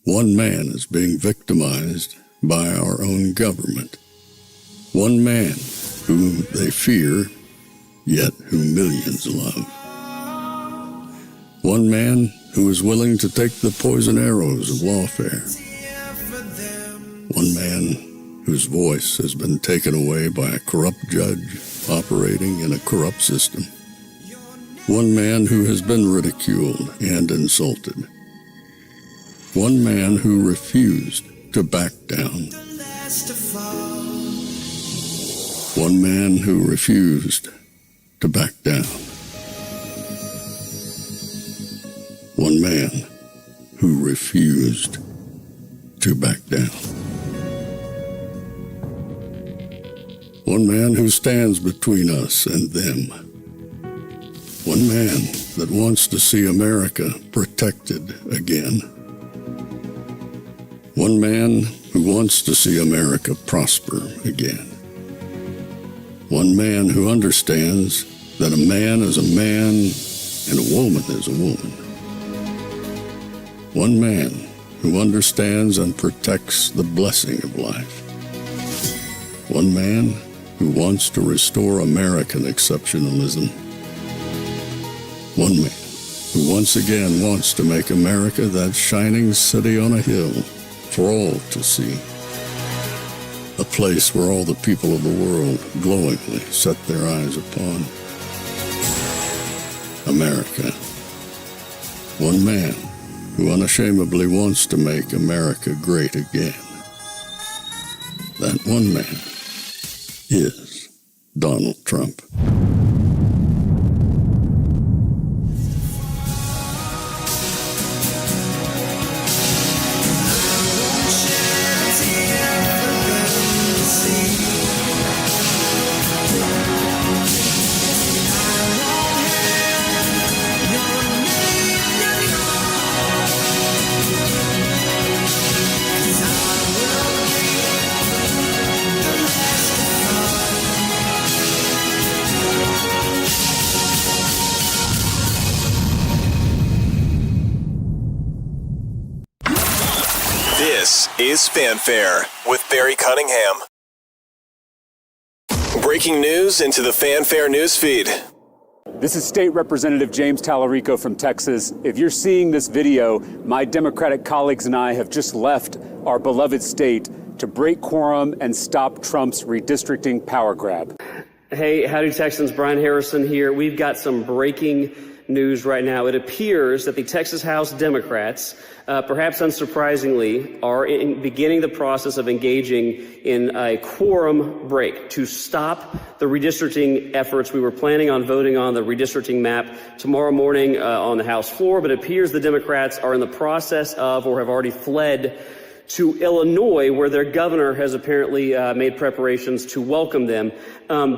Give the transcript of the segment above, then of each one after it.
One man is being victimized by our own government. One man whom they fear, yet whom millions love. One man who is willing to take the poison arrows of lawfare. One man whose voice has been taken away by a corrupt judge operating in a corrupt system. One man who has been ridiculed and insulted. One man who refused to back down. One man who refused to back down. One man who refused to back down. One man who stands between us and them. One man that wants to see America protected again. One man who wants to see America prosper again. One man who understands that a man is a man and a woman is a woman. One man who understands and protects the blessing of life. One man who wants to restore American exceptionalism. One man who once again wants to make America that shining city on a hill for all to see. A place where all the people of the world glowingly set their eyes upon. America. One man who unashamedly wants to make America great again. That one man is Donald Trump. This is Fanfare with Barry Cunningham. Breaking news into the Fanfare newsfeed. This is State Representative James Tallarico from Texas. If you're seeing this video, my Democratic colleagues and I have just left our beloved state to break quorum and stop Trump's redistricting power grab. Hey, howdy Texans, Brian Harrison here. We've got some breaking news right now. It appears that the Texas House Democrats, perhaps unsurprisingly, are beginning the process of engaging in a quorum break to stop the redistricting efforts. We were planning on voting on the redistricting map tomorrow morning on the House floor, but it appears the Democrats are in the process of or have already fled to Illinois, where their governor has apparently made preparations to welcome them.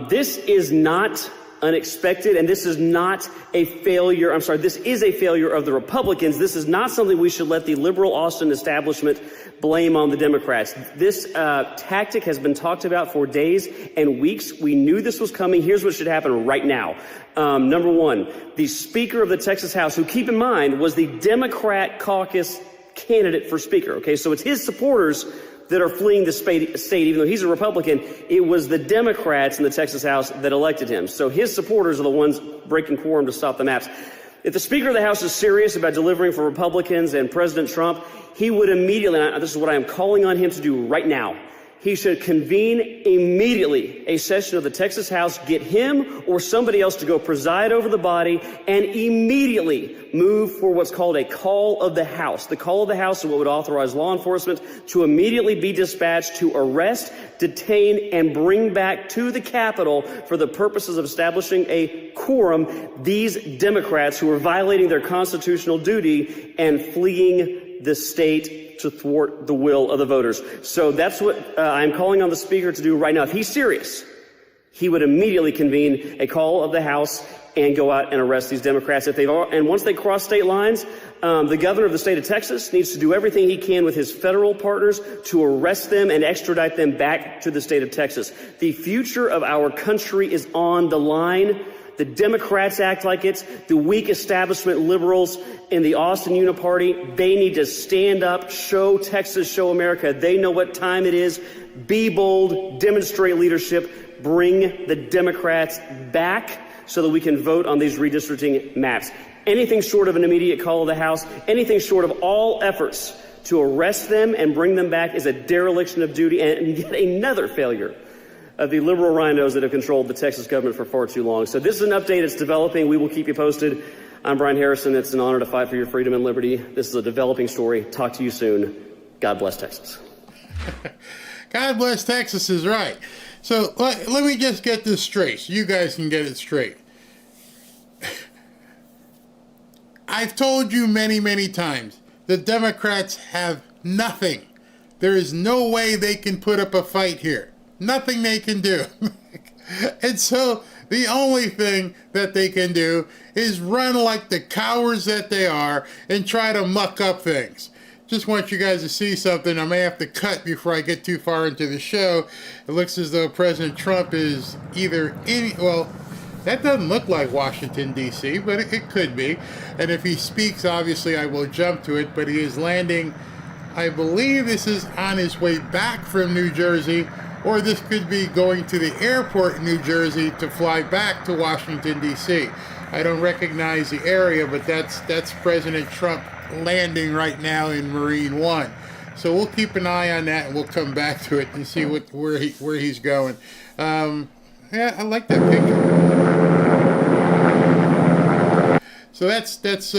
This is not unexpected, and this is not a failure. This is a failure of the Republicans. This is not something we should let the liberal Austin establishment blame on the Democrats. This tactic has been talked about for days and weeks. We knew this was coming. Here's what should happen right now. Number one, the Speaker of the Texas House, who, keep in mind, was the Democrat caucus candidate for Speaker. Okay, so it's his supporters that are fleeing the state, even though he's a Republican. It was the Democrats in the Texas House that elected him. So his supporters are the ones breaking quorum to stop the maps. If the Speaker of the House is serious about delivering for Republicans and President Trump, he would immediately, and this is what I am calling on him to do right now, he should convene immediately a session of the Texas House, get him or somebody else to go preside over the body, and immediately move for what's called a call of the House. The call of the House is what would authorize law enforcement to immediately be dispatched to arrest, detain, and bring back to the Capitol for the purposes of establishing a quorum these Democrats who are violating their constitutional duty and fleeing the state to thwart the will of the voters. So that's what I'm calling on the Speaker to do right now. If he's serious, he would immediately convene a call of the House and go out and arrest these Democrats. And once they cross state lines, the governor of the state of Texas needs to do everything he can with his federal partners to arrest them and extradite them back to the state of Texas. The future of our country is on the line. The Democrats act like it's the weak establishment liberals in the Austin Uniparty. They need to stand up, show Texas, show America. They know what time it is. Be bold, demonstrate leadership, bring the Democrats back so that we can vote on these redistricting maps. Anything short of an immediate call of the House, anything short of all efforts to arrest them and bring them back is a dereliction of duty and yet another failure of the liberal rhinos that have controlled the Texas government for far too long. So this is an update. It's developing. We will keep you posted. I'm Brian Harrison. It's an honor to fight for your freedom and liberty. This is a developing story. Talk to you soon. God bless Texas. God bless Texas is right. So let me just get this straight so you guys can get it straight. I've told you many, many times, the Democrats have nothing. There is no way they can put up a fight here. Nothing they can do. And so the only thing that they can do is run like the cowards that they are and try to muck up things. Just want you guys to see something. I may have to cut before I get too far into the show. It looks as though President Trump is either in, well, that doesn't look like Washington, D.C., but it could be. And if he speaks, obviously I will jump to it, but he is landing, I believe this is on his way back from New Jersey, or this could be going to the airport in New Jersey to fly back to Washington, D.C. I don't recognize the area, but that's President Trump landing right now in Marine One. So we'll keep an eye on that, and we'll come back to it and see where he's going. Yeah, I like that picture. So that's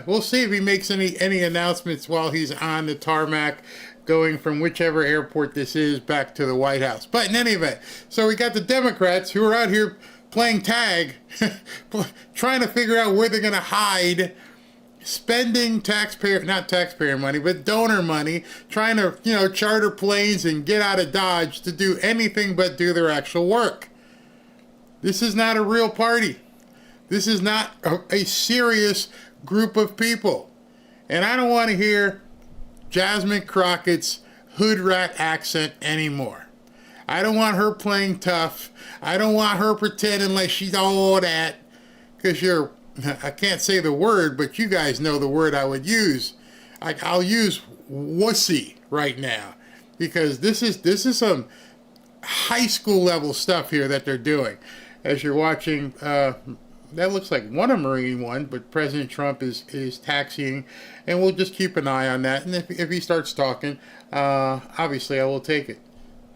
we'll see if he makes any announcements while he's on the tarmac going from whichever airport this is back to the White House. But in any event, so we got the Democrats who are out here playing tag, trying to figure out where they're going to hide, spending not taxpayer money, but donor money, trying to, charter planes and get out of Dodge to do anything but do their actual work. This is not a real party. This is not a serious group of people. And I don't want to hear Jasmine Crockett's hood rat accent anymore. I don't want her playing tough. I don't want her pretending like she's all that. Because I can't say the word, but you guys know the word I would use. I'll use wussy right now. Because this is some high school level stuff here that they're doing. As you're watching, that looks like a Marine One, but President Trump is taxiing, and we'll just keep an eye on that. And if he starts talking, obviously I will take it.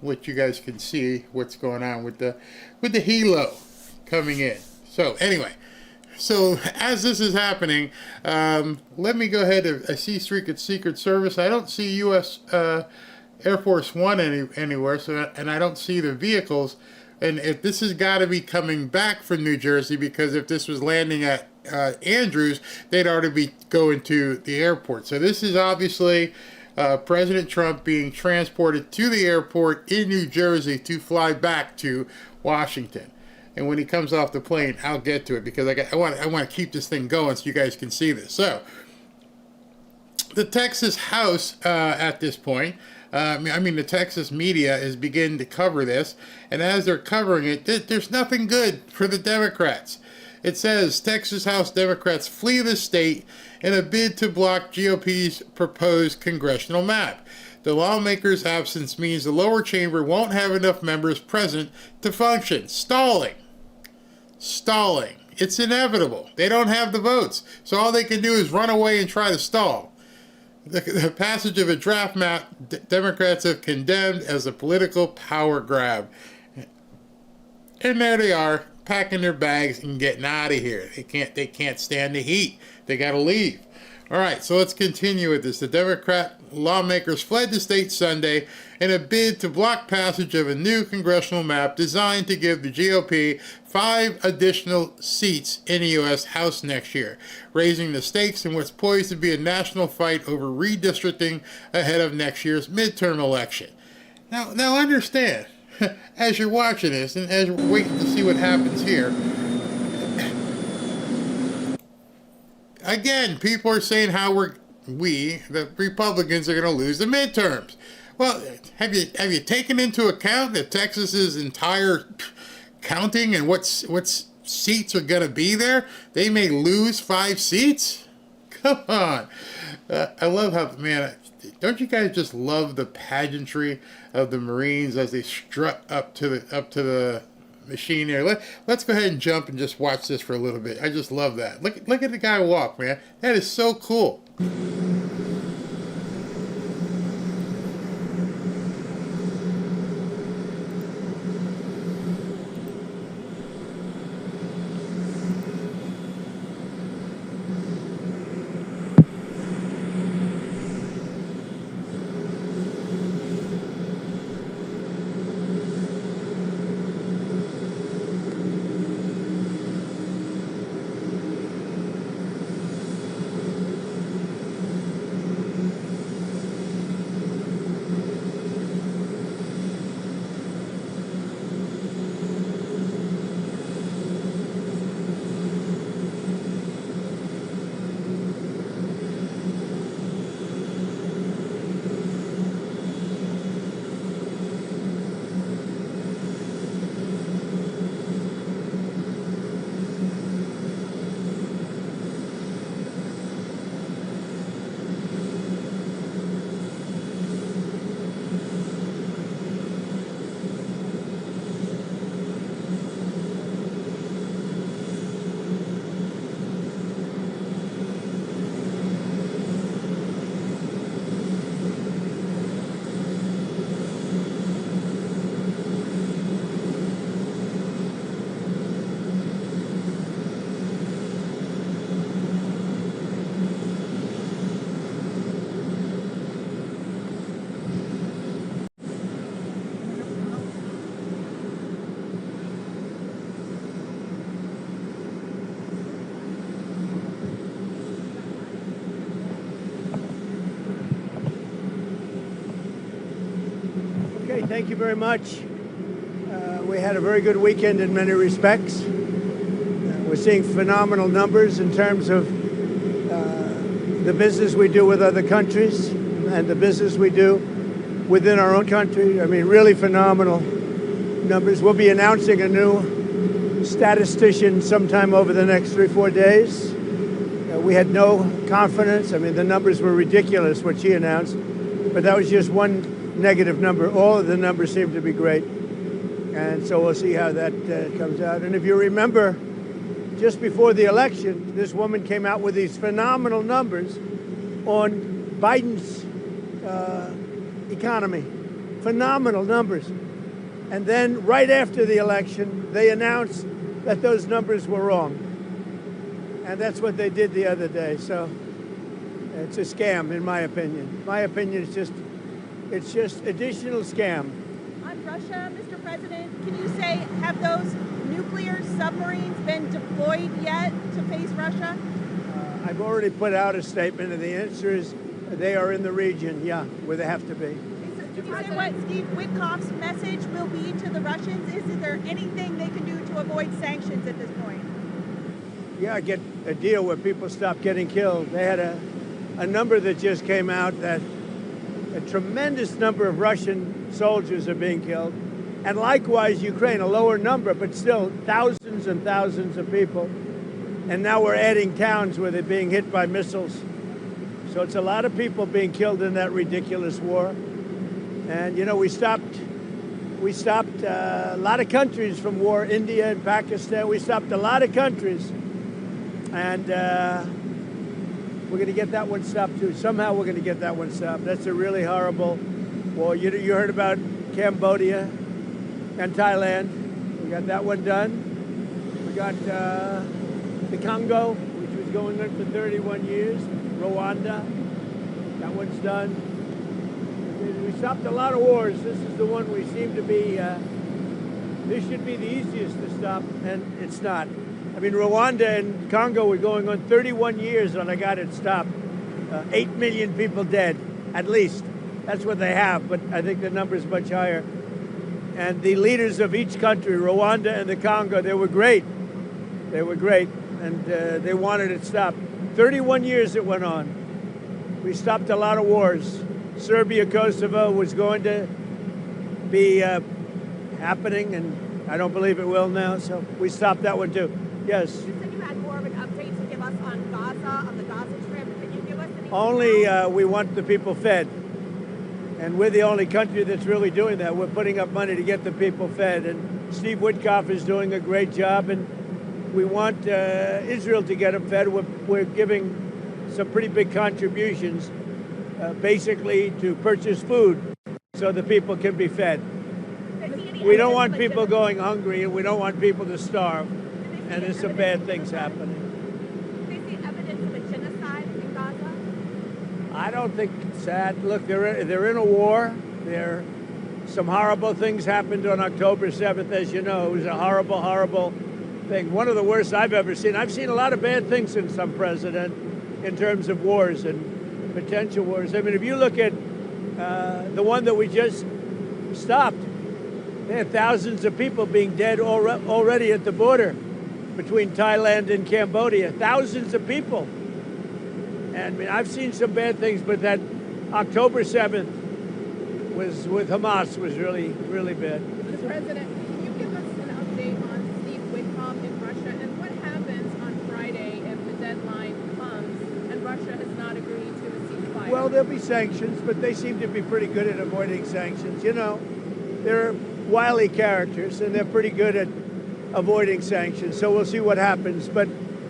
What you guys can see what's going on with the helo coming in. So anyway, so as this is happening, let me go ahead. I see Secret Service. I don't see U.S. Air Force One anywhere. So and I don't see the vehicles. And if this has got to be coming back from New Jersey, because if this was landing at Andrews, they'd already be going to the airport. So this is obviously President Trump being transported to the airport in New Jersey to fly back to Washington. And when he comes off the plane, I'll get to it because I want to keep this thing going so you guys can see this. So the Texas House at this point. The Texas media is beginning to cover this, and as they're covering it, there's nothing good for the Democrats. It says Texas House Democrats flee the state in a bid to block GOP's proposed congressional map. The lawmakers' absence means the lower chamber won't have enough members present to function. Stalling. It's inevitable. They don't have the votes, so all they can do is run away and try to stall. The passage of a draft map, Democrats have condemned as a political power grab. And there they are, packing their bags and getting out of here. They can't stand the heat. They got to leave. All right, so let's continue with this. The Democrat lawmakers fled the state Sunday in a bid to block passage of a new congressional map designed to give the GOP 5 additional seats in the U.S. House next year, raising the stakes in what's poised to be a national fight over redistricting ahead of next year's midterm election. Now understand, as you're watching this and as you're waiting to see what happens here, again, people are saying how the Republicans are going to lose the midterms. Well, have you taken into account that Texas's entire counting and what's seats are going to be there. They may lose 5 seats. Come on. I love how, man, don't you guys just love the pageantry of the Marines as they strut up to the machine there? Let's go ahead and jump and just watch this for a little bit. I just love that. Look at the guy walk, man. That is so cool. Thank you very much. We had a very good weekend in many respects. We're seeing phenomenal numbers in terms of the business we do with other countries and the business we do within our own country. I mean, really phenomenal numbers. We'll be announcing a new statistician sometime over the next 3-4 days. We had no confidence. I mean, the numbers were ridiculous, what she announced, but that was just one negative number. All of the numbers seem to be great. And so we'll see how that comes out. And if you remember, just before the election, this woman came out with these phenomenal numbers on Biden's economy. Phenomenal numbers. And then right after the election, they announced that those numbers were wrong. And that's what they did the other day. So it's a scam, in my opinion. My opinion is it's just additional scam. On Russia, Mr. President, can you say, have those nuclear submarines been deployed yet to face Russia? I've already put out a statement, and the answer is they are in the region, yeah, where they have to be. Did you say what Steve Witkoff's message will be to the Russians? Is there anything they can do to avoid sanctions at this point? Yeah, get a deal where people stop getting killed. They had a number that just came out that a tremendous number of Russian soldiers are being killed. And likewise, Ukraine, a lower number, but still thousands and thousands of people. And now we're adding towns where they're being hit by missiles. So it's a lot of people being killed in that ridiculous war. And, you know, we stopped a lot of countries from war, India and Pakistan. We stopped a lot of countries. And we're going to get that one stopped, too. Somehow we're going to get that one stopped. That's a really horrible war. You heard about Cambodia and Thailand. We got that one done. We got the Congo, which was going on for 31 years. Rwanda. That one's done. We stopped a lot of wars. This is the one we seem to be, this should be the easiest to stop, and it's not. I mean, Rwanda and Congo were going on 31 years when I got it stopped. 8 million people dead, at least. That's what they have, but I think the number is much higher. And the leaders of each country, Rwanda and the Congo, they were great. They were great, and they wanted it stopped. 31 years it went on. We stopped a lot of wars. Serbia, Kosovo was going to be happening, and I don't believe it will now, so we stopped that one too. Yes. You said you had more of an update to give us on Gaza, on the Gaza Strip. Can you give us any? Only we want the people fed. And we're the only country that's really doing that. We're putting up money to get the people fed. And Steve Witkoff is doing a great job. And we want Israel to get them fed. We're giving some pretty big contributions, basically to purchase food so the people can be fed. We don't want people going hungry, and we don't want people to starve. And there's some bad things happening. Do they see evidence of a genocide in Gaza? I don't think it's that. Look, they're in a war. Some horrible things happened on October 7th, as you know. It was a horrible, horrible thing. One of the worst I've ever seen. I've seen a lot of bad things since I'm president in terms of wars and potential wars. I mean, if you look at the one that we just stopped, there are thousands of people being dead already at the border between Thailand and Cambodia. Thousands of people. And I mean, I've seen some bad things, but that October 7th was with Hamas was really, really bad. Mr. President, can you give us an update on Steve Witkoff in Russia and what happens on Friday if the deadline comes and Russia has not agreed to a ceasefire? Well, there'll be sanctions, but they seem to be pretty good at avoiding sanctions. You know, they're wily characters, and they're pretty good at avoiding sanctions. So we'll see what happens. But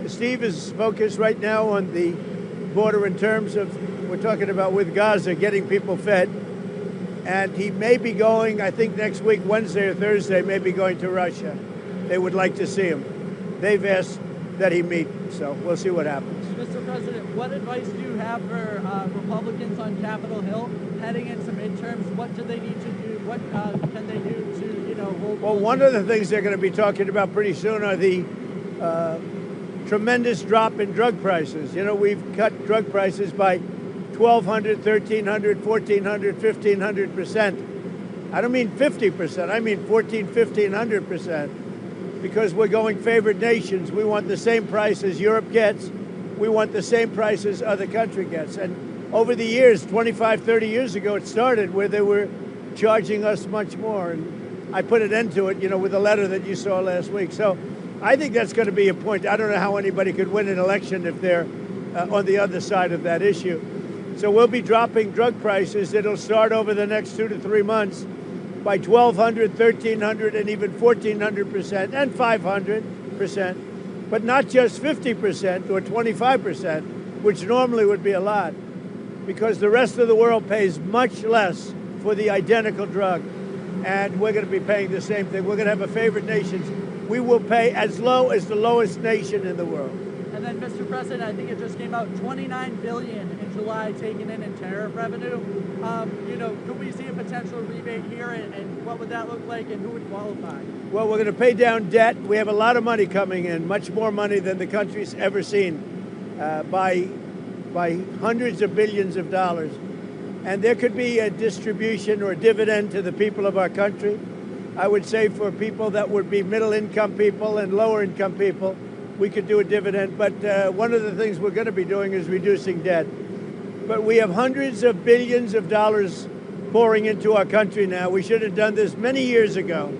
Steve is focused right now on the border in terms of, we're talking about with Gaza, getting people fed. And he may be going, I think next week, Wednesday or Thursday, may be going to Russia. They would like to see him. They've asked that he meet, so we'll see what happens. Mr. President, what advice do you have for Republicans on Capitol Hill heading into midterms? What do they need to do? What can they do to, hold? Well, one of the things they're going to be talking about pretty soon are the tremendous drop in drug prices. You know, we've cut drug prices by 1,200, 1,300, 1,400, 1,500%. I don't mean 50%. I mean 1,400, 1,500%. Because we're going favored nations. We want the same price as Europe gets. We want the same price as other country gets. And over the years, 25, 30 years ago, it started where they were charging us much more. And I put an end to it, with the letter that you saw last week. So I think that's going to be a point. I don't know how anybody could win an election if they're on the other side of that issue. So we'll be dropping drug prices. It'll start over the next 2 to 3 months by 1,200, 1,300, and even 1,400% and 500%, but not just 50% or 25%, which normally would be a lot, because the rest of the world pays much less for the identical drug, and we're going to be paying the same thing. We're going to have a favored nations. We will pay as low as the lowest nation in the world. And then, Mr. President, I think it just came out $29 billion in July taken in tariff revenue. Could we see a potential rebate here, and what would that look like, and who would qualify? Well, we're going to pay down debt. We have a lot of money coming in, much more money than the country's ever seen, by hundreds of billions of dollars. And there could be a distribution or a dividend to the people of our country. I would say for people that would be middle-income people and lower-income people, we could do a dividend. But one of the things we're going to be doing is reducing debt. But we have hundreds of billions of dollars pouring into our country now. We should have done this many years ago.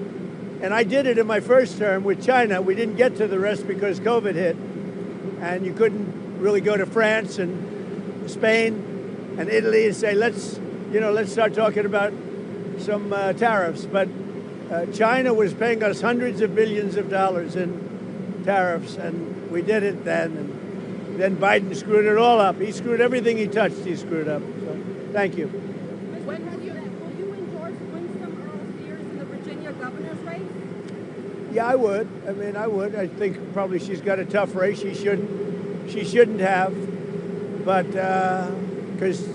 And I did it in my first term with China. We didn't get to the rest because COVID hit. And you couldn't really go to France and Spain and Italy and say, let's start talking about some tariffs. But China was paying us hundreds of billions of dollars in tariffs, and we did it then. And then Biden screwed it all up. He screwed everything he touched, he screwed up. So, thank you. When will you endorse Winsome Earl Sears in the Virginia governor's race? Yeah, I would. I would. I think probably she's got a tough race. She shouldn't have. But because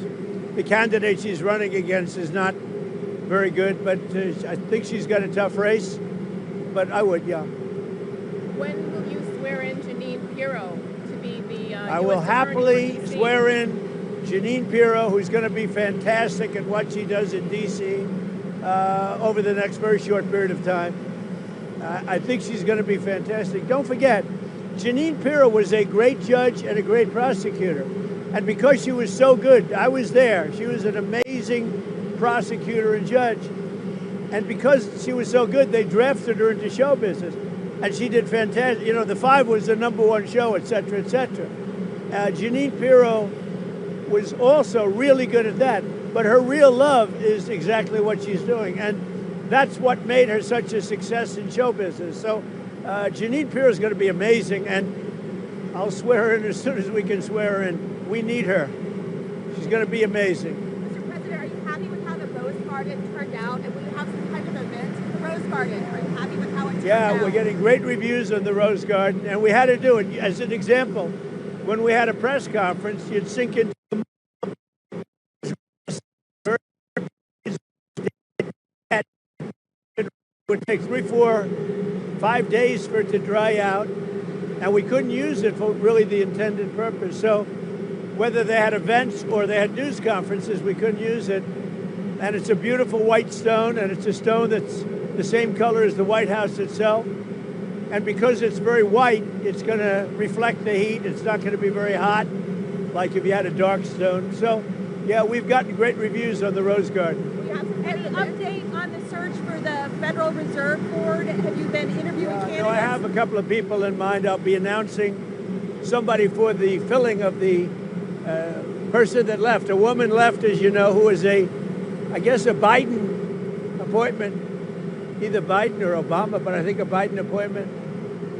the candidate she's running against is not very good. But I think she's got a tough race. But I would, yeah. When will you swear in Jeanine Pirro to be the I will happily swear in Jeanine Pirro, who's going to be fantastic at what she does in D.C. Over the next very short period of time. I think she's going to be fantastic. Don't forget, Jeanine Pirro was a great judge and a great prosecutor. And because she was so good, I was there. She was an amazing prosecutor and judge. And because she was so good, they drafted her into show business. And she did fantastic. You know, The Five was the #1 show, et cetera, et cetera. Jeanine Pirro was also really good at that. But her real love is exactly what she's doing. And that's what made her such a success in show business. So Jeanine Pirro is going to be amazing. And I'll swear her in as soon as we can swear her in. We need her. She's going to be amazing. Mr. President, are you happy with how the Rose Garden turned out? And will you have some kind of event for the Rose Garden? Are you happy with how it turned out? Yeah, we're getting great reviews on the Rose Garden, and we had to do it. As an example, when we had a press conference, you'd sink into the it would take 3, 4, 5 days for it to dry out, and we couldn't use it for really the intended purpose. So whether they had events or they had news conferences, we couldn't use it. And it's a beautiful white stone, and it's a stone that's the same color as the White House itself. And because it's very white, it's going to reflect the heat. It's not going to be very hot, like if you had a dark stone. So, yeah, we've gotten great reviews on the Rose Garden. Any update on the search for the Federal Reserve Board? Have you been interviewing candidates? No, I have a couple of people in mind. I'll be announcing somebody for the filling of the person that left. A woman left, as you know, who was I guess a Biden appointment, either Biden or Obama, but I think a Biden appointment.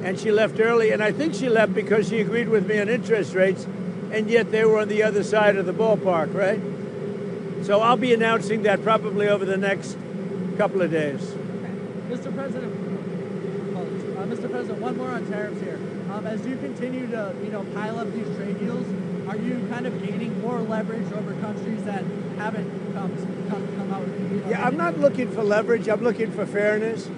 And she left early, and I think she left because she agreed with me on interest rates, and yet they were on the other side of the ballpark, right? So I'll be announcing that probably over the next couple of days. Mr. President, one more on tariffs here. As you continue to, pile up these trade deals, are you kind of gaining more leverage over countries that haven't come out with? Yeah, I'm not looking for leverage. I'm looking for fairness.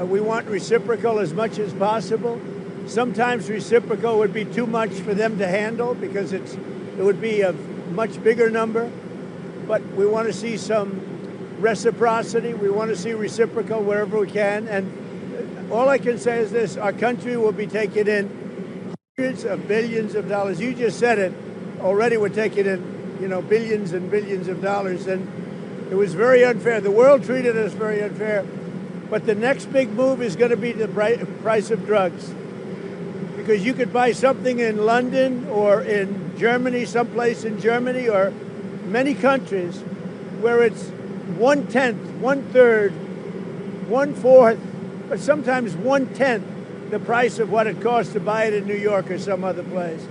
We want reciprocal as much as possible. Sometimes reciprocal would be too much for them to handle because it would be a much bigger number. But we want to see some reciprocity. We want to see reciprocal wherever we can. And all I can say is this: our country will be taking in hundreds of billions of dollars. You just said it. Already we're taking in, billions and billions of dollars. And it was very unfair. The world treated us very unfair. But the next big move is going to be the price of drugs. Because you could buy something in London or in Germany, someplace in Germany or many countries where it's 1/10, 1/3, 1/4, but sometimes 1/10 the price of what it costs to buy it in New York or some other place.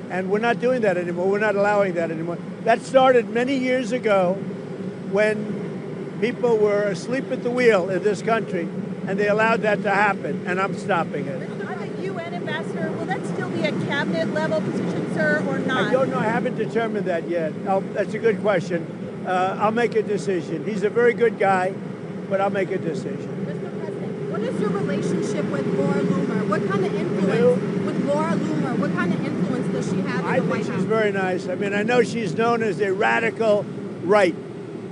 And we're not doing that anymore. We're not allowing that anymore. That started many years ago when people were asleep at the wheel in this country, and they allowed that to happen, and I'm stopping it. I'm a UN ambassador. Will that still be a cabinet level position, sir, or not? I don't know. I haven't determined that yet. That's a good question. I'll make a decision. He's a very good guy, but I'll make a decision. Mr. President, what is your relationship with Laura Loomer? What kind of influence with Laura Loomer? What kind of influence does she have in the White House? I think she's very nice. I mean, I know she's known as a radical right,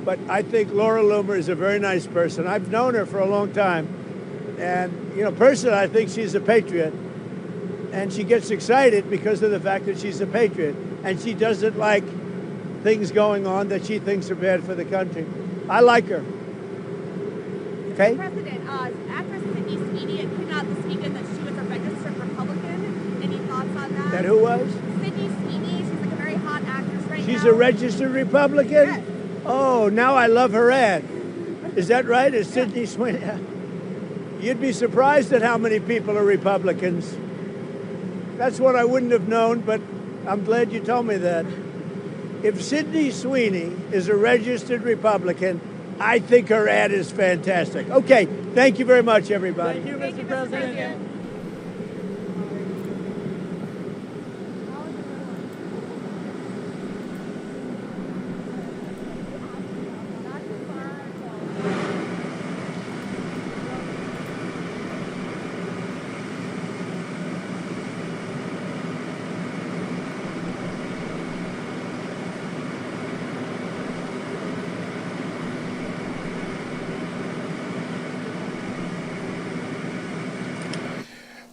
but I think Laura Loomer is a very nice person. I've known her for a long time. And, personally, I think she's a patriot. And she gets excited because of the fact that she's a patriot. And she doesn't like things going on that she thinks are bad for the country. I like her. Okay? Mr. President, actress Sydney Sweeney, it came out this weekend that she was a registered Republican. Any thoughts on that? That who was? Sydney Sweeney. She's like a very hot actress right now. She's a registered Republican? Yes. Oh, now I love her ad. Is that right? Is Sydney Sweeney? You'd be surprised at how many people are Republicans. That's what I wouldn't have known, but I'm glad you told me that. If Sydney Sweeney is a registered Republican, I think her ad is fantastic. Okay, thank you very much, everybody. Thank you, Mr. President.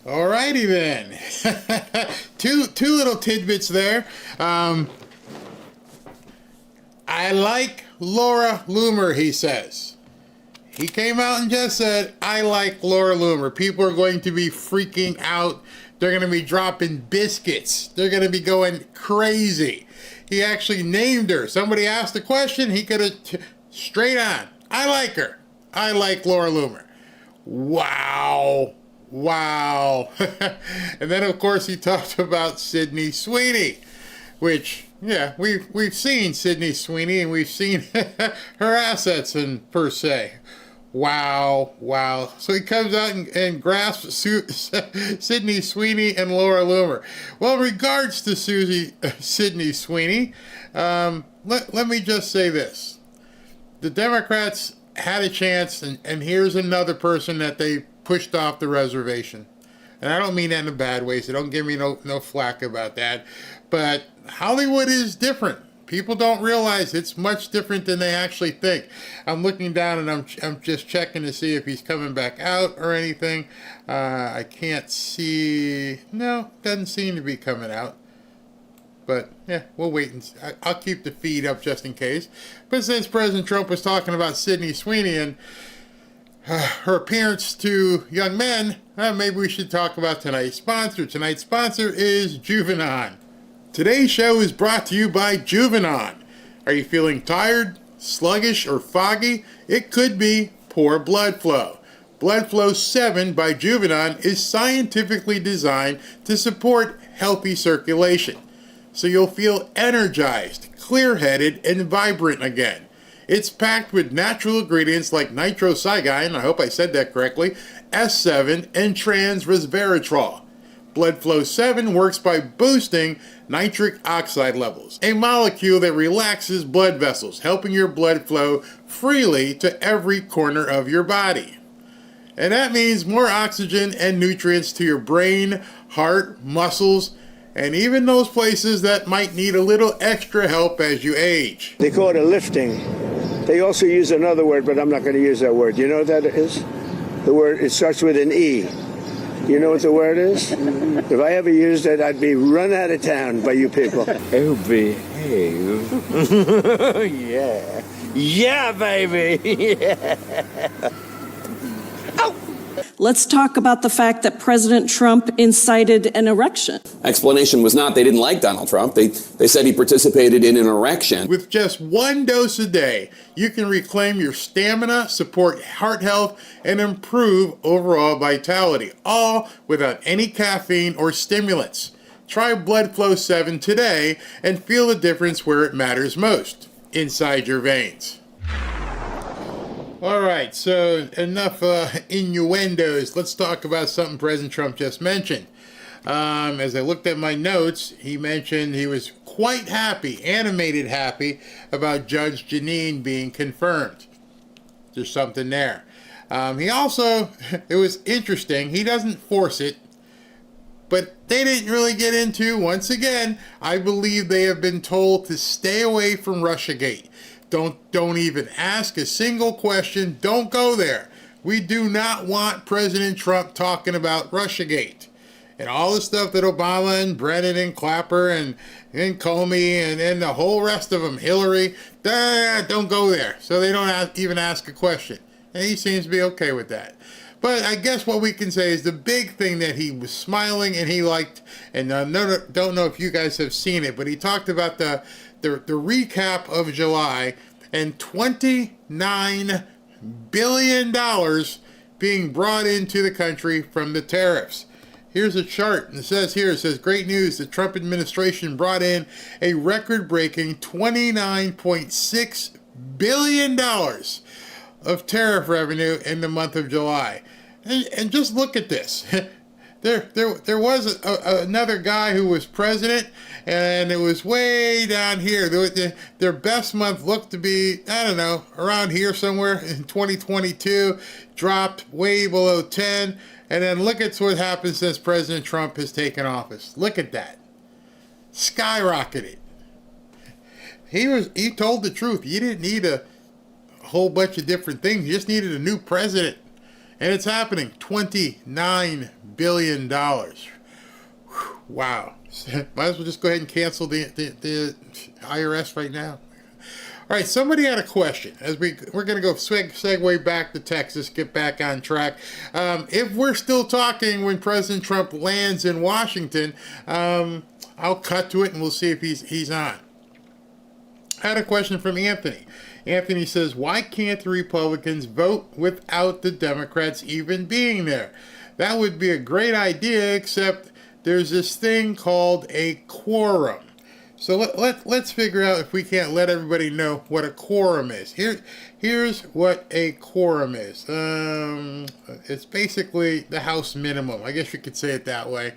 Alrighty then. two little tidbits there. I like Laura Loomer, he says. He came out and just said, I like Laura Loomer. People are going to be freaking out. They're going to be dropping biscuits. They're going to be going crazy. He actually named her. Somebody asked a question, he could have straight on. I like her. I like Laura Loomer. Wow. Wow. And then, of course, he talked about Sydney Sweeney, which, yeah, we've seen Sydney Sweeney and we've seen her assets and per se. Wow, wow. So he comes out and grasps Sydney Sweeney and Laura Loomer. Well, in regards to Sydney Sweeney, let me just say this. The Democrats had a chance, and here's another person that they pushed off the reservation. And I don't mean that in a bad way, so don't give me no flack about that. But Hollywood is different. People don't realize it's much different than they actually think. I'm looking down and I'm just checking to see if he's coming back out or anything. I can't see. No, doesn't seem to be coming out. But yeah, we'll wait and see. I'll keep the feed up just in case. But since President Trump was talking about Sydney Sweeney and her appearance to young men, maybe we should talk about tonight's sponsor. Tonight's sponsor is Juvenon. Today's show is brought to you by Juvenon. Are you feeling tired, sluggish, or foggy? It could be poor blood flow. Blood Flow 7 by Juvenon is scientifically designed to support healthy circulation, so you'll feel energized, clear-headed, and vibrant again. It's packed with natural ingredients like nitrocyanine, I hope I said that correctly, S7, and trans resveratrol. Blood Flow 7 works by boosting nitric oxide levels, a molecule that relaxes blood vessels, helping your blood flow freely to every corner of your body. And that means more oxygen and nutrients to your brain, heart, muscles, and even those places that might need a little extra help as you age. They call it a lifting. They also use another word, but I'm not going to use that word. You know what that is? The word, it starts with an E. You know what the word is? If I ever used it, I'd be run out of town by you people. Oh, behave. Yeah. Yeah, baby. Yeah. Let's talk about the fact that President Trump incited an erection. Explanation was not they didn't like Donald Trump. They said he participated in an erection. With just one dose a day, you can reclaim your stamina, support heart health, and improve overall vitality, all without any caffeine or stimulants. Try Blood Flow 7 today and feel the difference where it matters most, inside your veins. All right, so enough innuendos. Let's talk about something President Trump just mentioned. As I looked at my notes, he mentioned he was quite happy, animated happy, about Judge Jeanine being confirmed. There's something there. He also, it was interesting, he doesn't force it, but they didn't really get into, once again, I believe they have been told to stay away from Russiagate. Don't even ask a single question. Don't go there. We do not want President Trump talking about Russiagate and all the stuff that Obama and Brennan and Clapper and Comey and the whole rest of them, Hillary, don't go there. So they don't even ask a question. And he seems to be okay with that. But I guess what we can say is the big thing that he was smiling and he liked, and don't know if you guys have seen it, but he talked about the recap of July and $29 billion being brought into the country from the tariffs. Here's a chart, and it says, great news, the Trump administration brought in a record-breaking $29.6 billion of tariff revenue in the month of July. And just look at this. There was another guy who was president, and it was way down here. Their best month looked to be, I don't know, around here somewhere in 2022, dropped way below 10, and then look at what happened since President Trump has taken office. Look at that. Skyrocketed. He told the truth. You didn't need a whole bunch of different things. You just needed a new president. And it's happening. $29 billion. Wow. Might as well just go ahead and cancel the IRS right now. All right, somebody had a question. As we're going to go segue back to Texas, get back on track. If we're still talking when President Trump lands in Washington, I'll cut to it and we'll see if he's on. I had a question from Anthony. Anthony says, why can't the Republicans vote without the Democrats even being there? That would be a great idea, except there's this thing called a quorum. So let's figure out if we can't let everybody know what a quorum is. Here's what a quorum is. It's basically the House minimum. I guess you could say it that way.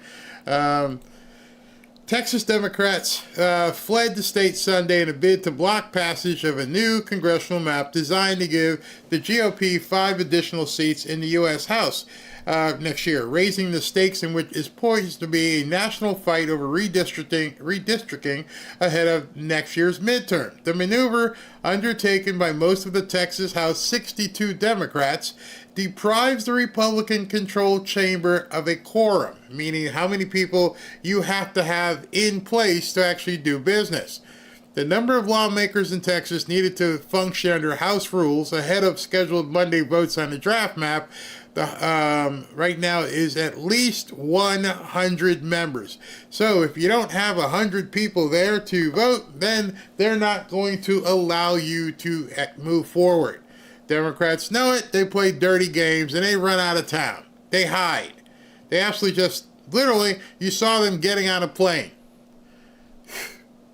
Texas Democrats fled the state Sunday in a bid to block passage of a new congressional map designed to give the GOP 5 additional seats in the U.S. House next year, raising the stakes in which is poised to be a national fight over redistricting ahead of next year's midterm. The maneuver, undertaken by most of the Texas House 62 Democrats, deprives the Republican-controlled chamber of a quorum, meaning how many people you have to have in place to actually do business. The number of lawmakers in Texas needed to function under House rules ahead of scheduled Monday votes on the draft map right now is at least 100 members. So if you don't have 100 people there to vote, then they're not going to allow you to move forward. Democrats know it. They play dirty games and they run out of town. They hide. They absolutely just, literally, you saw them getting on a plane.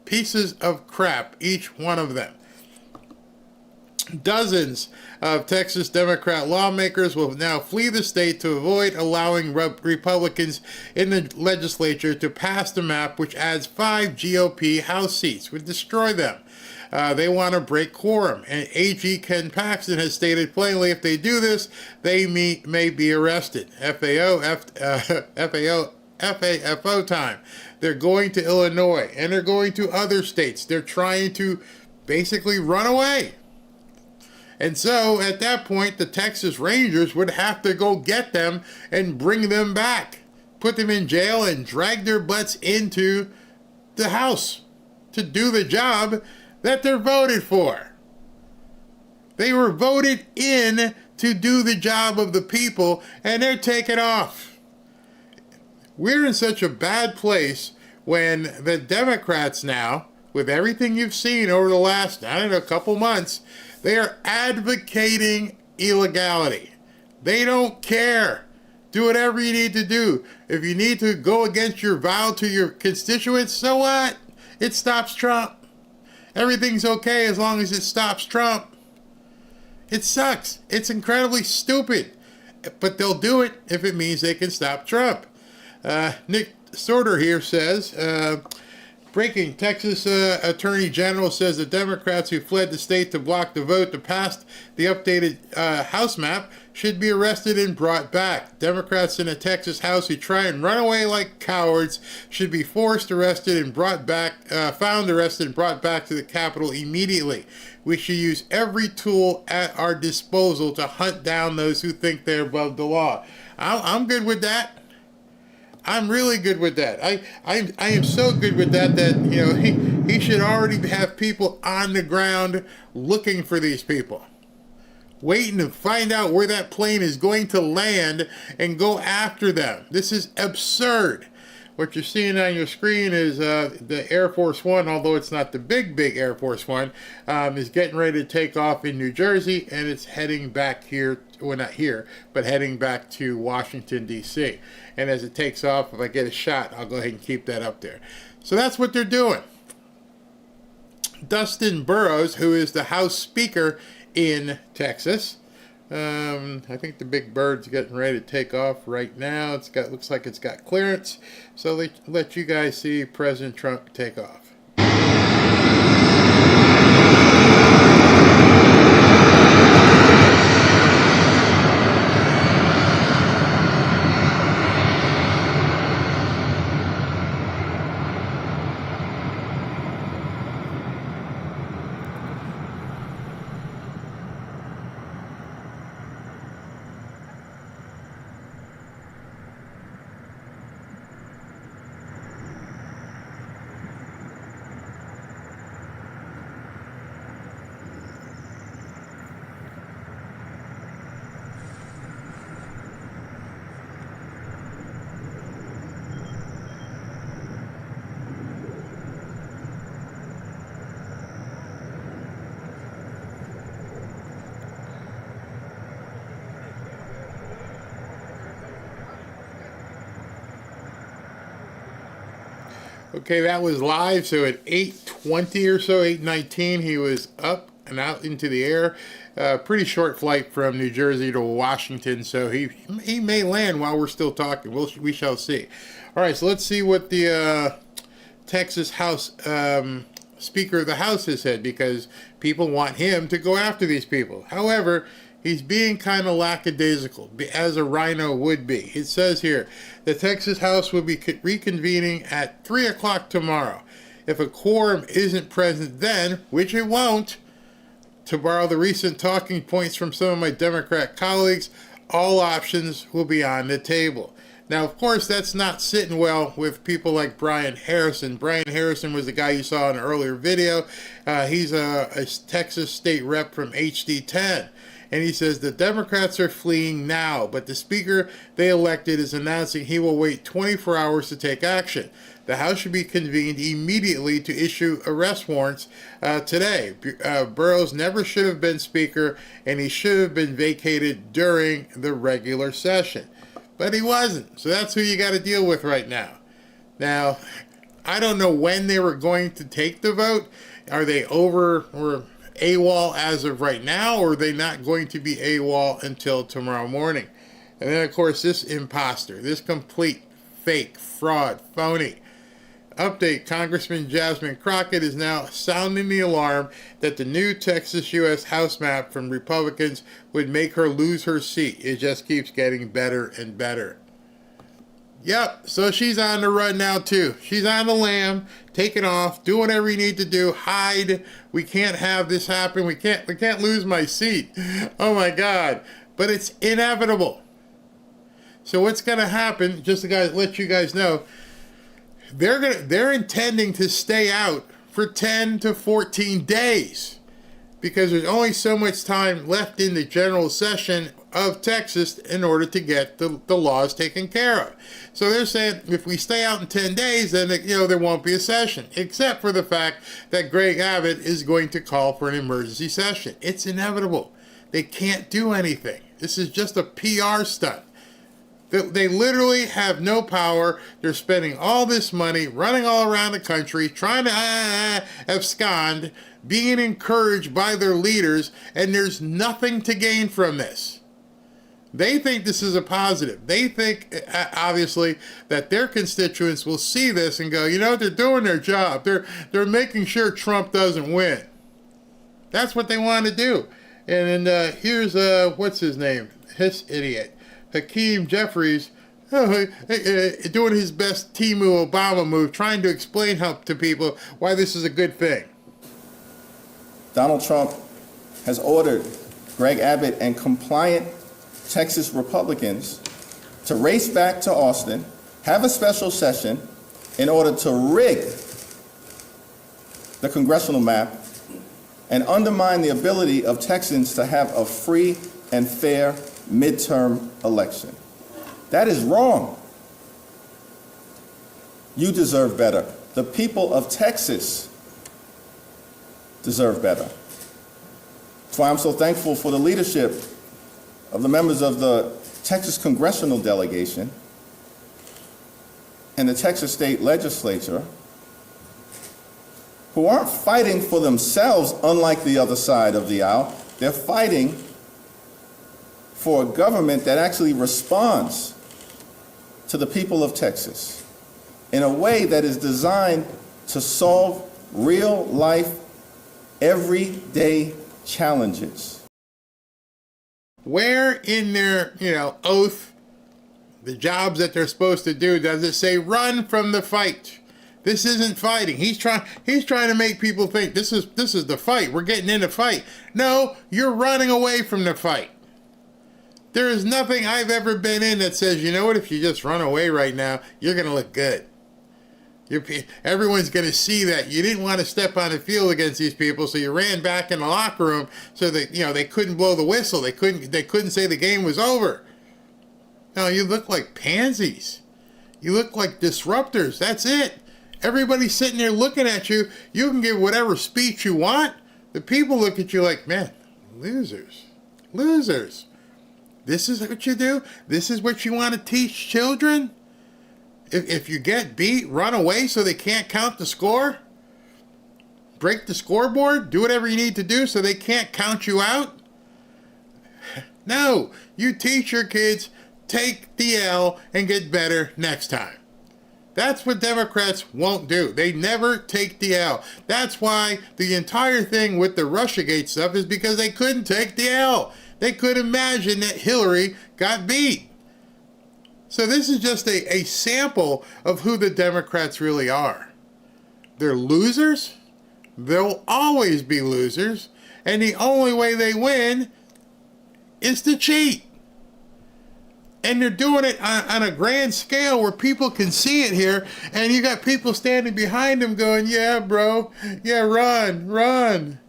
Pieces of crap, each one of them. Dozens of Texas Democrat lawmakers will now flee the state to avoid allowing Republicans in the legislature to pass the map, which adds 5 GOP House seats, would destroy them. They want to break quorum, and AG Ken Paxton has stated plainly if they do this, they may be arrested. FAFO time. They're going to Illinois, and they're going to other states. They're trying to basically run away. And so, at that point, the Texas Rangers would have to go get them and bring them back, put them in jail, and drag their butts into the House to do the job that they're voted for. They were voted in to do the job of the people, and they're taken off. We're in such a bad place when the Democrats now, with everything you've seen over the last, couple months, they are advocating illegality. They don't care. Do whatever you need to do. If you need to go against your vow to your constituents, so what? It stops Trump. Everything's okay as long as it stops Trump. It sucks. It's incredibly stupid. But they'll do it if it means they can stop Trump. Nick Sorter here says, breaking, Texas Attorney General says the Democrats who fled the state to block the vote to pass the updated House map should be arrested and brought back. Democrats in the Texas House who try and run away like cowards should be found arrested and brought back to the Capitol immediately. We should use every tool at our disposal to hunt down those who think they're above the law. I'm good with that. I'm really good with that. I am so good with that he should already have people on the ground looking for these people, waiting to find out where that plane is going to land and go after them. This is absurd. What you're seeing on your screen is the Air Force One, although it's not the big Air Force One, is getting ready to take off in New Jersey, and it's heading back here, well, not here, but heading back to Washington, D.C. And as it takes off, if I get a shot, I'll go ahead and keep that up there. So that's what they're doing. Dustin Burrows, who is the House Speaker in Texas, I think the big bird's getting ready to take off right now. Looks like it's got clearance. So let you guys see President Trump take off. Okay, that was live. So at 8:20 or so, 8:19, he was up and out into the air. Pretty short flight from New Jersey to Washington, so he may land while we're still talking. We shall see. All right, so let's see what the Texas House Speaker of the House has said, because people want him to go after these people. However, he's being kind of lackadaisical, as a rhino would be. It says here, the Texas House will be reconvening at 3 o'clock tomorrow. If a quorum isn't present then, which it won't, to borrow the recent talking points from some of my Democrat colleagues, all options will be on the table. Now, of course, that's not sitting well with people like Brian Harrison. Brian Harrison was the guy you saw in an earlier video. He's a Texas state rep from HD10. And he says the Democrats are fleeing now, but the speaker they elected is announcing he will wait 24 hours to take action. The House should be convened immediately to issue arrest warrants today. Burrows never should have been speaker, and he should have been vacated during the regular session. But he wasn't, so that's who you got to deal with right now. Now, I don't know when they were going to take the vote. Are they over or AWOL as of right now, or are they not going to be AWOL until tomorrow morning? And then, of course, this imposter, this complete fake, fraud, phony. Update, Congressman Jasmine Crockett is now sounding the alarm that the new Texas U.S. House map from Republicans would make her lose her seat. It just keeps getting better and better. Yep, so she's on the run now too. She's on the lam, taking off, do whatever you need to do, hide. We can't have this happen. We can't lose my seat. Oh my God. But it's inevitable. So what's gonna happen, just to let you guys know, they're intending to stay out for 10 to 14 days because there's only so much time left in the general session of Texas in order to get the laws taken care of. So they're saying if we stay out in 10 days, then there won't be a session, except for the fact that Greg Abbott is going to call for an emergency session. It's inevitable. They can't do anything. This is just a PR stunt. They literally have no power. They're spending all this money, running all around the country, trying to abscond, being encouraged by their leaders, and there's nothing to gain from this. They think this is a positive. They think, obviously, that their constituents will see this and go, they're doing their job. They're making sure Trump doesn't win. That's what they want to do. And then here's, what's his name? His idiot. Hakeem Jeffries, doing his best Timu Obama move, trying to explain to people why this is a good thing. Donald Trump has ordered Greg Abbott and compliant Texas Republicans to race back to Austin, have a special session in order to rig the congressional map and undermine the ability of Texans to have a free and fair midterm election. That is wrong. You deserve better. The people of Texas deserve better. That's why I'm so thankful for the leadership of the members of the Texas congressional delegation and the Texas state legislature, who aren't fighting for themselves, unlike the other side of the aisle. They're fighting for a government that actually responds to the people of Texas in a way that is designed to solve real life, everyday challenges. Where in their, oath, the jobs that they're supposed to do, does it say run from the fight? This isn't fighting. He's trying to make people think this is the fight. We're getting in a fight. No, you're running away from the fight. There is nothing I've ever been in that says, if you just run away right now, you're going to look good. Everyone's going to see that you didn't want to step on the field against these people, so you ran back in the locker room so that they couldn't blow the whistle. They couldn't say the game was over. No, you look like pansies. You look like disruptors. That's it. Everybody's sitting there looking at you. You can give whatever speech you want. The people look at you like, man, losers. This is what you do? This is what you want to teach children? if you get beat, run away so they can't count the score? Break the scoreboard? Do whatever you need to do so they can't count you out? No, you teach your kids, take the L and get better next time. That's what Democrats won't do. They never take the L. That's why the entire thing with the Russiagate stuff is because they couldn't take the L. They could imagine that Hillary got beat. So this is just a sample of who the Democrats really are. They're losers. They'll always be losers. And the only way they win is to cheat. And they're doing it on a grand scale where people can see it here. And you got people standing behind them going, yeah, bro. Yeah, run.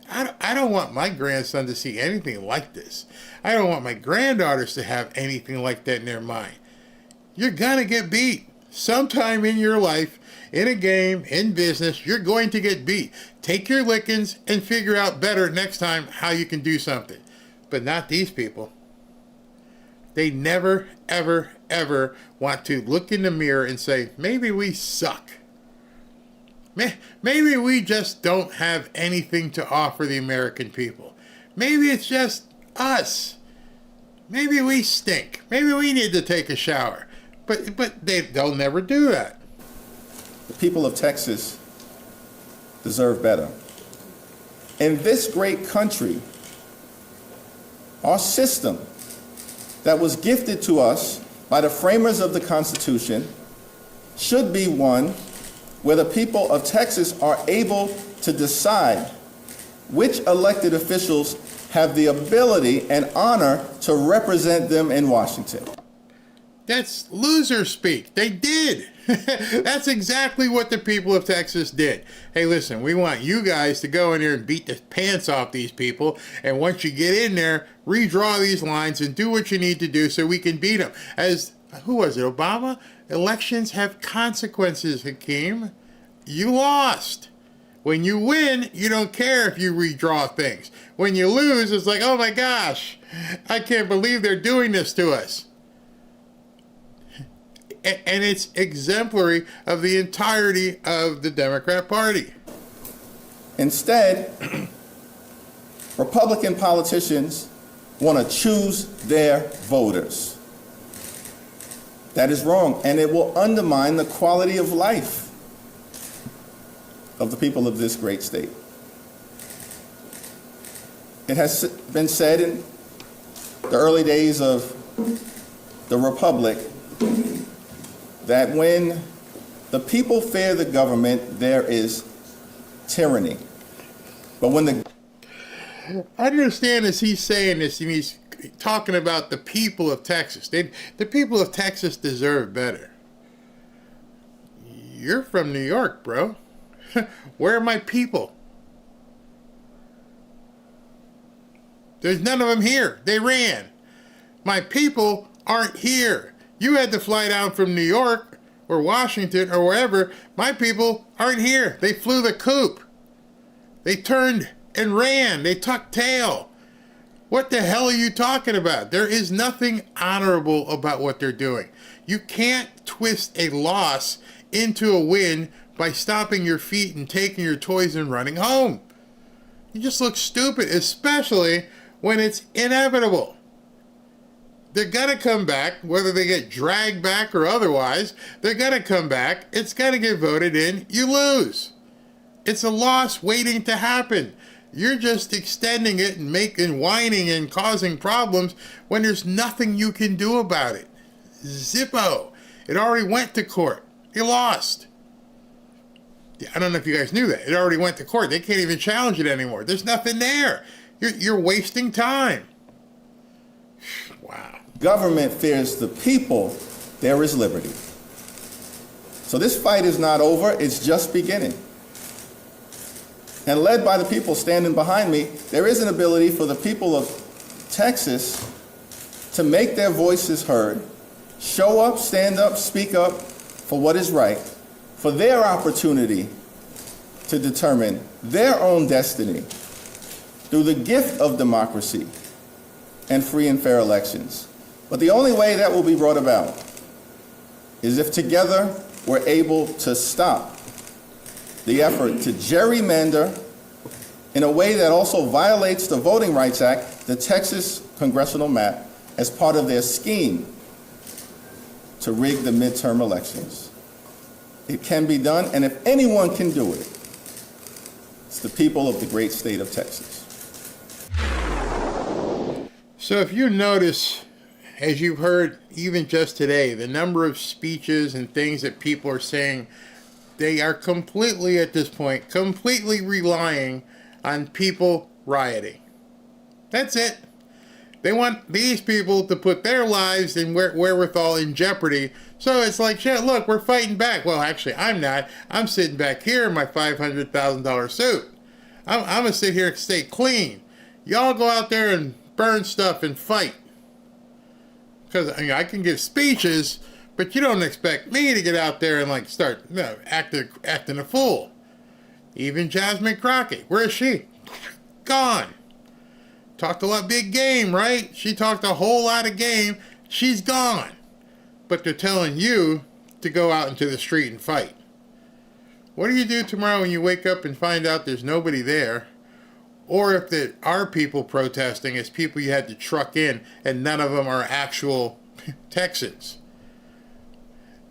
I don't want my grandson to see anything like this. I don't want my granddaughters to have anything like that in their mind. You're going to get beat. Sometime in your life, in a game, in business, you're going to get beat. Take your lickings and figure out better next time how you can do something. But not these people. They never, ever, ever want to look in the mirror and say, maybe we suck. Maybe we just don't have anything to offer the American people. Maybe it's just us. Maybe we stink. Maybe we need to take a shower. But they'll never do that. The people of Texas deserve better. In this great country, our system that was gifted to us by the framers of the Constitution should be one where the people of Texas are able to decide which elected officials have the ability and honor to represent them in Washington. That's loser speak. They did. That's exactly what the people of Texas did. Hey, listen, we want you guys to go in there and beat the pants off these people. And once you get in there, redraw these lines and do what you need to do so we can beat them. As, who was it, Obama? Elections have consequences, Hakeem. You lost. When you win, you don't care if you redraw things. When you lose, it's like, oh my gosh, I can't believe they're doing this to us. And it's exemplary of the entirety of the Democrat Party. Instead, Republican politicians want to choose their voters. That is wrong, and it will undermine the quality of life of the people of this great state. It has been said in the early days of the Republic that when the people fear the government, there is tyranny. But when the... I understand as he's saying this, and he's talking about the people of Texas. The people of Texas deserve better. You're from New York, bro. Where are my people? There's none of them here. They ran. My people aren't here. You had to fly down from New York or Washington or wherever. My people aren't here. They flew the coop. They turned and ran. They tucked tail. What the hell are you talking about? There is nothing honorable about what they're doing. You can't twist a loss into a win by stomping your feet and taking your toys and running home. You just look stupid, especially when it's inevitable. They're going to come back, whether they get dragged back or otherwise. They're going to come back. It's going to get voted in. You lose. It's a loss waiting to happen. You're just extending it and making whining and causing problems when there's nothing you can do about it. Zippo. It already went to court. You lost. I don't know if you guys knew that. It already went to court. They can't even challenge it anymore. There's nothing there. You're wasting time. Wow. Government fears the people, there is liberty. So this fight is not over, it's just beginning. And led by the people standing behind me, there is an ability for the people of Texas to make their voices heard, show up, stand up, speak up for what is right, for their opportunity to determine their own destiny through the gift of democracy and free and fair elections. But the only way that will be brought about is if together we're able to stop the effort to gerrymander in a way that also violates the Voting Rights Act, the Texas congressional map, as part of their scheme to rig the midterm elections. It can be done, and if anyone can do it, it's the people of the great state of Texas. So if you notice, as you've heard even just today, the number of speeches and things that people are saying, they are completely, at this point, completely relying on people rioting. That's it. They want these people to put their lives and wherewithal in jeopardy. So it's like, yeah, look, we're fighting back. Well, actually, I'm not. I'm sitting back here in my $500,000 suit. I'm going to sit here and stay clean. Y'all go out there and burn stuff and fight. Because I can give speeches, but you don't expect me to get out there and like start acting a fool. Even Jasmine Crockett, where is she? Gone. Talked a lot big game, right? She talked a whole lot of game. She's gone. But they're telling you to go out into the street and fight. What do you do tomorrow when you wake up and find out there's nobody there? Or if there are people protesting, it's people you had to truck in and none of them are actual Texans.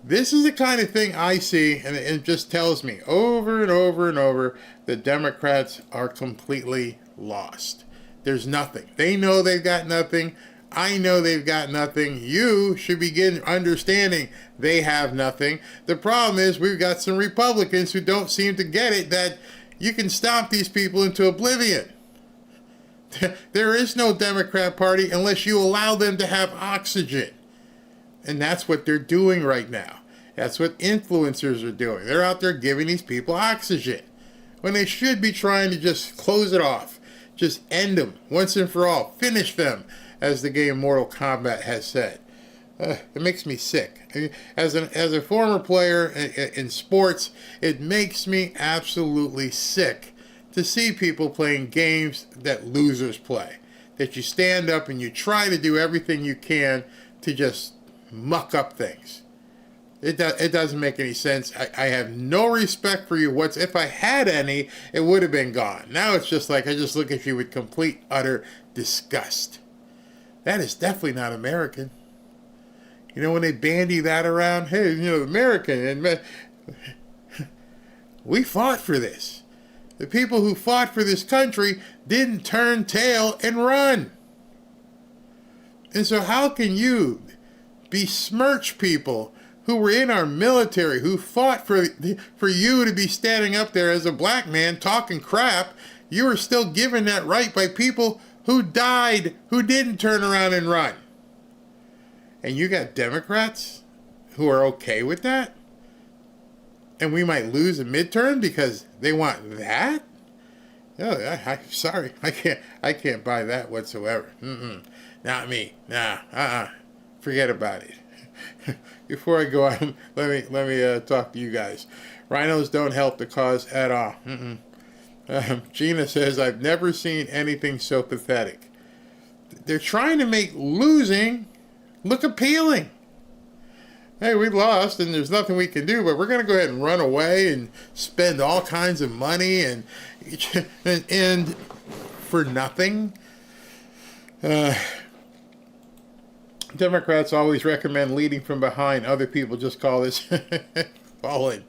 This is the kind of thing I see, and it just tells me over and over and over that Democrats are completely lost. There's nothing. They know they've got nothing. I know they've got nothing. You should begin understanding they have nothing. The problem is we've got some Republicans who don't seem to get it, that you can stomp these people into oblivion. There is no Democrat Party unless you allow them to have oxygen. And that's what they're doing right now. That's what influencers are doing. They're out there giving these people oxygen when they should be trying to just close it off. Just end them once and for all. Finish them, as the game Mortal Kombat has said. It makes me sick. I mean, as a former player in sports, it makes me absolutely sick to see people playing games that losers play. That you stand up and you try to do everything you can to just muck up things. It doesn't make any sense. I have no respect for you. If I had any, it would have been gone. Now it's just like I just look at you with complete, utter disgust. That is definitely not American. You know, when they bandy that around, hey, you know, American, and we fought for this. The people who fought for this country didn't turn tail and run. And so how can you besmirch people who were in our military, who fought for you to be standing up there as a black man talking crap? You were still given that right by people who died, who didn't turn around and run. And you got Democrats who are okay with that? And we might lose a midterm because they want that? Oh, I'm sorry. I can't buy that whatsoever. Not me. Nah, forget about it. Before I go on, let me talk to you guys. Rhinos don't help the cause at all. Gina says, I've never seen anything so pathetic. They're trying to make losing look appealing. Hey, we lost and there's nothing we can do, but we're going to go ahead and run away and spend all kinds of money and for nothing. Democrats always recommend leading from behind. Other people just call this falling.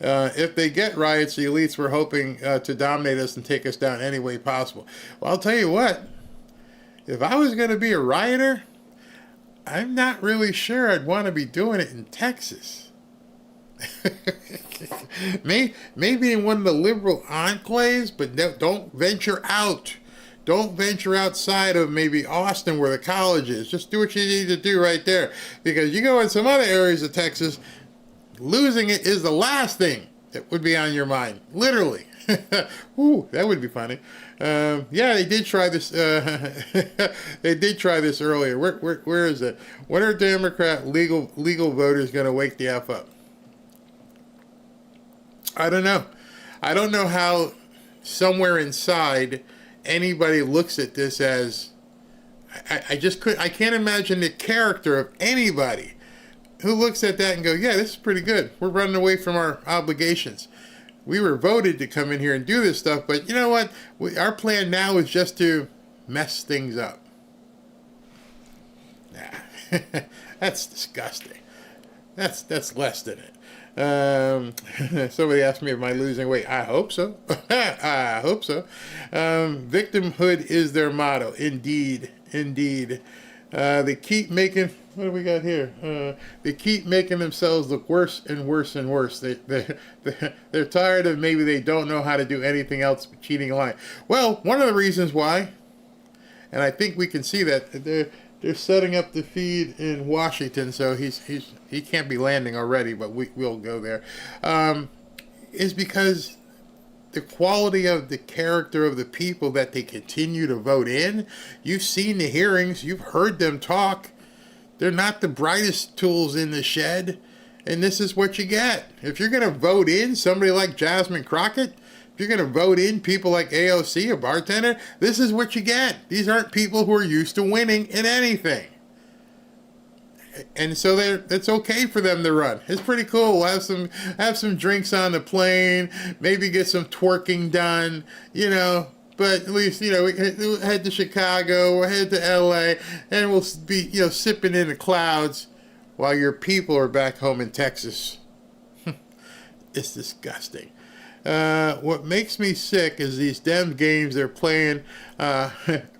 If they get riots, the elites were hoping to dominate us and take us down any way possible. Well, I'll tell you what. If I was going to be a rioter, I'm not really sure I'd want to be doing it in Texas. Maybe in one of the liberal enclaves, but don't venture out. Don't venture outside of maybe Austin where the college is. Just do what you need to do right there. Because you go in some other areas of Texas, losing it is the last thing that would be on your mind. Literally. Ooh, that would be funny. Yeah, they did try this. They did try this earlier. Where is it? When are Democrat legal voters going to wake the F up? I don't know. I don't know how somewhere inside anybody looks at this as. I can't imagine the character of anybody looks at that and go, yeah, this is pretty good. We're running away from our obligations. We were voted to come in here and do this stuff, but you know what? Our plan now is just to mess things up. Nah, that's disgusting. That's less than it. Somebody asked me, am I losing weight? I hope so. I hope so. Victimhood is their motto. Indeed. They keep making, what do we got here? They keep making themselves look worse and worse and worse. They're tired of, maybe they don't know how to do anything else but cheating and lying. Well, one of the reasons why, and I think we can see that, they're setting up the feed in Washington, so he can't be landing already, but we'll go there, is because the quality of the character of the people that they continue to vote in. You've seen the hearings. You've heard them talk. They're not the brightest tools in the shed, and this is what you get. If you're going to vote in somebody like Jasmine Crockett, if you're going to vote in people like AOC, a bartender, this is what you get. These aren't people who are used to winning in anything. And so it's okay for them to run. It's pretty cool. We'll have some drinks on the plane, maybe get some twerking done, but at least, we head to Chicago, we'll head to LA, and we'll be, sipping in the clouds while your people are back home in Texas. It's disgusting. What makes me sick is these damn games they're playing,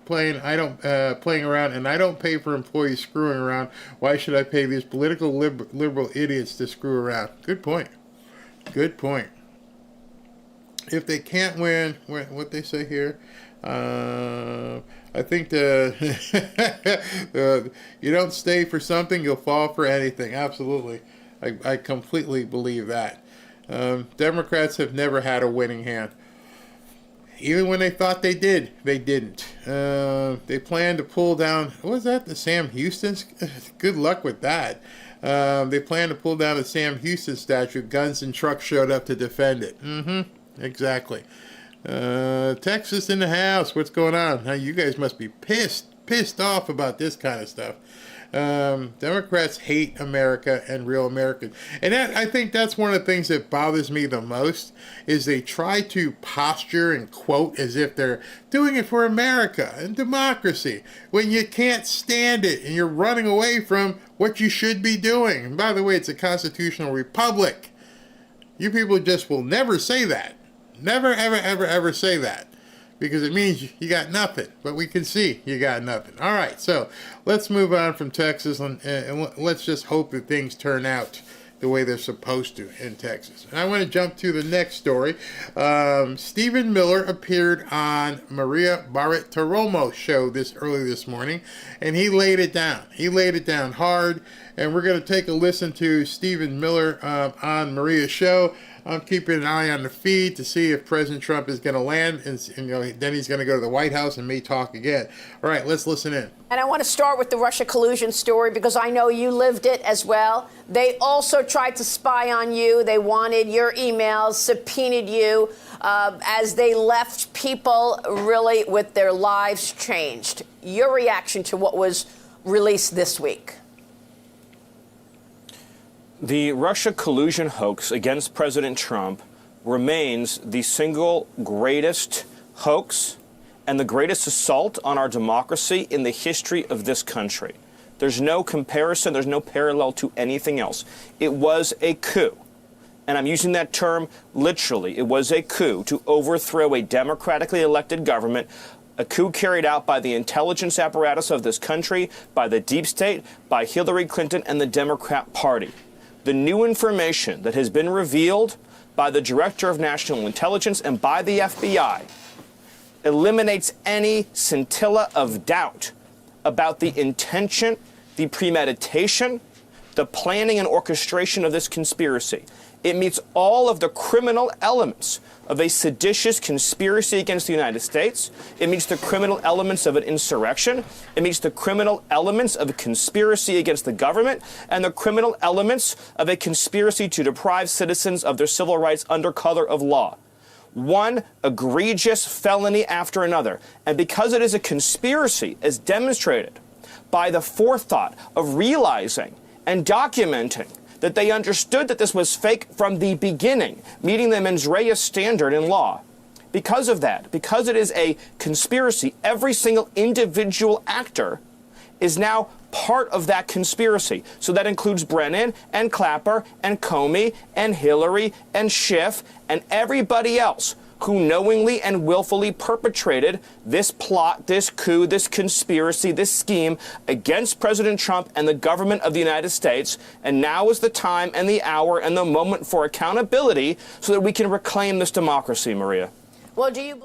playing around, and I don't pay for employees screwing around. Why should I pay these political liberal idiots to screw around? Good point. If they can't win, what they say here, I think you don't stay for something, you'll fall for anything. Absolutely. I completely believe that. Democrats have never had a winning hand. Even when they thought they did, they didn't. They plan to pull down, what was that, the Sam Houston? Good luck with that. They plan to pull down the Sam Houston statue. Guns and trucks showed up to defend it. Exactly. Texas in the house. What's going on? Now, you guys must be pissed off about this kind of stuff. Democrats hate America and real Americans. And I think that's one of the things that bothers me the most, is they try to posture and quote as if they're doing it for America and democracy, when you can't stand it and you're running away from what you should be doing. And by the way, it's a constitutional republic. You people just will never say that. Never, ever, ever, ever say that. Because it means you got nothing. But we can see you got nothing. All right, so let's move on from Texas, and let's just hope that things turn out the way they're supposed to in Texas. And I want to jump to the next story. Stephen Miller appeared on Maria Bartiromo's show early this morning, and he laid it down. He laid it down hard, and we're going to take a listen to Stephen Miller on Maria's show. I'm keeping an eye on the feed to see if President Trump is going to land, and then he's going to go to the White House and may talk again. All right, let's listen in. And I want to start with the Russia collusion story, because I know you lived it as well. They also tried to spy on you. They wanted your emails, subpoenaed you, as they left people really with their lives changed. Your reaction to what was released this week? The Russia collusion hoax against President Trump remains the single greatest hoax and the greatest assault on our democracy in the history of this country. There's no comparison, there's no parallel to anything else. It was a coup, and I'm using that term literally. It was a coup to overthrow a democratically elected government, a coup carried out by the intelligence apparatus of this country, by the deep state, by Hillary Clinton and the Democrat Party. The new information that has been revealed by the Director of National Intelligence and by the FBI eliminates any scintilla of doubt about the intention, the premeditation, the planning and orchestration of this conspiracy. It meets all of the criminal elements of a seditious conspiracy against the United States. It meets the criminal elements of an insurrection. It meets the criminal elements of a conspiracy against the government and the criminal elements of a conspiracy to deprive citizens of their civil rights under color of law. One egregious felony after another. And because it is a conspiracy, as demonstrated by the forethought of realizing and documenting that they understood that this was fake from the beginning, meeting the mens rea standard in law. Because of that, because it is a conspiracy, every single individual actor is now part of that conspiracy. So that includes Brennan and Clapper and Comey and Hillary and Schiff and everybody else who knowingly and willfully perpetrated this plot, this coup, this conspiracy, this scheme against President Trump and the government of the United States. And now is the time and the hour and the moment for accountability so that we can reclaim this democracy, Maria. Well, do you...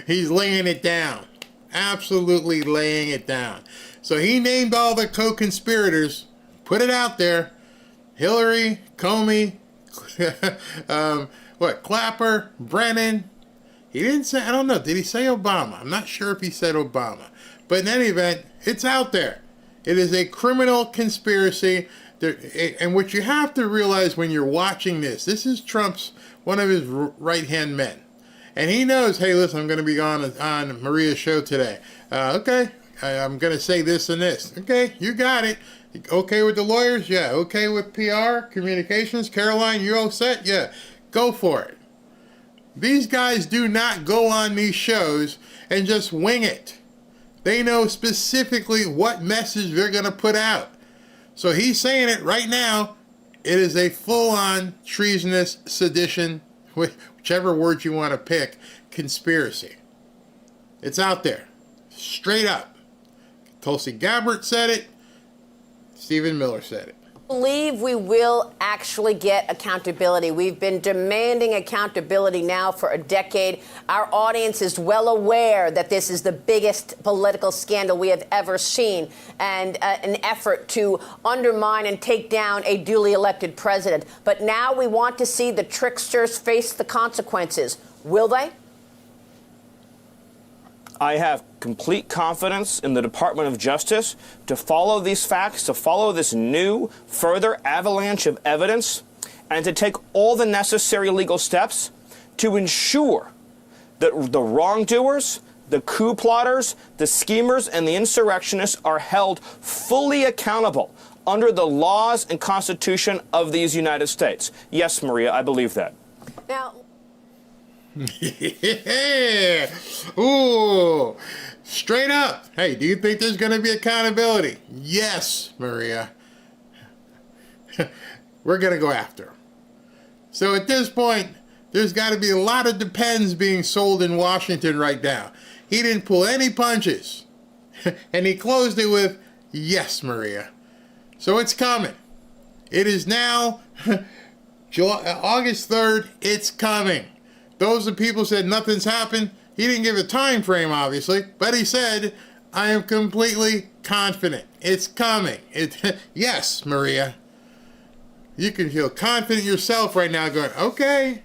He's laying it down. Absolutely laying it down. So he named all the co-conspirators, put it out there. Hillary, Comey, Clapper, Brennan. He didn't say, I don't know, did he say Obama? I'm not sure if he said Obama. But in any event, it's out there. It is a criminal conspiracy. And what you have to realize when you're watching this is Trump's, one of his right-hand men. And he knows, hey, listen, I'm going to be on Maria's show today. Okay, I'm going to say this and this. Okay, you got it. Okay with the lawyers? Yeah. Okay with PR, communications? Caroline, you all set? Yeah. Go for it. These guys do not go on these shows and just wing it. They know specifically what message they're going to put out. So he's saying it right now. It is a full-on treasonous sedition, whichever word you want to pick, conspiracy. It's out there. Straight up. Tulsi Gabbard said it. Stephen Miller said it. I believe we will actually get accountability. We've been demanding accountability now for a decade. Our audience is well aware that this is the biggest political scandal we have ever seen, and an effort to undermine and take down a duly elected president. But now we want to see the tricksters face the consequences. Will they? I have complete confidence in the Department of Justice to follow these facts, to follow this new, further avalanche of evidence, and to take all the necessary legal steps to ensure that the wrongdoers, the coup plotters, the schemers, and the insurrectionists are held fully accountable under the laws and Constitution of these United States. Yes, Maria, I believe that. Now... Yeah. Ooh, straight up. Hey, do you think there's going to be accountability? Yes, Maria. We're going to go after him. So at this point, there's got to be a lot of Depends being sold in Washington right now. He didn't pull any punches. And he closed it with, yes, Maria. So it's coming. It is now August 3rd. It's coming. Those are people who said nothing's happened. He didn't give a time frame, obviously, but he said, I am completely confident. It's coming. Yes, Maria. You can feel confident yourself right now going, okay,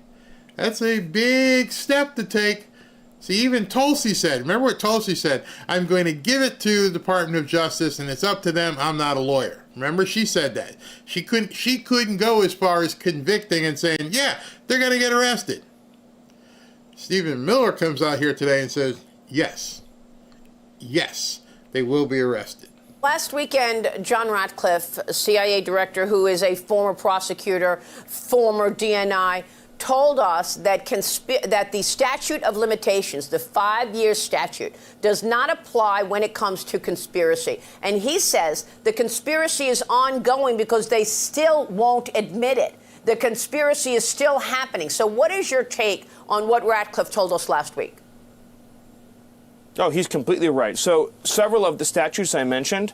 that's a big step to take. See, even Tulsi said, remember what Tulsi said? I'm going to give it to the Department of Justice, and it's up to them. I'm not a lawyer. Remember, she said that. She couldn't go as far as convicting and saying, yeah, they're going to get arrested. Stephen Miller comes out here today and says, yes, they will be arrested. Last weekend, John Ratcliffe, a CIA director who is a former prosecutor, former DNI, told us that that the statute of limitations, the 5-year statute, does not apply when it comes to conspiracy. And he says the conspiracy is ongoing because they still won't admit it. The conspiracy is still happening. So what is your take on what Ratcliffe told us last week? Oh, he's completely right. So several of the statutes I mentioned,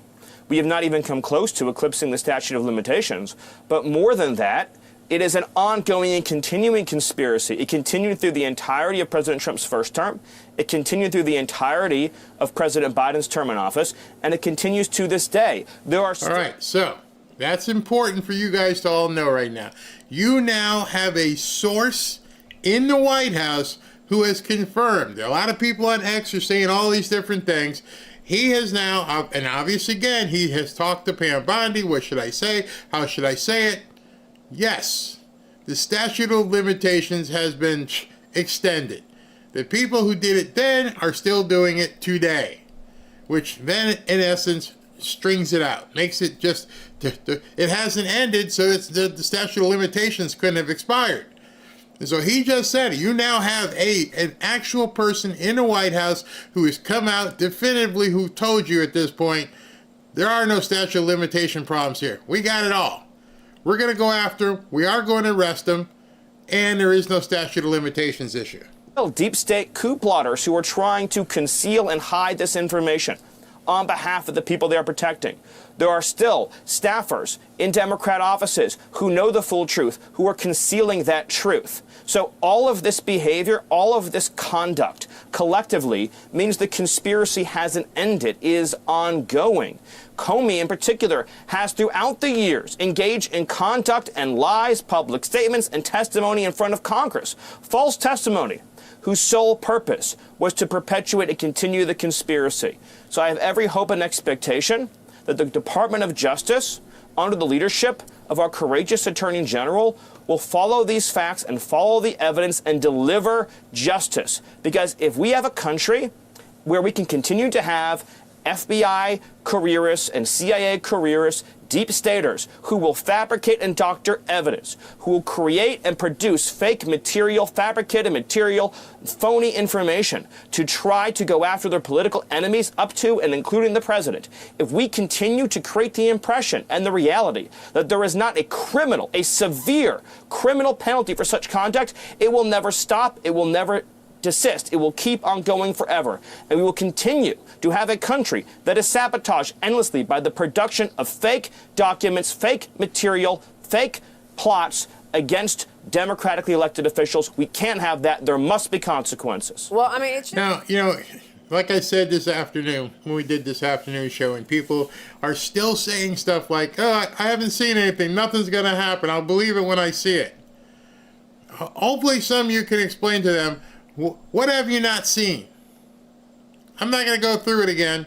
we have not even come close to eclipsing the statute of limitations. But more than that, it is an ongoing and continuing conspiracy. It continued through the entirety of President Trump's first term. It continued through the entirety of President Biden's term in office. And it continues to this day. There are all right, so that's important for you guys to all know right now. You now have a source in the White House who has confirmed. A lot of people on X are saying all these different things. He has now, and obviously again, he has talked to Pam Bondi. What should I say? How should I say it? Yes, the statute of limitations has been extended. The people who did it then are still doing it today, which then, in essence, strings it out, makes it just, it hasn't ended, so it's the statute of limitations couldn't have expired. And so he just said, you now have an actual person in the White House who has come out definitively, who told you at this point, there are no statute of limitation problems here. We got it all. We're going to go after him. We are going to arrest him. And there is no statute of limitations issue. Deep state coup plotters who are trying to conceal and hide this information on behalf of the people they are protecting. There are still staffers in Democrat offices who know the full truth, who are concealing that truth. So all of this behavior, all of this conduct collectively means the conspiracy hasn't ended, is ongoing. Comey in particular has throughout the years engaged in conduct and lies, public statements, and testimony in front of Congress. False testimony whose sole purpose was to perpetuate and continue the conspiracy. So I have every hope and expectation that the Department of Justice, under the leadership of our courageous Attorney General, will follow these facts and follow the evidence and deliver justice. Because if we have a country where we can continue to have FBI careerists and CIA careerists, deep staters who will fabricate and doctor evidence, who will create and produce fake material, fabricated material, phony information to try to go after their political enemies up to and including the president. If we continue to create the impression and the reality that there is not a criminal, a severe criminal penalty for such conduct, it will never stop, it will never desist. It will keep on going forever. And we will continue to have a country that is sabotaged endlessly by the production of fake documents, fake material, fake plots against democratically elected officials. We can't have that. There must be consequences. Well, I mean, it's... Now, you know, like I said this afternoon, when we did this afternoon show, and people are still saying stuff like, oh, I haven't seen anything. Nothing's going to happen. I'll believe it when I see it. Hopefully some of you can explain to them, what have you not seen? I'm not going to go through it again,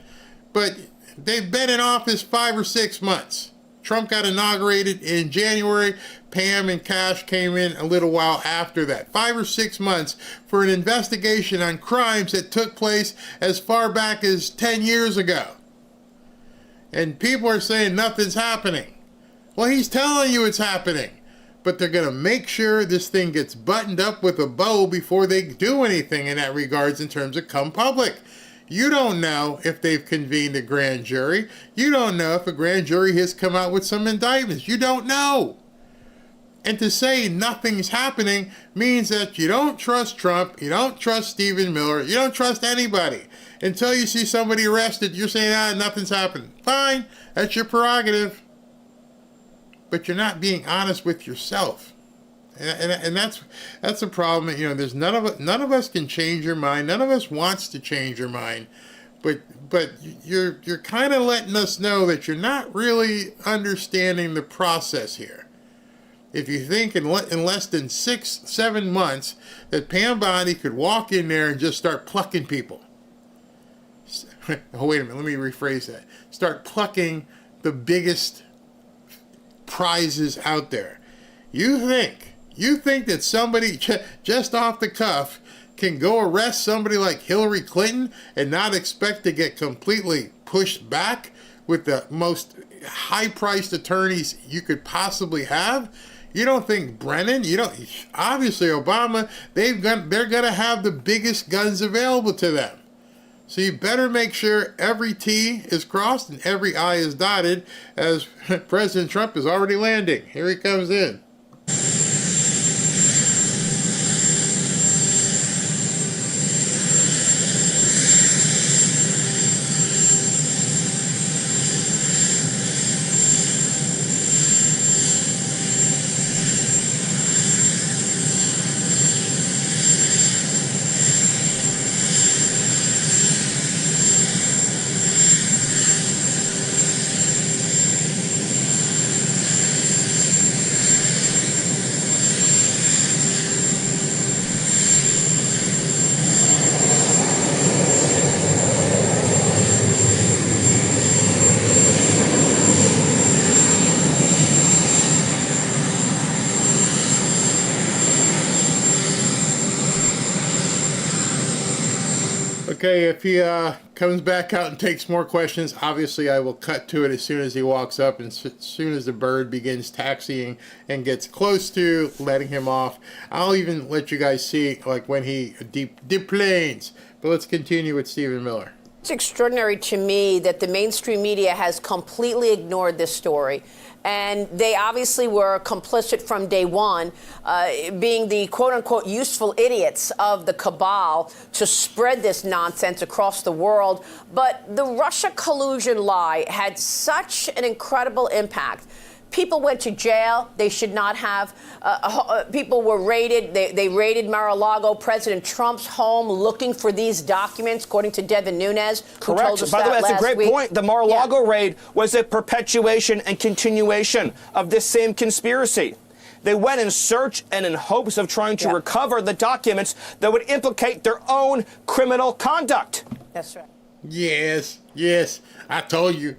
but they've been in office 5 or 6 months. Trump got inaugurated in January. Pam and Cash came in a little while after that. 5 or 6 months for an investigation on crimes that took place as far back as 10 years ago. And people are saying nothing's happening. Well, he's telling you it's happening. But they're going to make sure this thing gets buttoned up with a bow before they do anything in that regards in terms of come public. You don't know if they've convened a grand jury. You don't know if a grand jury has come out with some indictments. You don't know. And to say nothing's happening means that you don't trust Trump, you don't trust Stephen Miller, you don't trust anybody. Until you see somebody arrested, you're saying, nothing's happened. Fine, that's your prerogative. But you're not being honest with yourself, and that's a problem. You know, there's none of us can change your mind. None of us wants to change your mind, but you're kind of letting us know that you're not really understanding the process here. If you think in less than 6-7 months that Pam Bondi could walk in there and just start plucking people. Oh, wait a minute. Let me rephrase that. Start plucking the biggest prizes out there. You think that somebody just off the cuff can go arrest somebody like Hillary Clinton and not expect to get completely pushed back with the most high-priced attorneys you could possibly have? You don't think Brennan, obviously Obama, they're going to have the biggest guns available to them. So you better make sure every T is crossed and every I is dotted, as President Trump is already landing. Here he comes in. Okay, if you comes back out and takes more questions. Obviously, I will cut to it as soon as he walks up and as soon as the bird begins taxiing and gets close to letting him off. I'll even let you guys see like when he deplanes. But let's continue with Stephen Miller. It's extraordinary to me that the mainstream media has completely ignored this story. And they obviously were complicit from day one, being the quote-unquote useful idiots of the cabal to spread this nonsense across the world. But the Russia collusion lie had such an incredible impact. People went to jail. They should not have. People were raided. They raided Mar-a-Lago, President Trump's home, looking for these documents, according to Devin Nunes, who told us By the way, that's a great week. point. The Mar-a-Lago raid was a perpetuation and continuation of this same conspiracy. They went in search and in hopes of trying to recover the documents that would implicate their own criminal conduct. That's right. Yes, yes. I told you.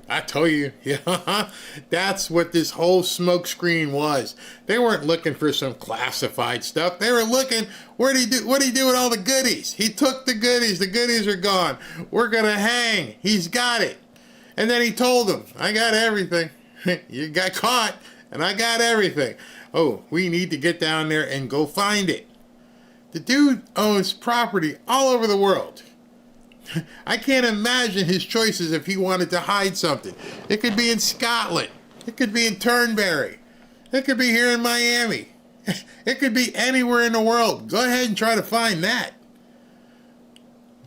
Yeah, that's what this whole smokescreen was. They weren't looking for some classified stuff. They were looking, what did he do with all the goodies? He took the goodies. The goodies are gone. We're going to hang. He's got it. And then he told them, I got everything. You got caught, and I got everything. Oh, we need to get down there and go find it. The dude owns property all over the world. I can't imagine his choices if he wanted to hide something. It could be in Scotland. It could be in Turnberry. It could be here in Miami. It could be anywhere in the world. Go ahead and try to find that.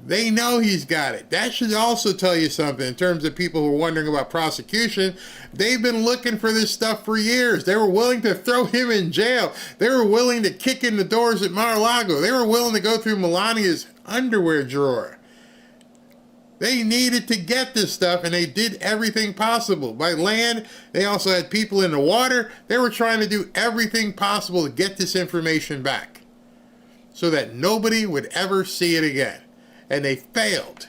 They know he's got it. That should also tell you something in terms of people who are wondering about prosecution. They've been looking for this stuff for years. They were willing to throw him in jail. They were willing to kick in the doors at Mar-a-Lago. They were willing to go through Melania's underwear drawer. They needed to get this stuff, and they did everything possible. By land, they also had people in the water. They were trying to do everything possible to get this information back so that nobody would ever see it again. And they failed.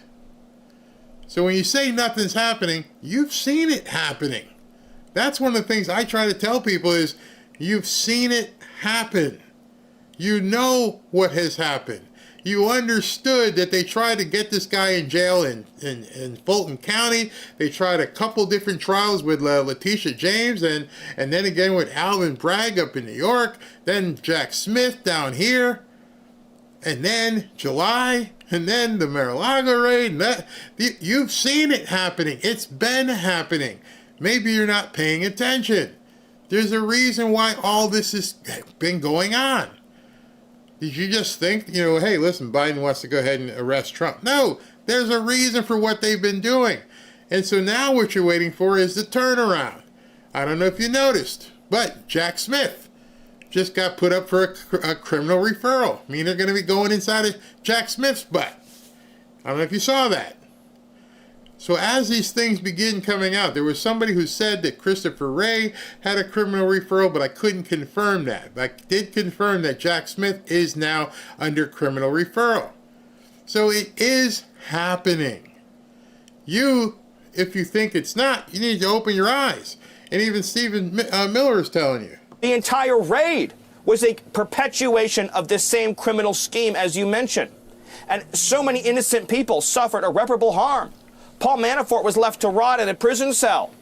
So when you say nothing's happening, you've seen it happening. That's one of the things I try to tell people is you've seen it happen. You know what has happened. You understood that they tried to get this guy in jail in Fulton County. They tried a couple different trials with Letitia James and then again with Alvin Bragg up in New York. Then Jack Smith down here. And then July. And then the Mar-a-Lago raid. You've seen it happening. It's been happening. Maybe you're not paying attention. There's a reason why all this has been going on. Did you just think, hey, listen, Biden wants to go ahead and arrest Trump? No, there's a reason for what they've been doing. And so now what you're waiting for is the turnaround. I don't know if you noticed, but Jack Smith just got put up for a criminal referral. I mean, they're going to be going inside of Jack Smith's butt. I don't know if you saw that. So as these things begin coming out, there was somebody who said that Christopher Wray had a criminal referral, but I couldn't confirm that. But I did confirm that Jack Smith is now under criminal referral. So it is happening. You, if you think it's not, you need to open your eyes. And even Stephen Miller is telling you. The entire raid was a perpetuation of this same criminal scheme, as you mentioned. And so many innocent people suffered irreparable harm. Paul Manafort was left to rot in a prison cell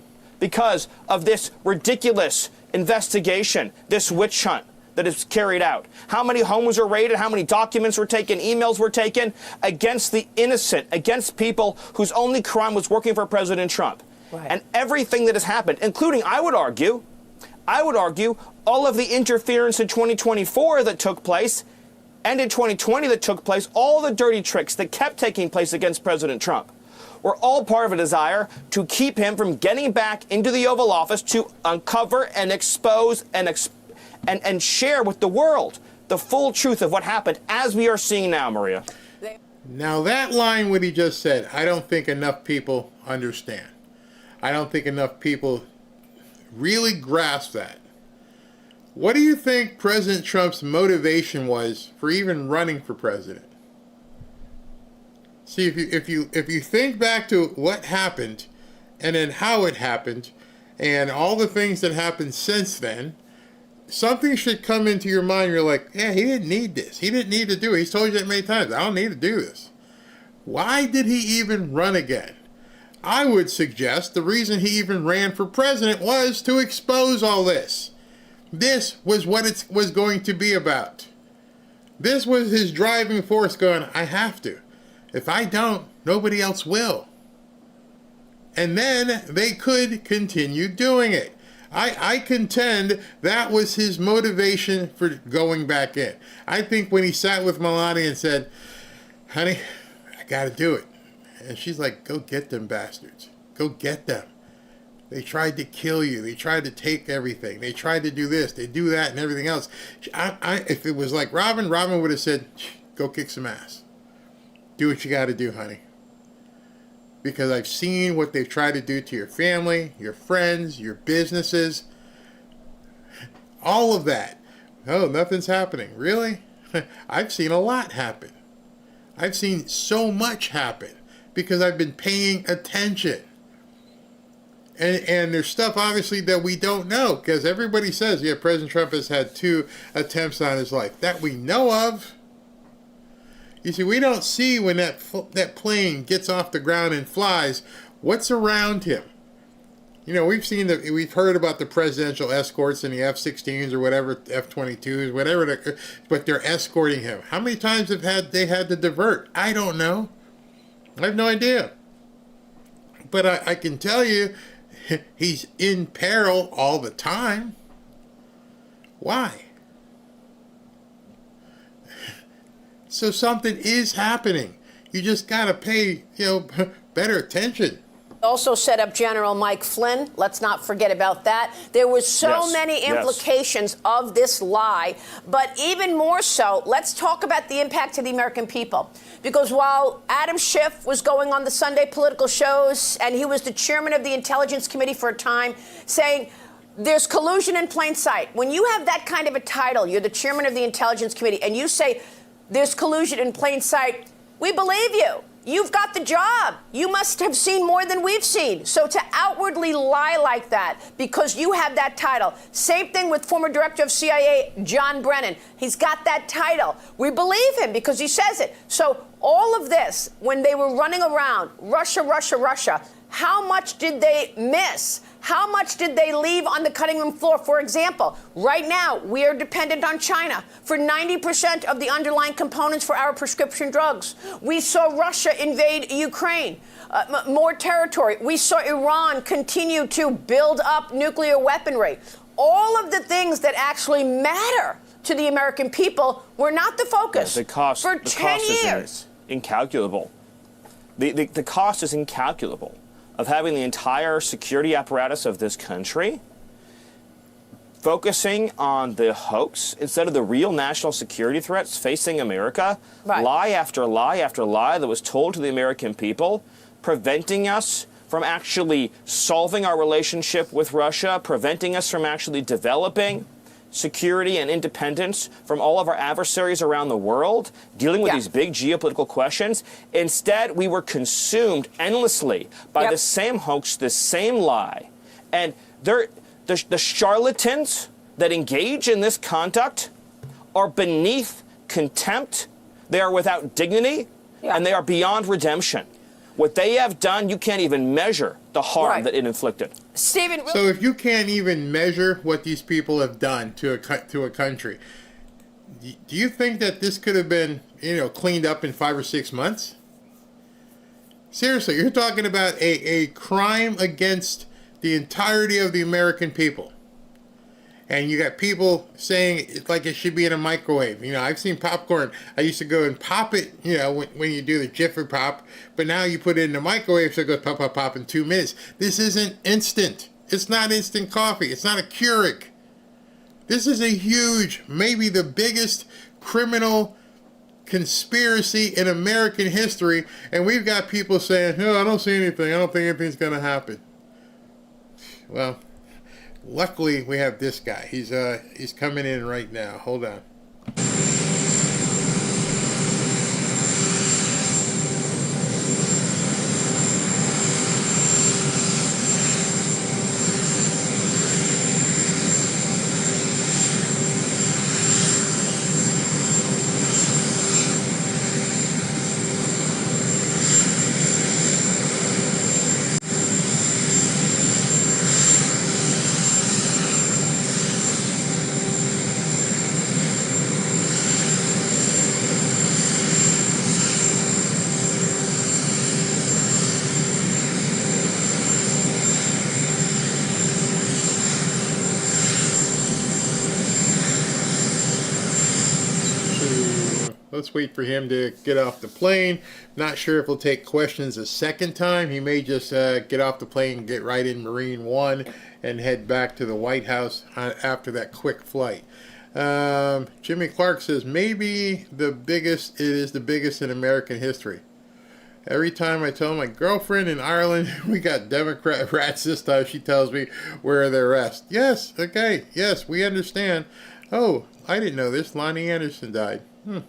because of this ridiculous investigation, this witch hunt that is carried out. How many homes were raided, how many documents were taken, emails were taken against the innocent, against people whose only crime was working for President Trump. Right. And everything that has happened, including, I would argue, all of the interference in 2024 that took place and in 2020 that took place, all the dirty tricks that kept taking place against President Trump were all part of a desire to keep him from getting back into the Oval Office to uncover and expose and share with the world the full truth of what happened, as we are seeing now, Maria. Now that line, what he just said, I don't think enough people understand. I don't think enough people really grasp that. What do you think President Trump's motivation was for even running for president? See, if you think back to what happened and then how it happened and all the things that happened since then, something should come into your mind. You're like, yeah, he didn't need this. He didn't need to do it. He's told you that many times. I don't need to do this. Why did he even run again? I would suggest the reason he even ran for president was to expose all this. This was what it was going to be about. This was his driving force going, I have to. If I don't, nobody else will. And then they could continue doing it. I contend that was his motivation for going back in. I think when he sat with Melania and said, honey, I got to do it. And she's like, go get them bastards. Go get them. They tried to kill you. They tried to take everything. They tried to do this. They do that and everything else. If it was like Robin would have said, go kick some ass. Do what you got to do, honey. Because I've seen what they've tried to do to your family, your friends, your businesses. All of that. Oh, nothing's happening. Really? I've seen a lot happen. I've seen so much happen because I've been paying attention. And there's stuff, obviously, that we don't know. Because everybody says, yeah, President Trump has had 2 attempts on his life. That we know of. You see, we don't see when that plane gets off the ground and flies, what's around him. You know, we've heard about the presidential escorts and the F-16s or whatever, F-22s, whatever, but they're escorting him. How many times have they had to divert? I don't know. I have no idea. But I can tell you, he's in peril all the time. Why? So something is happening. You just got to pay, better attention. Also set up General Mike Flynn. Let's not forget about that. There was so many implications of this lie, but even more so, let's talk about the impact to the American people. Because while Adam Schiff was going on the Sunday political shows, and he was the chairman of the Intelligence Committee for a time, saying there's collusion in plain sight. When you have that kind of a title, you're the chairman of the Intelligence Committee, and you say there's collusion in plain sight, we believe you. You've got the job. You must have seen more than we've seen. So to outwardly lie like that because you have that title. Same thing with former director of CIA, John Brennan. He's got that title. We believe him because he says it. So all of this, when they were running around, Russia, Russia, Russia, how much did they miss? How much did they leave on the cutting room floor? For example, right now, we are dependent on China for 90% of the underlying components for our prescription drugs. We saw Russia invade Ukraine, more territory. We saw Iran continue to build up nuclear weaponry. All of the things that actually matter to the American people were not the focus the cost, for the 10 cost years. Is incalculable. The cost is incalculable of having the entire security apparatus of this country focusing on the hoax instead of the real national security threats facing America. Right. Lie after lie after lie that was told to the American people, preventing us from actually solving our relationship with Russia, preventing us from actually developing security and independence from all of our adversaries around the world, dealing with these big geopolitical questions. Instead, we were consumed endlessly by the same hoax, the same lie. And the charlatans that engage in this conduct are beneath contempt. They are without dignity, and they are beyond redemption. What they have done, you can't even measure the harm that it inflicted. Stephen, so if you can't even measure what these people have done to a country, do you think that this could have been, cleaned up in 5 or 6 months? Seriously, you're talking about a crime against the entirety of the American people. And you got people saying it's like it should be in a microwave. I've seen popcorn. I used to go and pop it, when you do the Jiffy Pop. But now you put it in the microwave, so it goes pop, pop, pop in 2 minutes. This isn't instant. It's not instant coffee. It's not a Keurig. This is a huge, maybe the biggest criminal conspiracy in American history. And we've got people saying, no, I don't see anything. I don't think anything's going to happen. Well, luckily, we have this guy. He's coming in right now. Hold on. let's wait for him to get off the plane. Not sure if he'll take questions a second time. He may just get off the plane, get right in Marine One, and head back to the White House after that quick flight. Jimmy Clark says maybe it is the biggest in American history. Every time I tell my girlfriend in Ireland we got Democrat rats this time, she tells me where are the rest. Yes, okay, yes, we understand. Oh, I didn't know this. Lonnie Anderson died.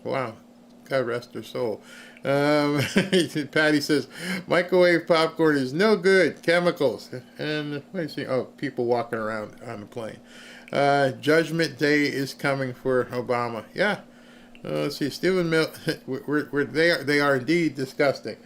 Wow. God rest her soul. Patty says, microwave popcorn is no good. Chemicals. And what do you see? Oh, people walking around on the plane. Judgment Day is coming for Obama. Yeah. Let's see. Stephen Miller. They are indeed disgusting.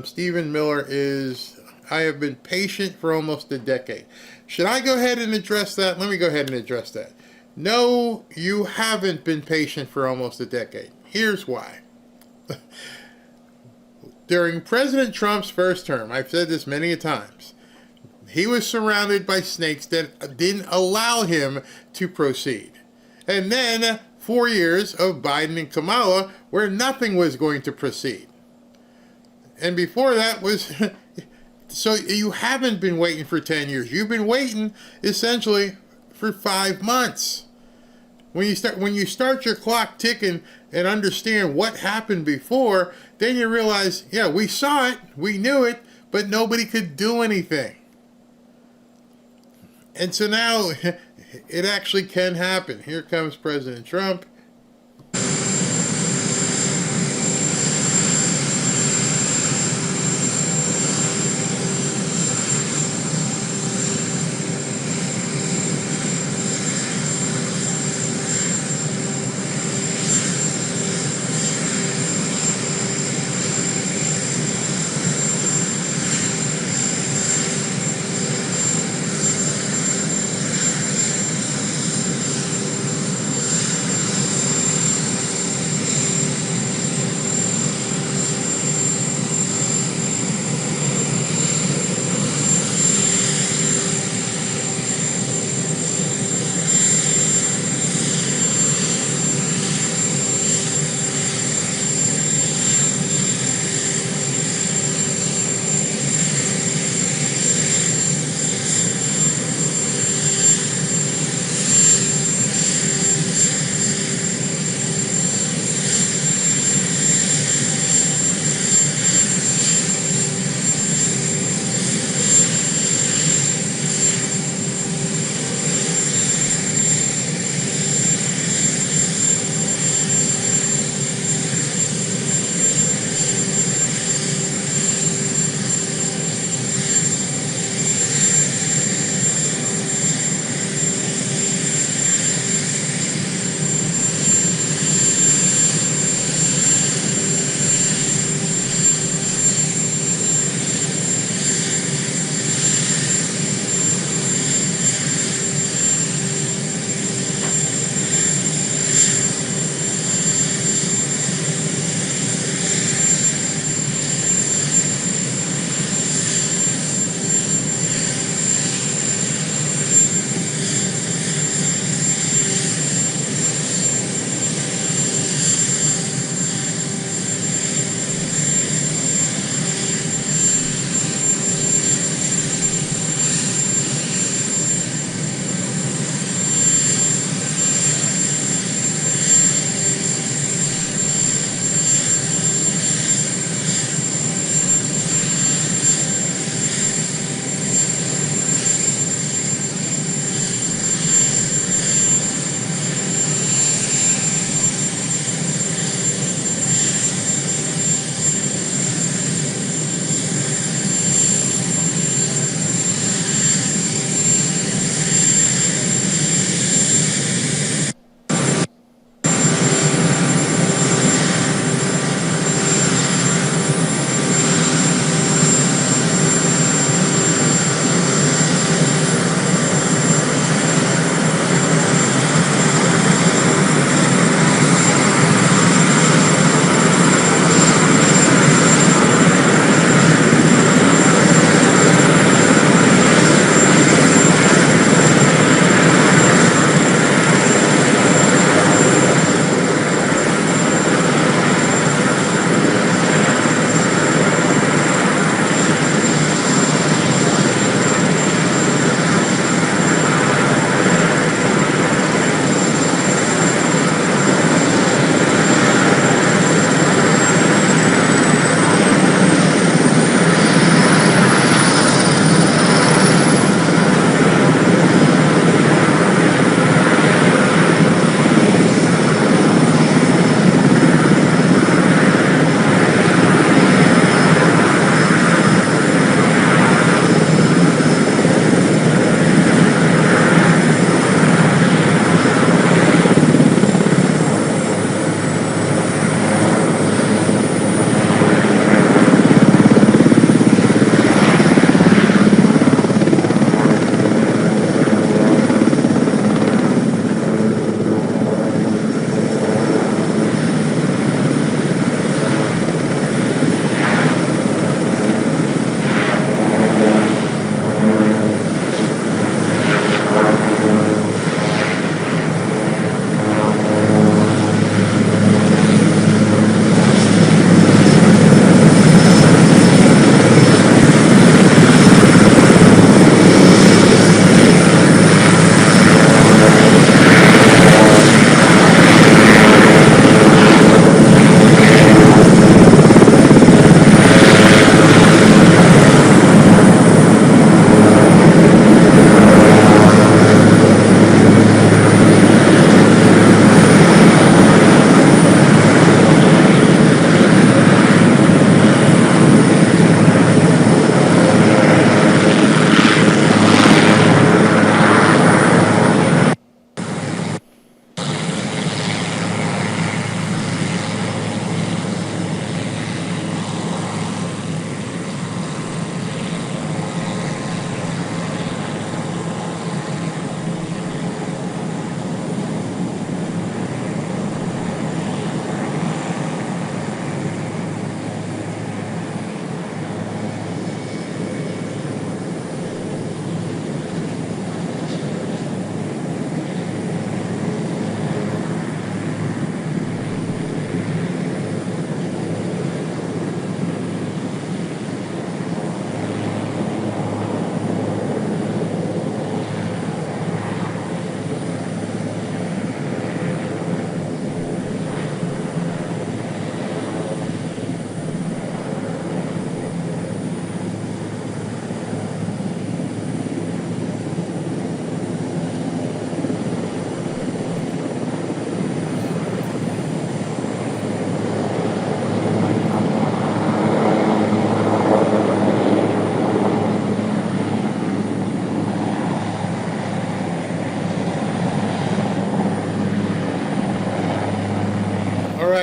Stephen Miller is, I have been patient for almost a decade. Should I go ahead and address that? Let me go ahead and address that. No, you haven't been patient for almost a decade. Here's why. During President Trump's first term, I've said this many times, he was surrounded by snakes that didn't allow him to proceed. And then 4 years of Biden and Kamala where nothing was going to proceed. And before that was... So you haven't been waiting for 10 years. You've been waiting essentially for 5 months. When you start your clock ticking and understand what happened before, then you realize, yeah, we saw it, we knew it, but nobody could do anything. And so now it actually can happen. Here comes President Trump.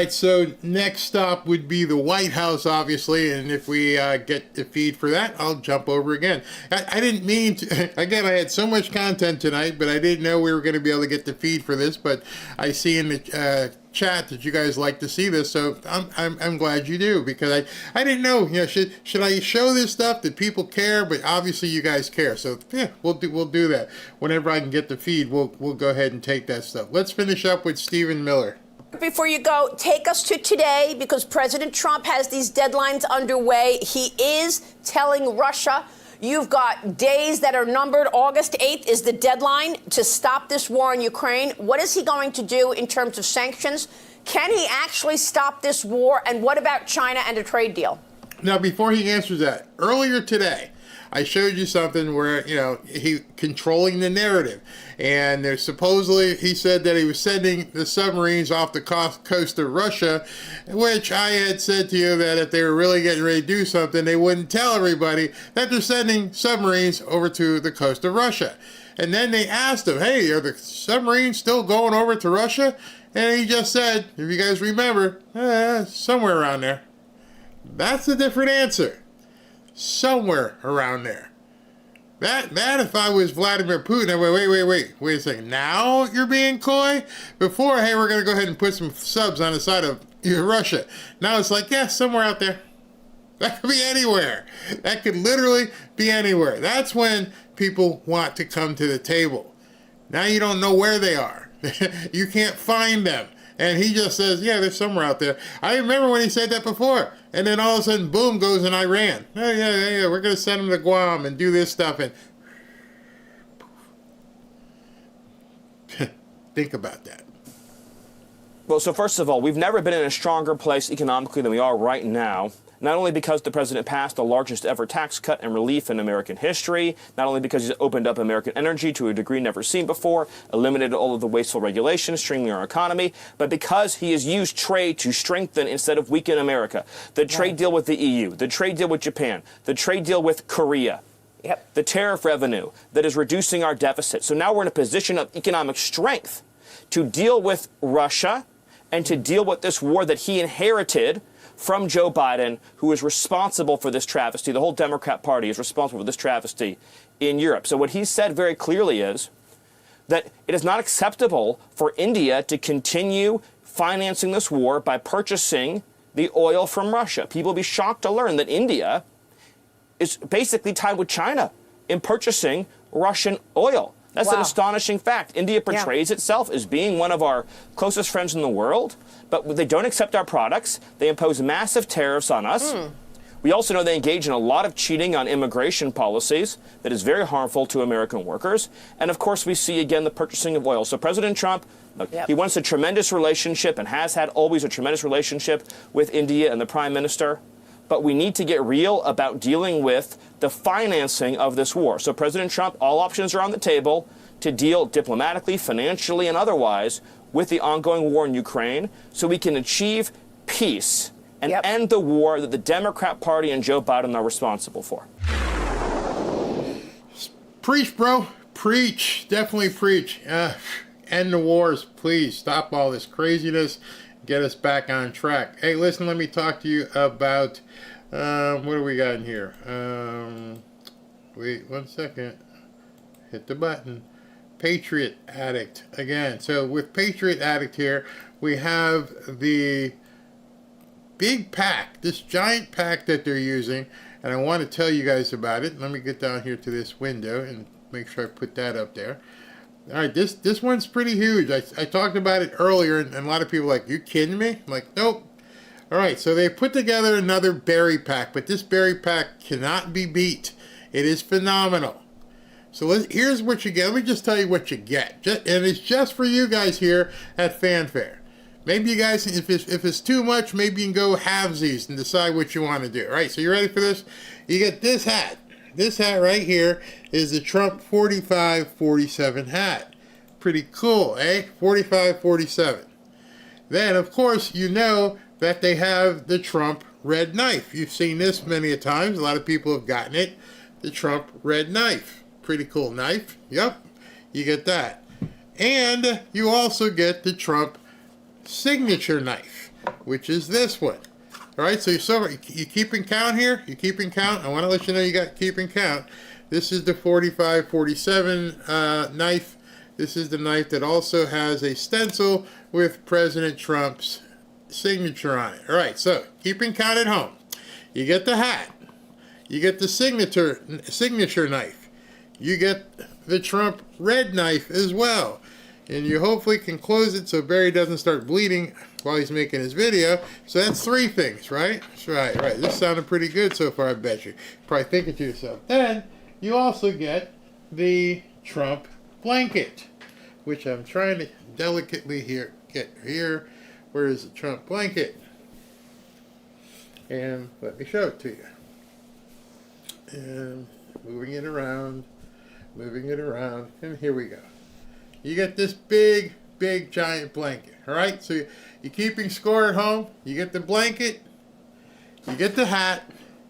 right, so next stop would be the White House, obviously, and if we get the feed for that, I'll jump over again. I didn't mean to, again, I had so much content tonight, but I didn't know we were going to be able to get the feed for this, but I see in the chat that you guys like to see this, so I'm glad you do, because I didn't know, should I show this stuff? That people care? But obviously you guys care, so yeah, we'll do that. Whenever I can get the feed, we'll go ahead and take that stuff. Let's finish up with Stephen Miller. Before you go, take us to today, because President Trump has these deadlines underway. He is telling Russia, you've got days that are numbered. August 8th is the deadline to stop this war in Ukraine. What is he going to do in terms of sanctions? Can he actually stop this war? And what about China and a trade deal? Now, before he answers that, earlier today, I showed you something where, he controlling the narrative. And there's supposedly, he said that he was sending the submarines off the coast of Russia, which I had said to you that if they were really getting ready to do something, they wouldn't tell everybody that they're sending submarines over to the coast of Russia. And then they asked him, hey, are the submarines still going over to Russia? And he just said, if you guys remember, somewhere around there. That's a different answer. Somewhere around there. That if I was Vladimir Putin, I went, wait a second. Now you're being coy? Before, hey, we're going to go ahead and put some subs on the side of Russia. Now it's like, yeah, somewhere out there. That could be anywhere. That could literally be anywhere. That's when people want to come to the table. Now you don't know where they are. You can't find them. And he just says, yeah, they're somewhere out there. I remember when he said that before. And then all of a sudden, boom, goes in Iran. Oh, yeah, we're going to send them to Guam and do this stuff. And think about that. Well, so first of all, we've never been in a stronger place economically than we are right now. Not only because the president passed the largest ever tax cut and relief in American history, not only because he's opened up American energy to a degree never seen before, eliminated all of the wasteful regulations, streamlining our economy, but because he has used trade to strengthen instead of weaken America. The trade deal with the EU, the trade deal with Japan, the trade deal with Korea. Yep. The tariff revenue that is reducing our deficit. So now we're in a position of economic strength to deal with Russia and to deal with this war that he inherited from Joe Biden, who is responsible for this travesty. The whole Democrat Party is responsible for this travesty in Europe. So what he said very clearly is that it is not acceptable for India to continue financing this war by purchasing the oil from Russia. People will be shocked to learn that India is basically tied with China in purchasing Russian oil. That's an astonishing fact. India portrays itself as being one of our closest friends in the world, but they don't accept our products. They impose massive tariffs on us. We also know they engage in a lot of cheating on immigration policies that is very harmful to American workers. And of course, we see again the purchasing of oil. So President Trump, look, he wants a tremendous relationship and has had always a tremendous relationship with India and the Prime Minister. But we need to get real about dealing with the financing of this war. So President Trump, all options are on the table to deal diplomatically, financially, and otherwise with the ongoing war in Ukraine so we can achieve peace and end the war that the Democrat Party and Joe Biden are responsible for. Preach, bro. Preach. Definitely preach. End the wars, please. Stop all this craziness. Get us back on track. Hey, listen, let me talk to you about, what do we got in here? Wait 1 second. Hit the button. Patriot Addict again. So with Patriot Addict here, we have the big pack, this giant pack that they're using, and I want to tell you guys about it. Let me get down here to this window and make sure I put that up there. All right, this one's pretty huge. I talked about it earlier, and a lot of people are like, you kidding me? I'm like, nope. All right, so they put together another berry pack, but this berry pack cannot be beat. It is phenomenal. So here's what you get. Let me just tell you what you get. And it's just for you guys here at Fanfare. Maybe you guys, if it's too much, maybe you can go halvesies and decide what you want to do. All right, so you ready for this? You get this hat. This hat right here is the Trump 4547 hat. Pretty cool, eh? 4547. Then, of course, you know that they have the Trump red knife. You've seen this many a times. A lot of people have gotten it. The Trump red knife. Pretty cool knife. Yep, you get that. And you also get the Trump signature knife. which is this one. All right, so you keeping count here? You keeping count? I want to let you know you got keeping count. This is the 4547 knife. This is the knife that also has a stencil with President Trump's signature on it. All right, so keeping count at home. You get the hat. You get the signature knife. You get the Trump red knife as well. And you hopefully can close it so Barry doesn't start bleeding while he's making his video. So that's 3 things, right? That's right. This sounded pretty good so far, I bet you. Probably thinking to yourself. Then you also get the Trump blanket, which I'm trying to delicately get here. Where is the Trump blanket? And let me show it to you. And moving it around, and here we go. You get this big, giant blanket. All right, so you're keeping score at home. You get the blanket, you get the hat,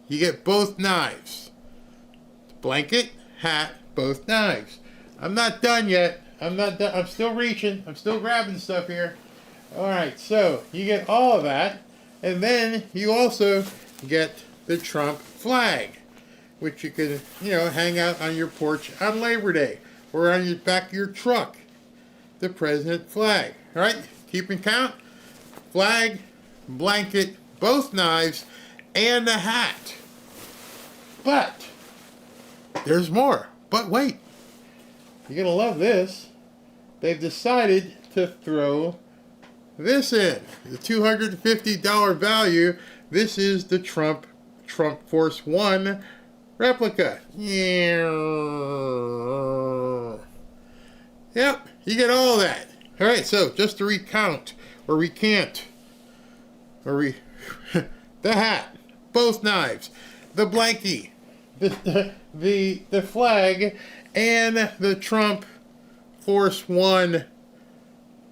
you get both knives. Blanket, hat, both knives. I'm not done yet. I'm still reaching. I'm still grabbing stuff here. All right, so you get all of that, and then you also get the Trump flag, which you can, hang out on your porch on Labor Day or on the back of your truck. The president flag. All right, keeping count. Flag, blanket, both knives, and a hat. But there's more. But wait, you're gonna love this. They've decided to throw this in. The $250 value. This is the Trump Force One replica. Yep, you get all that. All right, so just to recount or recant, the hat, both knives, the blankie, the flag, and the Trump Force One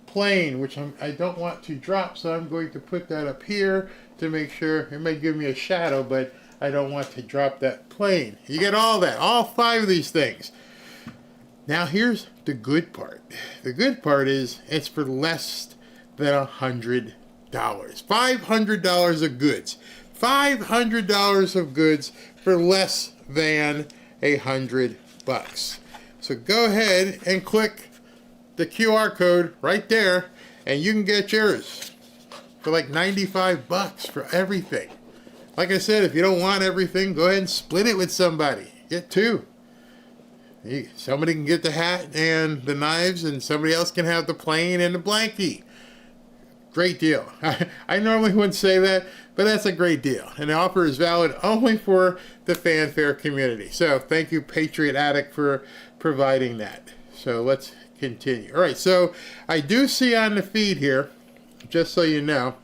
plane, which I don't want to drop, so I'm going to put that up here to make sure. It may give me a shadow, but I don't want to drop that plane. You get all that, all 5 of these things. Now here's the good part. The good part is it's for less than $100. $500 of goods. $500 of goods for less than $100. So go ahead and click the QR code right there, and you can get yours for like $95 for everything. Like I said, if you don't want everything, go ahead and split it with somebody. Get 2. Somebody can get the hat and the knives, and somebody else can have the plane and the blankie. Great deal. I normally wouldn't say that, but that's a great deal. And the offer is valid only for the fanfare community. So thank you, Patriot Addict, for providing that. So let's continue. All right, so I do see on the feed here, just so you know,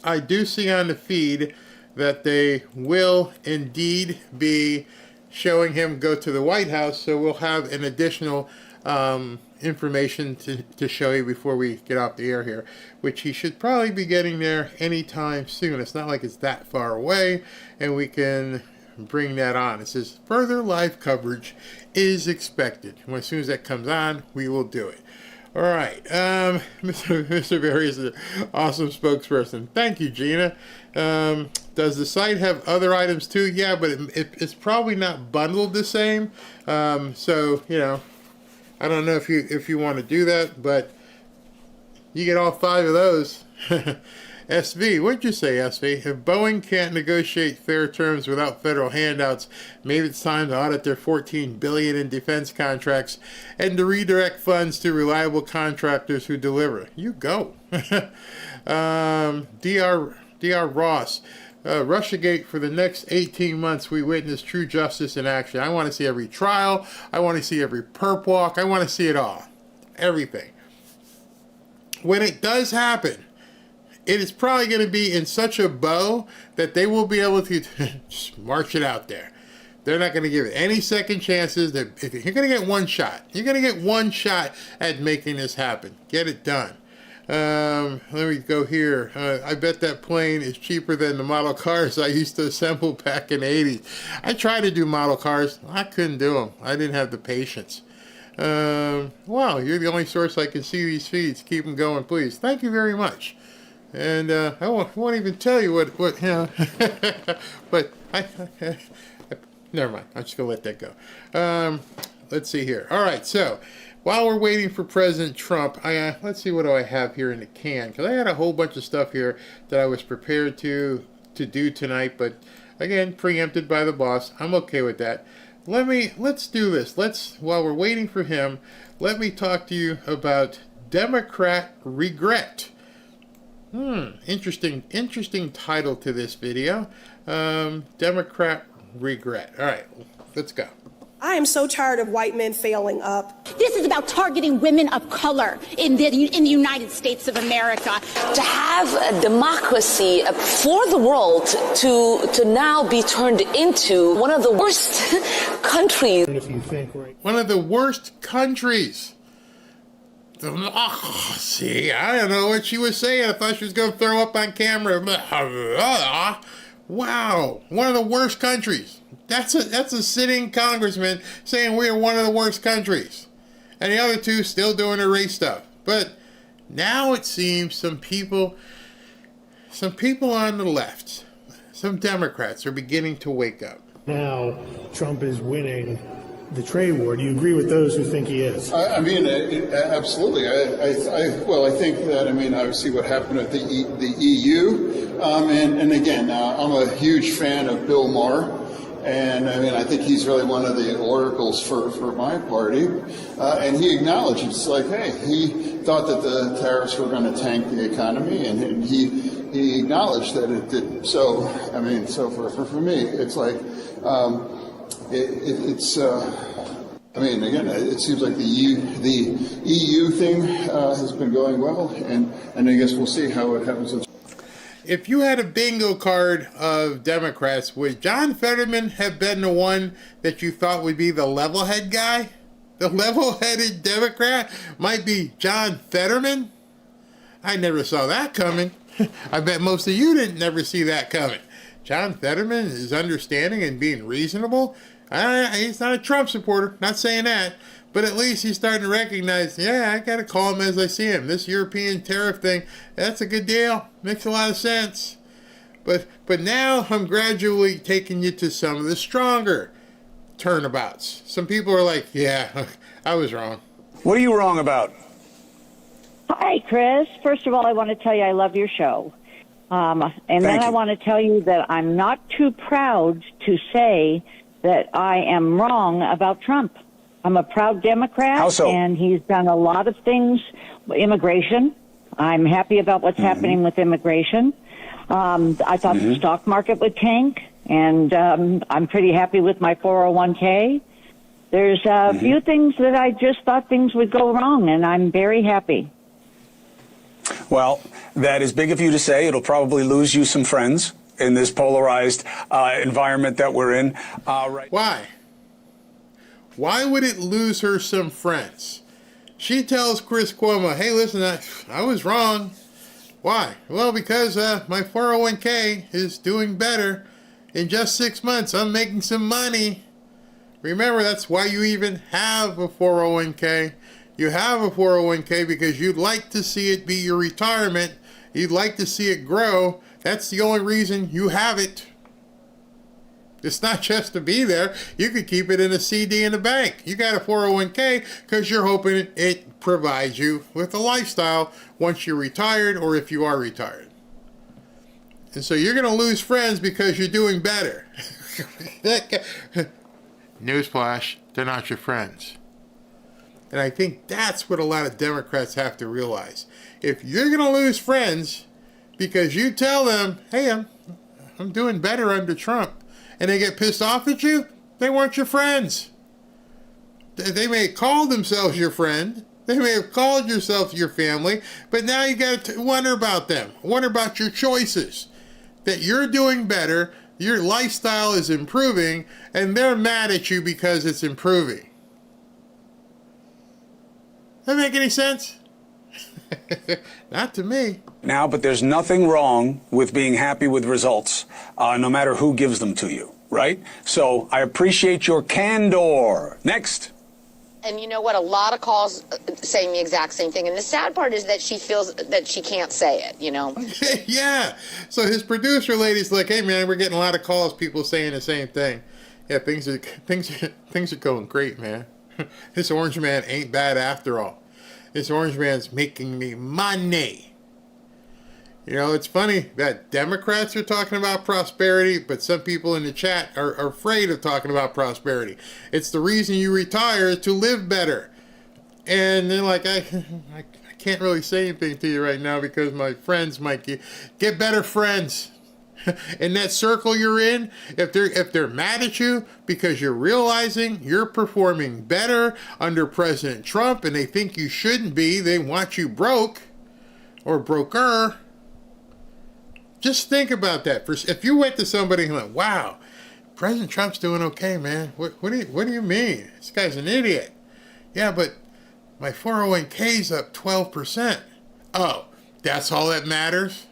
I do see on the feed that they will indeed be showing him go to the White House, so we'll have an additional information to show you before we get off the air here, which he should probably be getting there anytime soon. It's not like it's that far away, and we can bring that on. It says further live coverage is expected. And as soon as that comes on, we will do it. All right, Mr. Barry is an awesome spokesperson. Thank you, Gina. Does the site have other items too? Yeah, but it's probably not bundled the same. So, I don't know if you want to do that, but you get all 5 of those. SV, what'd you say, SV? If Boeing can't negotiate fair terms without federal handouts, maybe it's time to audit their $14 billion in defense contracts and to redirect funds to reliable contractors who deliver. You go. Dr. Ross, Russiagate, for the next 18 months, we witness true justice in action. I want to see every trial. I want to see every perp walk. I want to see it all. Everything. When it does happen, it is probably going to be in such a bow that they will be able to just march it out there. They're not going to give it any second chances. If you're going to get one shot. You're going to get one shot at making this happen. Get it done. Let me go here. I bet that plane is cheaper than the model cars I used to assemble back in the 80s. I tried to do model cars. I couldn't do them. I didn't have the patience. Wow, you're the only source I can see these feeds. Keep them going, please. Thank you very much. And I won't even tell you what you know. But never mind. I'm just going to let that go. Let's see here. All right, so while we're waiting for President Trump, let's see what do I have here in the can. Because I had a whole bunch of stuff here that I was prepared to do tonight. But again, preempted by the boss. I'm okay with that. Let's do this. While we're waiting for him, let me talk to you about Democrat regret. Interesting title to this video. Democrat regret. All right, let's go. I am so tired of white men failing up. This is about targeting women of color in the United States of America. To have a democracy for the world to now be turned into one of the worst countries. If you think right. One of the worst countries. See, I don't know what she was saying. I thought she was going to throw up on camera. Wow, one of the worst countries. That's a sitting congressman saying we are one of the worst countries. And the other two still doing their race stuff. But now it seems some people on the left, some Democrats are beginning to wake up. Now Trump is winning the trade war. Do you agree with those who think he is? I mean, absolutely. I think that, obviously what happened at the EU, and again, I'm a huge fan of Bill Maher. And I think he's really one of the oracles for my party. And he acknowledged, it's like, hey, he thought that the tariffs were going to tank the economy, and he acknowledged that it didn't. So, so for me, it's like, again, it seems like the EU thing has been going well, and I guess we'll see how it happens. If you had a bingo card of Democrats, would John Fetterman have been the one that you thought would be the level-head guy? The level-headed Democrat might be John Fetterman? I never saw that coming. I bet most of you didn't never see that coming. John Fetterman is understanding and being reasonable. He's not a Trump supporter, not saying that. But at least he's starting to recognize, yeah, I got to call him as I see him. This European tariff thing, that's a good deal. Makes a lot of sense. But now I'm gradually taking you to some of the stronger turnabouts. Some people are like, yeah, I was wrong. What are you wrong about? Hi, Chris. First of all, I want to tell you I love your show. And then I want to tell you that I'm not too proud to say that I am wrong about Trump. I'm a proud Democrat. How so? And he's done a lot of things. Immigration. I'm happy about what's happening with immigration. I thought the stock market would tank, and I'm pretty happy with my 401k. There's a few things that I just thought things would go wrong, and I'm very happy. Well, that is big of you to say. It'll probably lose you some friends in this polarized environment that we're in right. Why? Why would it lose her some friends? She tells Chris Cuomo, hey, listen, I was wrong. Why? Well, because my 401k is doing better. In just 6 months, I'm making some money. Remember, that's why you even have a 401k. You have a 401k because you'd like to see it be your retirement. You'd like to see it grow. That's the only reason you have it. It's not just to be there. You could keep it in a CD in the bank. You got a 401k because you're hoping it provides you with a lifestyle once you're retired or if you are retired. And so you're going to lose friends because you're doing better. Newsflash, they're not your friends. And I think that's what a lot of Democrats have to realize. If you're going to lose friends because you tell them, hey, I'm doing better under Trump, and they get pissed off at you, they weren't your friends. They may have called themselves your friend. They may have called yourself your family, but now you got to wonder about them. Wonder about your choices. That you're doing better, your lifestyle is improving, and they're mad at you because it's improving. That make any sense? Not to me. Now, but there's nothing wrong with being happy with results, no matter who gives them to you, right? So I appreciate your candor. Next. And you know what? A lot of calls saying the exact same thing. And the sad part is that she feels that she can't say it, you know? Yeah. So his producer lady's like, hey, man, we're getting a lot of calls, people saying the same thing. Yeah, things are going great, man. This orange man ain't bad after all. This orange man's making me money. You know, it's funny that Democrats are talking about prosperity, but some people in the chat are afraid of talking about prosperity. It's the reason you retire is to live better. And they're like, I can't really say anything to you right now because my friends might get better friends. In that circle you're in, if they're mad at you because you're realizing you're performing better under President Trump and they think you shouldn't be, they want you broke or broker. Just think about that. If you went to somebody and went, wow, President Trump's doing okay, man. What do you mean? This guy's an idiot. Yeah, but my 401k's up 12%. Oh, that's all that matters?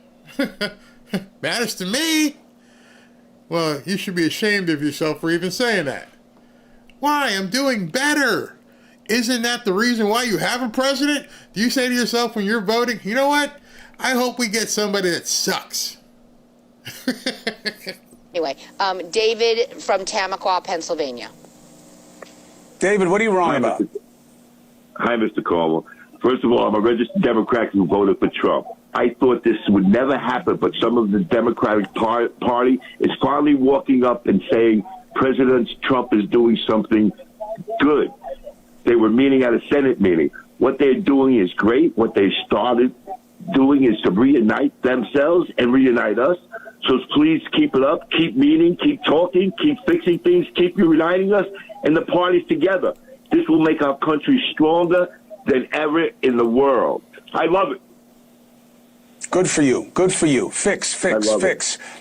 Matters to me? Well, you should be ashamed of yourself for even saying that. Why? I'm doing better. Isn't that the reason why you have a president? Do you say to yourself when you're voting, you know what? I hope we get somebody that sucks. Anyway, David from Tamaqua, Pennsylvania. David, what are you wrong about? Hi, Mr. Carmel. First of all, I'm a registered Democrat who voted for Trump. I thought this would never happen, but some of the Democratic Party is finally walking up and saying President Trump is doing something good. They were meeting at a Senate meeting. What they're doing is great. What they started doing is to reunite themselves and reunite us. So please keep it up, keep meeting, keep talking, keep fixing things, keep uniting us and the parties together. This will make our country stronger than ever in the world. I love it. Good for you. Good for you. Fix.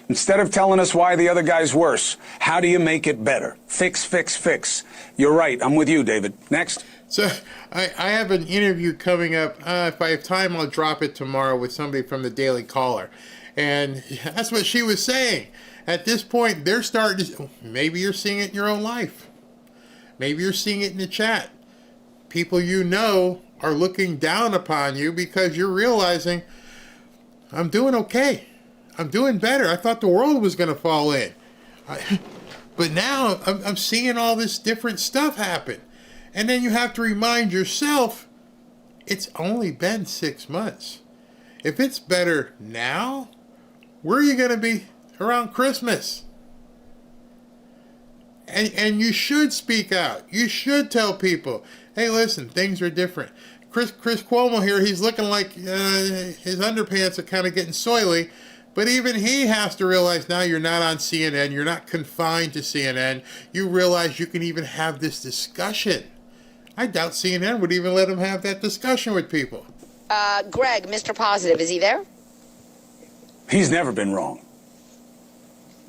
Instead of telling us why the other guy's worse, how do you make it better? Fix. You're right. I'm with you, David. Next. So I have an interview coming up. If I have time, I'll drop it tomorrow with somebody from the Daily Caller. And that's what she was saying. At this point, they're starting to... Maybe you're seeing it in your own life. Maybe you're seeing it in the chat. People you know are looking down upon you because you're realizing... I'm doing okay. I'm doing better. I thought the world was going to fall in. But now I'm seeing all this different stuff happen. And then you have to remind yourself, it's only been 6 months. If it's better now, where are you going to be around Christmas? And you should speak out. You should tell people, hey, listen, things are different. Chris Cuomo here, he's looking like his underpants are kind of getting soily, but even he has to realize now you're not on CNN, you're not confined to CNN, you realize you can even have this discussion. I doubt CNN would even let him have that discussion with people. Greg, Mr. Positive, is he there? He's never been wrong.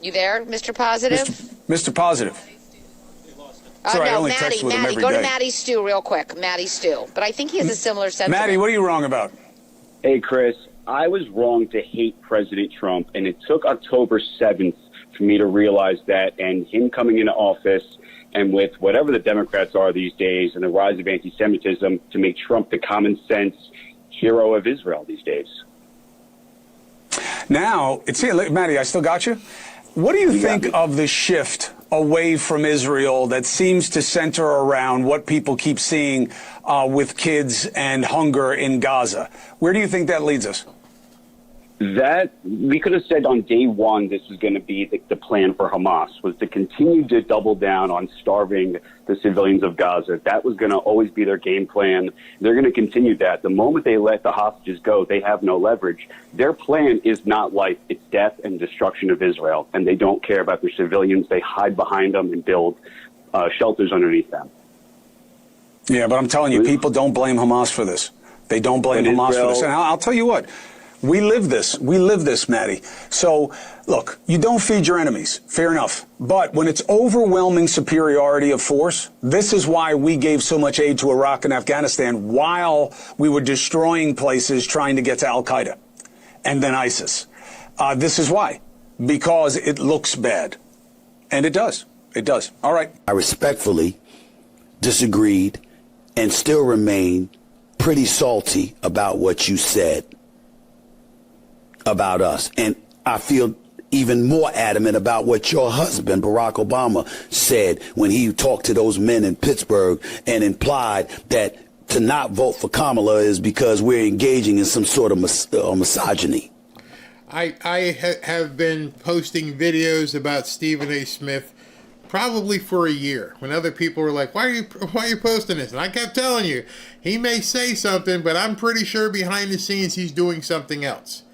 You there, Mr. Positive? Mr. Positive. Sorry, I only text with him every day. Go to Matty Stew real quick. Matty Stew. But I think he has a similar sentiment. Matty, what are you wrong about? Hey, Chris. I was wrong to hate President Trump, and it took October 7th for me to realize that, and him coming into office, and with whatever the Democrats are these days, and the rise of anti-Semitism, to make Trump the common sense hero of Israel these days. Now, Matty, I still got you. What do you think of the shift away from Israel that seems to center around what people keep seeing with kids and hunger in Gaza? Where do you think that leads us? That we could have said on day one this was going to be the plan for Hamas, was to continue to double down on starving the civilians of Gaza. That was going to always be their game plan. They're going to continue that. The moment they let the hostages go, they have no leverage. Their plan is not life. It's death and destruction of Israel, and they don't care about their civilians. They hide behind them and build shelters underneath them. Yeah, but I'm telling you, people don't blame Hamas for this. They don't blame Hamas for this. And I'll tell you what. We live this. We live this, Matty. So, look, you don't feed your enemies. Fair enough. But when it's overwhelming superiority of force, this is why we gave so much aid to Iraq and Afghanistan while we were destroying places trying to get to Al-Qaeda and then ISIS. This is why. Because it looks bad. And it does. It does. All right. I respectfully disagreed and still remain pretty salty about what you said about us. And I feel even more adamant about what your husband, Barack Obama, said when he talked to those men in Pittsburgh and implied that to not vote for Kamala is because we're engaging in some sort of misogyny. I have been posting videos about Stephen A. Smith probably for a year, when other people were like, why are you posting this? And I kept telling you, he may say something, but I'm pretty sure behind the scenes he's doing something else.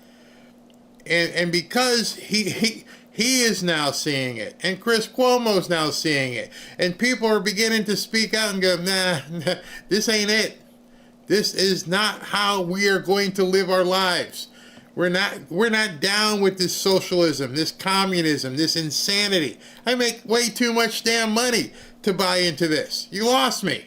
And because he is now seeing it, and Chris Cuomo's now seeing it, and people are beginning to speak out and go, nah, this ain't it. This is not how we are going to live our lives. We're not down with this socialism, this communism, this insanity. I make way too much damn money to buy into this. You lost me.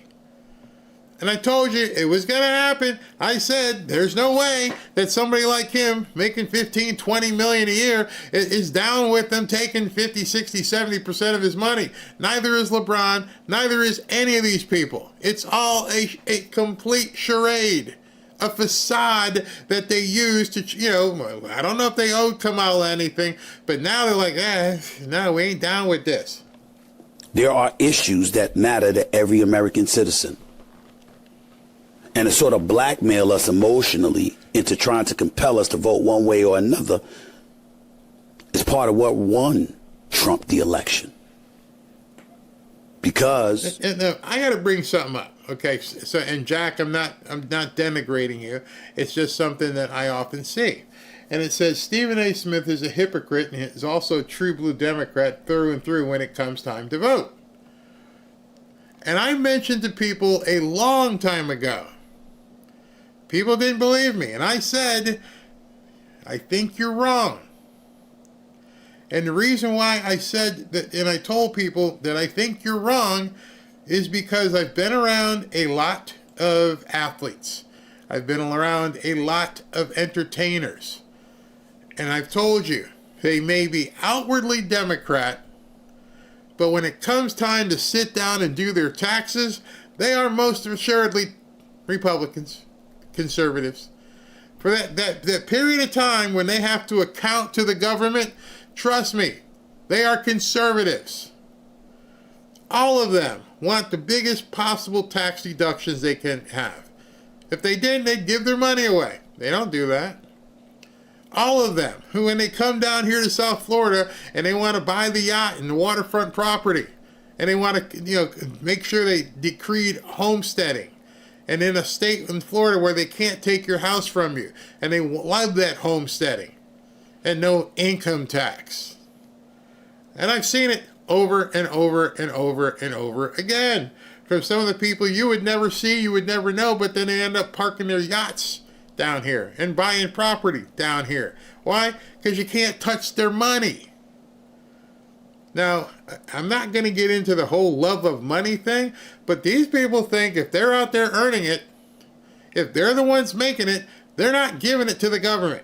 And I told you it was going to happen. I said there's no way that somebody like him making 15, 20 million a year is down with them taking 50, 60, 70% of his money. Neither is LeBron. Neither is any of these people. It's all a complete charade. A facade that they use to, I don't know if they owe Kamala anything, but now they're like, no, we ain't down with this. There are issues that matter to every American citizen. And to sort of blackmail us emotionally into trying to compel us to vote one way or another is part of what won Trump the election. Because I got to bring something up, okay? So, and Jack, I'm not denigrating you. It's just something that I often see. And it says Stephen A. Smith is a hypocrite and is also a true blue Democrat through and through when it comes time to vote. And I mentioned to people a long time ago. People didn't believe me. And I said, I think you're wrong. And the reason why I said that, and I told people that I think you're wrong, is because I've been around a lot of athletes. I've been around a lot of entertainers. And I've told you, they may be outwardly Democrat, but when it comes time to sit down and do their taxes, they are most assuredly Republicans, conservatives. For that period of time when they have to account to the government, trust me, they are conservatives. All of them want the biggest possible tax deductions they can have. If they didn't, they'd give their money away. They don't do that. All of them, who when they come down here to South Florida and they want to buy the yacht and the waterfront property, and they want to make sure they decreed homesteading, and in a state in Florida where they can't take your house from you, and they love that homesteading and no income tax. And I've seen it over and over and over and over again from some of the people you would never see, you would never know, but then they end up parking their yachts down here and buying property down here. Why? Because you can't touch their money. Now, I'm not going to get into the whole love of money thing, but these people think if they're out there earning it, if they're the ones making it, they're not giving it to the government.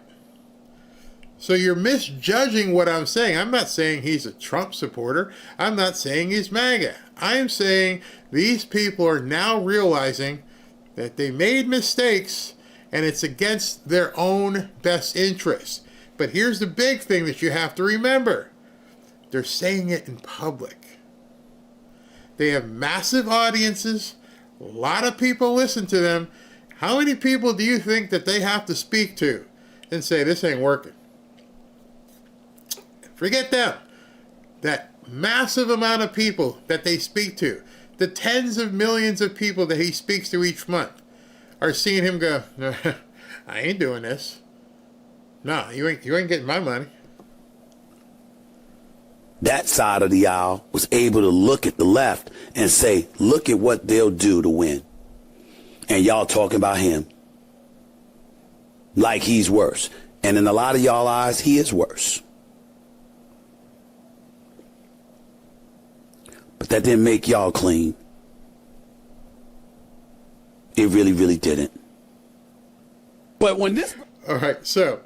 So you're misjudging what I'm saying. I'm not saying he's a Trump supporter. I'm not saying he's MAGA. I'm saying these people are now realizing that they made mistakes and it's against their own best interests. But here's the big thing that you have to remember. They're saying it in public. They have massive audiences. A lot of people listen to them. How many people do you think that they have to speak to and say, this ain't working? Forget them. That massive amount of people that they speak to, the tens of millions of people that he speaks to each month, are seeing him go, no, I ain't doing this. No, you ain't getting my money. That side of the aisle was able to look at the left and say, look at what they'll do to win. And y'all talking about him like he's worse. And in a lot of y'all eyes, he is worse. But that didn't make y'all clean. It really, really didn't. But when this... All right, so,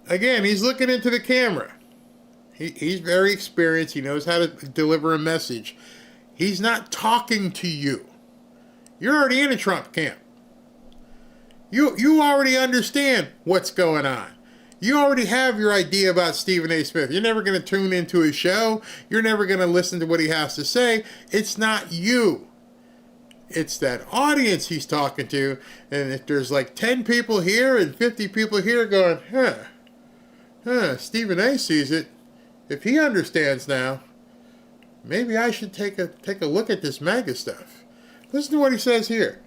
again, he's looking into the camera. He's very experienced. He knows how to deliver a message. He's not talking to you. You're already in a Trump camp. You already understand what's going on. You already have your idea about Stephen A. Smith. You're never going to tune into his show. You're never going to listen to what he has to say. It's not you. It's that audience he's talking to. And if there's like 10 people here and 50 people here going, Stephen A. sees it. If he understands now, maybe I should take a look at this MAGA stuff. Listen to what he says here.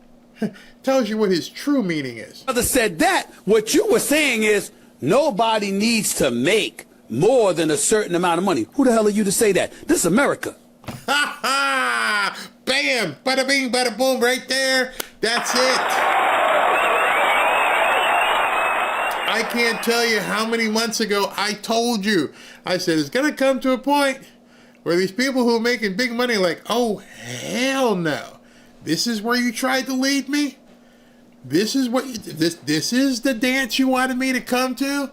Tells you what his true meaning is. Brother said that. What you were saying is nobody needs to make more than a certain amount of money. Who the hell are you to say that? This is America. Ha ha! Bam! Bada bing, bada boom, right there. That's it. I can't tell you how many months ago I told you. I said it's gonna come to a point where these people who are making big money are like, oh hell no. This is where you tried to lead me? This is what this is the dance you wanted me to come to?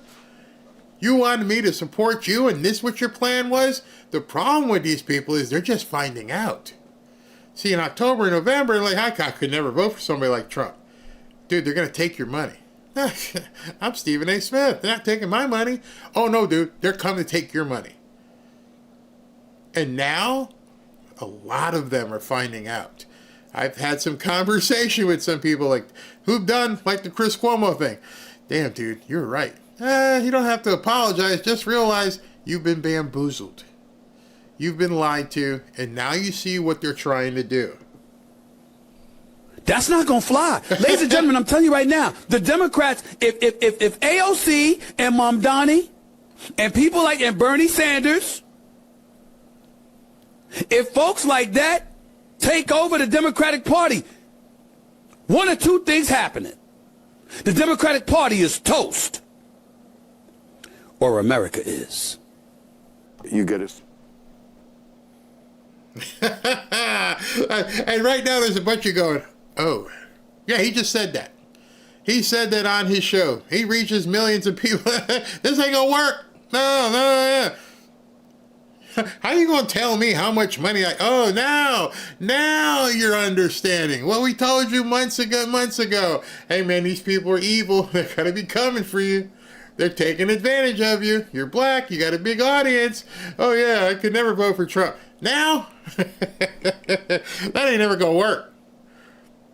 You wanted me to support you and this what your plan was? The problem with these people is they're just finding out. See, in October and November, like I could never vote for somebody like Trump. Dude, they're gonna take your money. I'm Stephen A. Smith. They're not taking my money. Oh no, dude, they're coming to take your money. And now, a lot of them are finding out. I've had some conversation with some people like who've done like the Chris Cuomo thing. Damn, dude, you're right. You don't have to apologize. Just realize you've been bamboozled. You've been lied to, and now you see what they're trying to do. That's not going to fly. Ladies and gentlemen, I'm telling you right now, the Democrats, if AOC and Mamdani and people like and Bernie Sanders, if folks like that take over the Democratic Party, one or two things happening. The Democratic Party is toast, or America is. You get it. And right now there's a bunch of going, oh, yeah, he just said that. He said that on his show. He reaches millions of people. This ain't gonna work. No. How you gonna tell me how much money oh, now you're understanding. Well, we told you months ago. Hey man, these people are evil. They're gonna be coming for you. They're taking advantage of you. You're black. You got a big audience. Oh yeah, I could never vote for Trump. Now, that ain't never gonna work.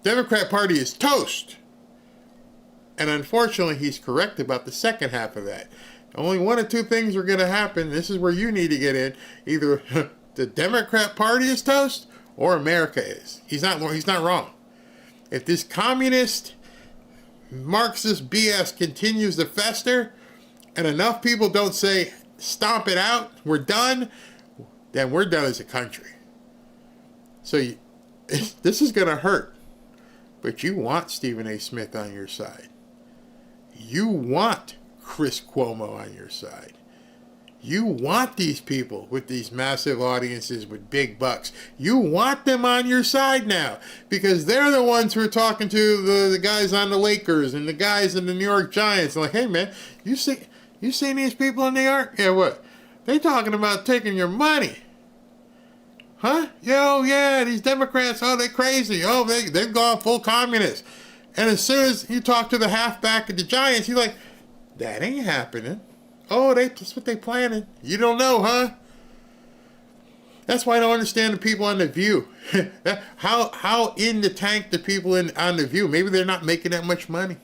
Democrat Party is toast. And unfortunately, he's correct about the second half of that. Only one or two things are going to happen. This is where you need to get in. Either the Democrat Party is toast or America is. He's not wrong. If this communist Marxist BS continues to fester and enough people don't say, stomp it out, we're done, then we're done as a country. So this is going to hurt. But you want Stephen A. Smith on your side. You want Chris Cuomo on your side. You want these people with these massive audiences with big bucks. You want them on your side now because they're the ones who are talking to the guys on the Lakers and the guys in the New York Giants. Like, hey man, you seen these people in New York? Yeah, what? They talking about taking your money. Huh? Yo, yeah, these Democrats, oh, they crazy. Oh, they've gone full communist. And as soon as you talk to the halfback of the Giants, you're like, that ain't happening. Oh, that's what they planning. You don't know, huh? That's why I don't understand the people on The View. How in the tank the people on The View? Maybe they're not making that much money.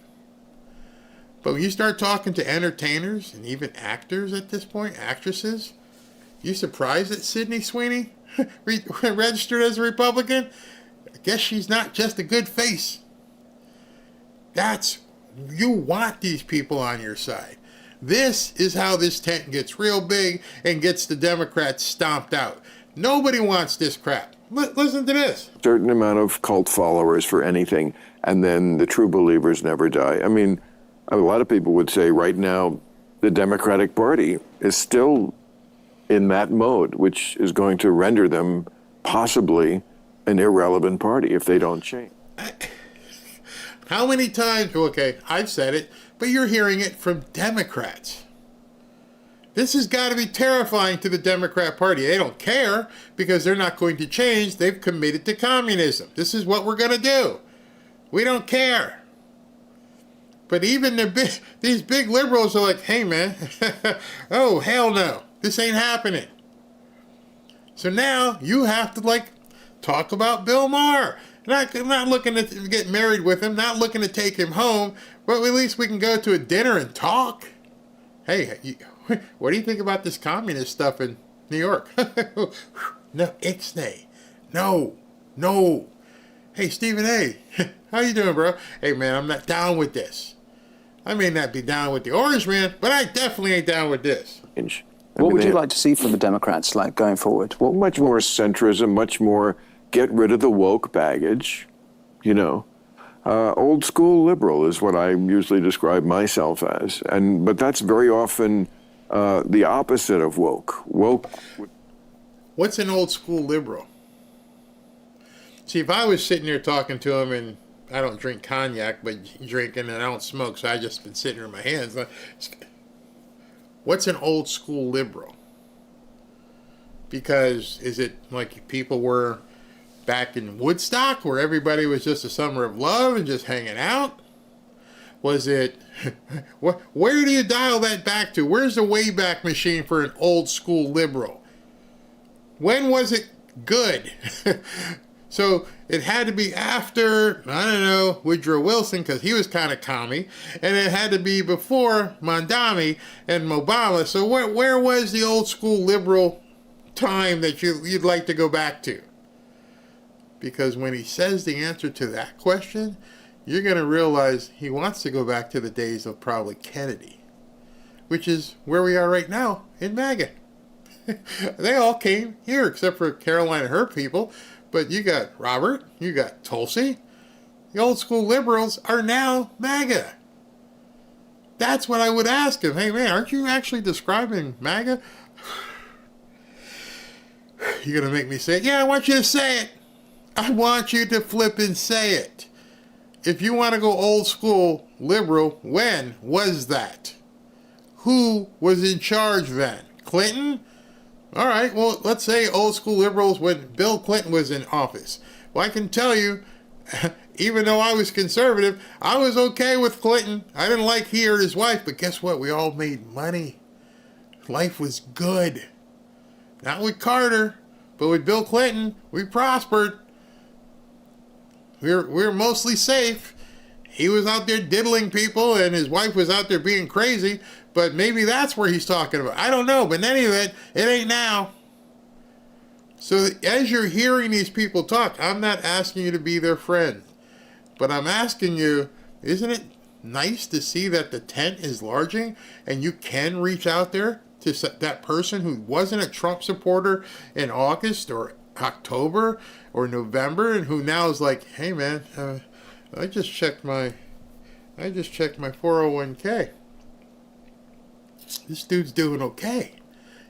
But when you start talking to entertainers and even actors at this point, actresses, you surprised that Sydney Sweeney registered as a Republican? I guess she's not just a good face. You want these people on your side. This is how this tent gets real big and gets the Democrats stomped out. Nobody wants this crap. Listen to this. Certain amount of cult followers for anything, and then the true believers never die. I mean, a lot of people would say right now the Democratic Party is still in that mode, which is going to render them possibly an irrelevant party if they don't change. How many times, okay, I've said it, but you're hearing it from Democrats. This has got to be terrifying to the Democrat Party. They don't care because they're not going to change. They've committed to communism. This is what we're going to do. We don't care. But even these big liberals are like, hey, man, oh, hell no. This ain't happening. So now you have to, talk about Bill Maher. I'm not looking to get married with him, not looking to take him home, but at least we can go to a dinner and talk. Hey, what do you think about this communist stuff in New York? No, ixnay. No. Hey, Stephen A., how you doing, bro? Hey, man, I'm not down with this. I may not be down with the Orange Man, but I definitely ain't down with this. What would you like to see from the Democrats, going forward? Well, much more centrism, much more get rid of the woke baggage, Old school liberal is what I usually describe myself as. But that's very often the opposite of woke. What's an old school liberal? See, if I was sitting there talking to him, and I don't drink cognac, but drinking, and I don't smoke, so I just been sitting here in my hands. What's an old school liberal? Because is it like people were back in Woodstock where everybody was just a summer of love and just hanging out? Was it, where do you dial that back to? Where's the Wayback Machine for an old school liberal? When was it good? So it had to be after, I don't know, Woodrow Wilson, because he was kind of commie, and it had to be before Mondami and Obama. So where was the old school liberal time that you'd like to go back to? Because when he says the answer to that question, you're going to realize he wants to go back to the days of probably Kennedy, which is where we are right now in MAGA. They all came here except for Caroline and her people. But you got Robert, you got Tulsi. The old school liberals are now MAGA. That's what I would ask him. Hey, man, aren't you actually describing MAGA? You're going to make me say it? Yeah, I want you to say it. I want you to flip and say it. If you want to go old school liberal, when was that? Who was in charge then? Clinton? All right, well, let's say old school liberals when Bill Clinton was in office. Well, I can tell you, even though I was conservative, I was okay with Clinton. I didn't like he or his wife, but guess what? We all made money. Life was good. Not with Carter, but with Bill Clinton, we prospered. We were mostly safe. He was out there diddling people, and his wife was out there being crazy. But maybe that's where he's talking about. I don't know. But in any event, it ain't now. So as you're hearing these people talk, I'm not asking you to be their friend. But I'm asking you, isn't it nice to see that the tent is larging and you can reach out there to that person who wasn't a Trump supporter in August or October or November and who now is like, hey man, I just checked my 401k. This dude's doing okay.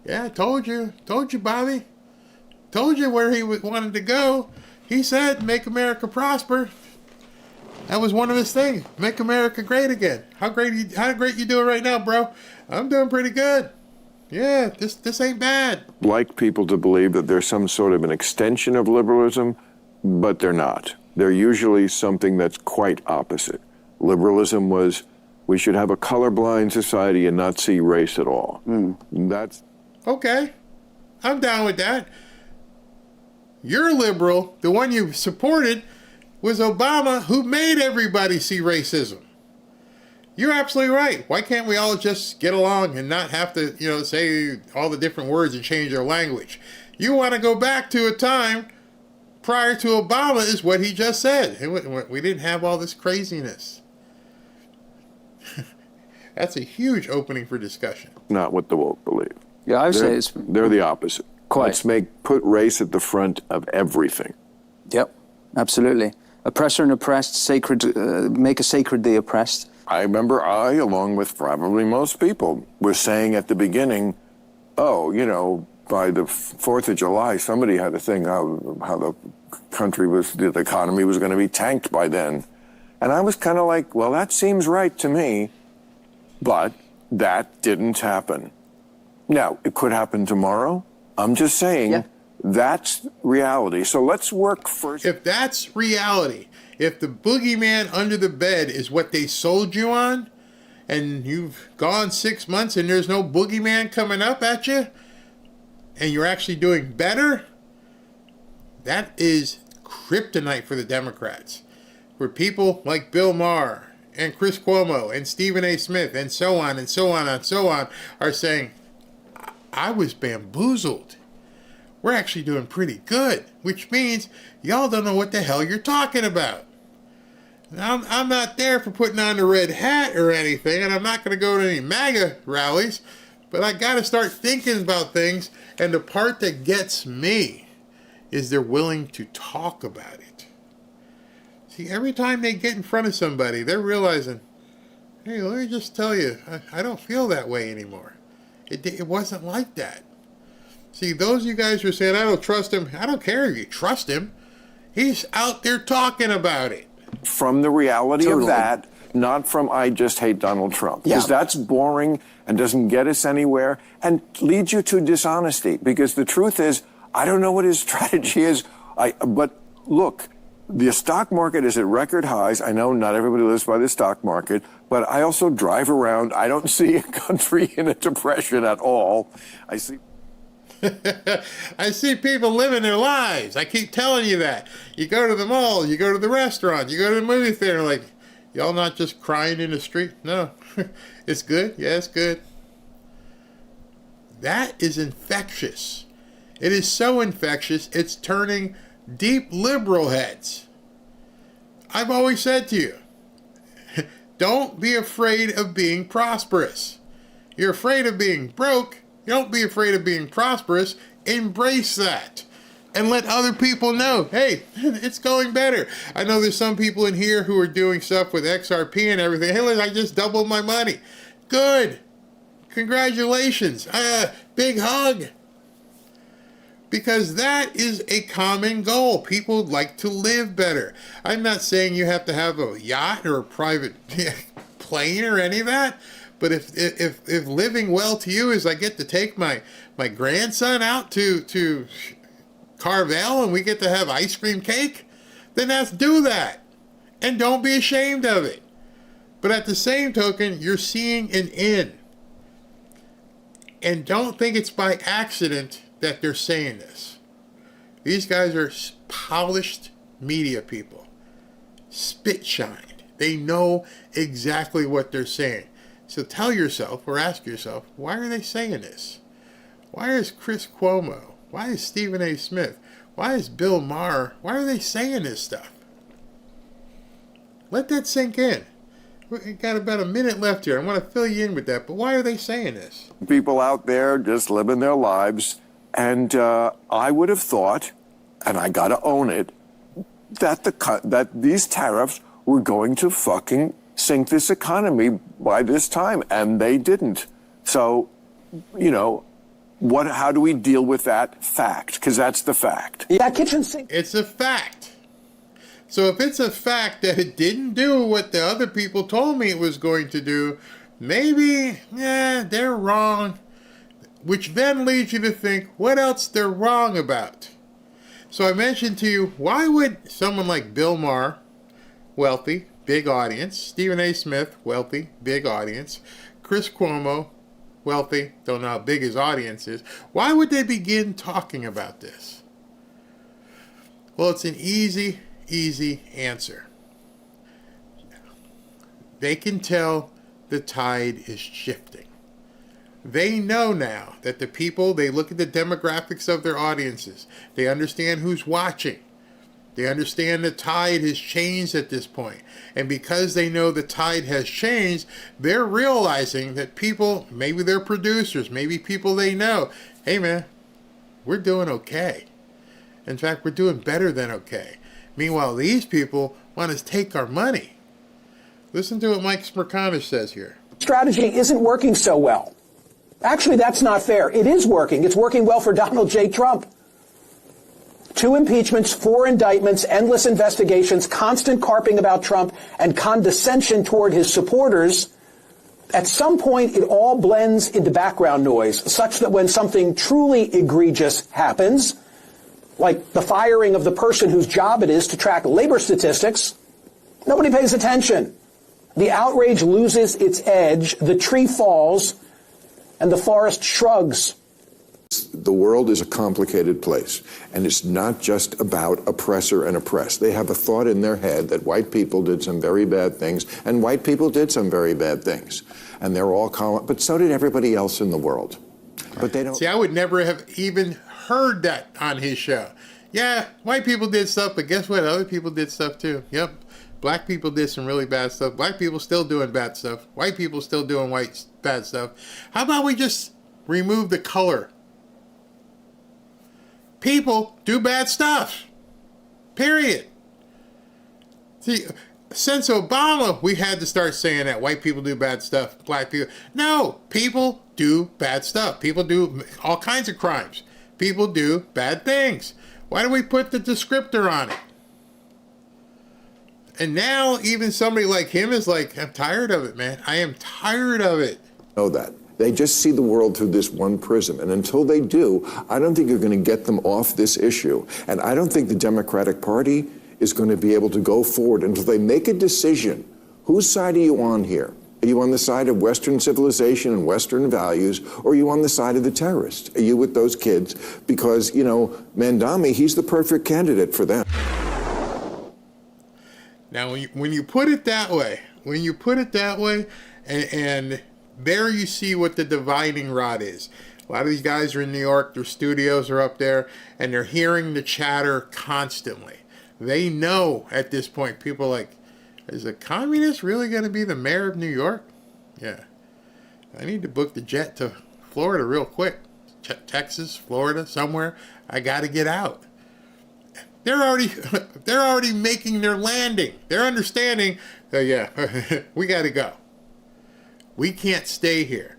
Yeah, I told you, Bobby. Told you where he wanted to go. He said, make America prosper. That was one of his things. Make America great again. How great you doing right now, bro? I'm doing pretty good. Yeah, this ain't bad. Like people to believe that there's some sort of an extension of liberalism, but they're not. They're usually something that's quite opposite. Liberalism was, we should have a colorblind society and not see race at all. That's okay. I'm down with that. Your liberal, the one you supported, was Obama, who made everybody see racism. You're absolutely right. Why can't we all just get along and not have to, say all the different words and change our language? You want to go back to a time prior to Obama is what he just said. We didn't have all this craziness. That's a huge opening for discussion. not what the woke believe. Yeah, I would say they're the opposite. Quite. Let's put race at the front of everything. Yep, absolutely. Oppressor and oppressed, sacred, make a sacred the oppressed. I remember along with probably most people, was saying at the beginning, by the 4th of July, somebody had a thing how the country the economy was going to be tanked by then. And I was kind of like, well, that seems right to me, but that didn't happen. Now, it could happen tomorrow. I'm just saying that's reality. So let's work first. If that's reality, if the boogeyman under the bed is what they sold you on, and you've gone 6 months and there's no boogeyman coming up at you, and you're actually doing better, that is kryptonite for the Democrats. Where people like Bill Maher and Chris Cuomo and Stephen A. Smith and so on and so on and so on are saying, I was bamboozled. We're actually doing pretty good, which means y'all don't know what the hell you're talking about. Now, I'm not there for putting on the red hat or anything, and I'm not going to go to any MAGA rallies, but I got to start thinking about things, and the part that gets me is they're willing to talk about it. See, every time they get in front of somebody, they're realizing, hey, let me just tell you, I don't feel that way anymore. It wasn't like that. See, those of you guys who are saying, I don't trust him, I don't care if you trust him. He's out there talking about it. From the reality of that, not from I just hate Donald Trump. Because that's boring and doesn't get us anywhere and leads you to dishonesty. Because the truth is, I don't know what his strategy is. But look, the stock market is at record highs. I know not everybody lives by the stock market, but I also drive around. I don't see a country in a depression at all. I see people living their lives. I keep telling you that. You go to the mall, you go to the restaurant, you go to the movie theater, like, y'all not just crying in the street? No. It's good? Yeah, it's good. That is infectious. It is so infectious, it's turning deep liberal heads. I've always said to you, don't be afraid of being prosperous. You're afraid of being broke. Don't be afraid of being prosperous. Embrace that. And let other people know, hey, it's going better. I know there's some people in here who are doing stuff with XRP and everything. Hey, look, I just doubled my money. Good. Congratulations. Big hug. Because that is a common goal. People like to live better. I'm not saying you have to have a yacht or a private plane or any of that. But if living well to you is I get to take my grandson out to Carvel and we get to have ice cream cake, then let's do that. And don't be ashamed of it. But at the same token, you're seeing an end. And don't think it's by accident that they're saying this. These guys are polished media people. Spit-shined. They know exactly what they're saying. So tell yourself or ask yourself, why are they saying this? Why is Chris Cuomo? Why is Stephen A. Smith? Why is Bill Maher? Why are they saying this stuff? Let that sink in. We've got about a minute left here. I want to fill you in with that, but why are they saying this? people out there just living their lives. And I would have thought, and I got to own it, that these tariffs were going to fucking sink this economy by this time, and they didn't. So, you know, how do we deal with that fact? Because that's the fact. Yeah, kitchen sink. It's a fact. So if it's a fact that it didn't do what the other people told me it was going to do, maybe, they're wrong. Which then leads you to think, what else they're wrong about? So I mentioned to you, why would someone like Bill Maher, wealthy, big audience, Stephen A. Smith, wealthy, big audience, Chris Cuomo, wealthy, don't know how big his audience is, why would they begin talking about this? Well, it's an easy answer. They can tell the tide is shifting. They know now that the people, they look at the demographics of their audiences. They understand who's watching. They understand the tide has changed at this point. And because they know the tide has changed, they're realizing that people, maybe they're producers, maybe people they know, hey man, we're doing okay. In fact, we're doing better than okay. Meanwhile, these people want to take our money. Listen to what Mike Smerconish says here. Strategy isn't working so well. Actually, that's not fair. It is working. It's working well for Donald J. Trump. 2 impeachments, 4 indictments, endless investigations, constant carping about Trump, and condescension toward his supporters At some point, it all blends into background noise, such that when something truly egregious happens, like the firing of the person whose job it is to track labor statistics, nobody pays attention. The outrage loses its edge, the tree falls, and the forest shrugs. The world is a complicated place, and it's not just about oppressor and oppressed. They have a thought in their head that white people did some very bad things, and white people did some very bad things. And they're all but so did everybody else in the world. But they don't. See, I would never have even heard that on his show. Yeah, white people did stuff, but guess what? Other people did stuff too. Yep. Black people did some really bad stuff. Black people still doing bad stuff. White people still doing bad stuff. How about we just remove the color? People do bad stuff. Period. See, since Obama, we had to start saying that white people do bad stuff, black people. No, people do bad stuff. People do all kinds of crimes. People do bad things. Why do we put the descriptor on it? And now even somebody like him is like, I'm tired of it, man. I am tired of it. Know that. They just see the world through this one prism. And until they do, I don't think you're going to get them off this issue. And I don't think the Democratic Party is going to be able to go forward until they make a decision. Whose side are you on here? Are you on the side of Western civilization and Western values, or are you on the side of the terrorists? Are you with those kids? Because, you know, Mandami, he's the perfect candidate for them. Now, when you put it that way, and there you see what the dividing rod is. A lot of these guys are in New York, their studios are up there, and they're hearing the chatter constantly. They know at this point, people are like, is a communist really going to be the mayor of New York? Yeah. I need to book the jet to Florida real quick. Texas, Florida, somewhere. I got to get out. They're already making their landing. They're understanding, yeah, we got to go. We can't stay here.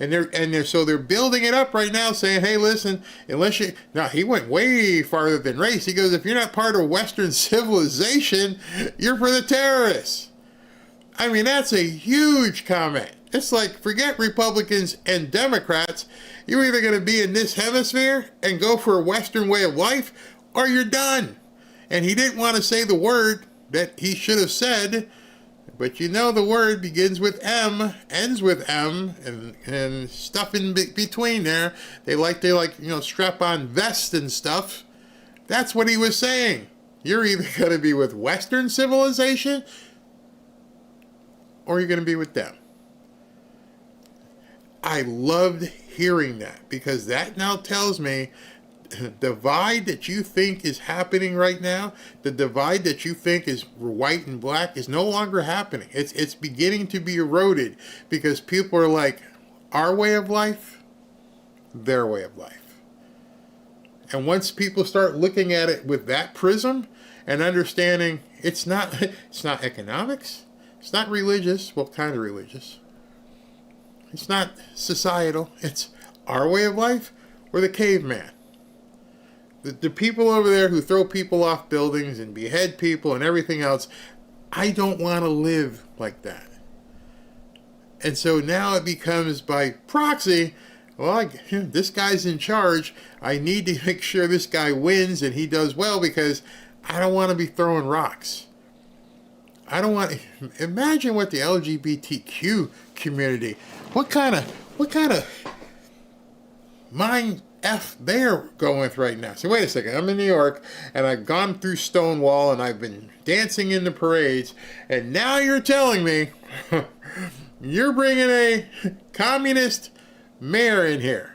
And they're building it up right now, saying, hey, listen, unless you... Now, he went way farther than race. He goes, if you're not part of Western civilization, you're for the terrorists. I mean, that's a huge comment. It's like, forget Republicans and Democrats. You're either going to be in this hemisphere and go for a Western way of life, or you're done. And he didn't want to say the word that he should have said, but you know the word begins with M, ends with M, and stuff in between there. They like, strap on vests and stuff. That's what he was saying. You're either going to be with Western civilization, or you're going to be with them. I loved hearing that, because that now tells me the divide that you think is happening right now, the divide that you think is white and black, is no longer happening. It's beginning to be eroded, because people are like, our way of life, their way of life. And once people start looking at it with that prism and understanding it's not economics, it's not religious, well, kind of religious. It's not societal, it's our way of life, or the caveman. The people over there who throw people off buildings and behead people and everything else, I don't want to live like that. And so now it becomes by proxy, well, this guy's in charge. I need to make sure this guy wins and he does well, because I don't want to be throwing rocks. I don't want to... Imagine what the LGBTQ community, what kind of mind F they're going with right now. So wait a second, I'm in New York, and I've gone through Stonewall, and I've been dancing in the parades, and now you're telling me you're bringing a communist mayor in here.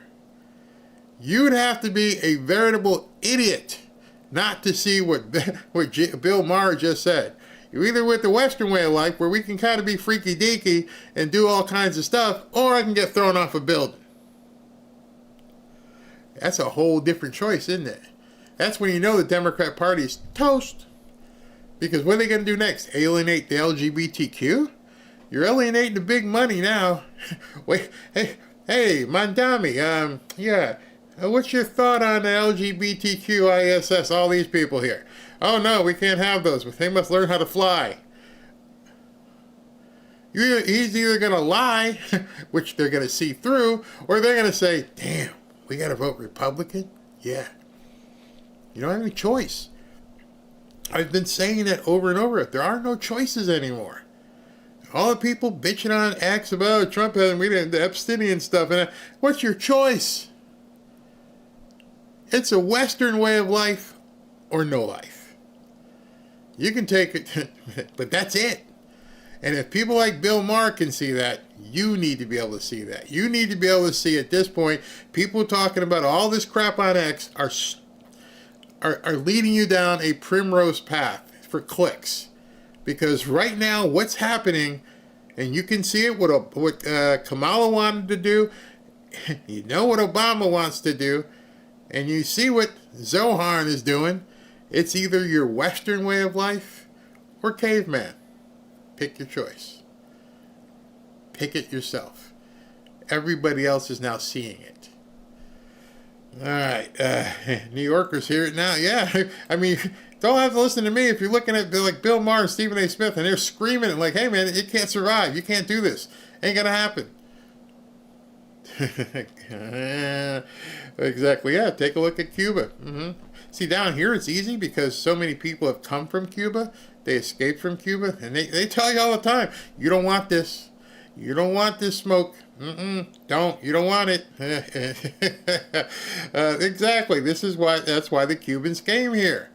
You'd have to be a veritable idiot not to see what Bill Maher just said. You're either with the Western way of life, where we can kind of be freaky deaky and do all kinds of stuff, or I can get thrown off a building. That's a whole different choice, isn't it? That's when you know the Democrat Party is toast. Because what are they going to do next? Alienate the LGBTQ? You're alienating the big money now. Wait, hey, Mandami, what's your thought on the LGBTQ ISS, all these people here? Oh no, we can't have those, but they must learn how to fly. He's either going to lie, which they're going to see through, or they're going to say, damn, we got to vote Republican? Yeah. You don't have any choice. I've been saying that over and over. There are no choices anymore. All the people bitching on X about Trump and the Epsteinian stuff. And what's your choice? It's a Western way of life or no life. You can take it, but that's it. And if people like Bill Maher can see that, you need to be able to see that. You need to be able to see at this point, people talking about all this crap on X are leading you down a primrose path for clicks. Because right now, what's happening, and you can see it, what Kamala wanted to do, you know what Obama wants to do, and you see what Zohan is doing. It's either your Western way of life or caveman. Pick your choice. Pick it yourself. Everybody else is now seeing it. All right, New Yorkers hear it now. Yeah, I mean, don't have to listen to me if you're looking at like Bill Maher and Stephen A. Smith and they're screaming it like, hey man, you can't survive. You can't do this. Ain't gonna happen. Exactly, yeah, take a look at Cuba. See, down here it's easy because so many people have come from Cuba. They escaped from Cuba, and they tell you all the time, you don't want this. You don't want this smoke. Don't. You don't want it. Exactly. That's why the Cubans came here.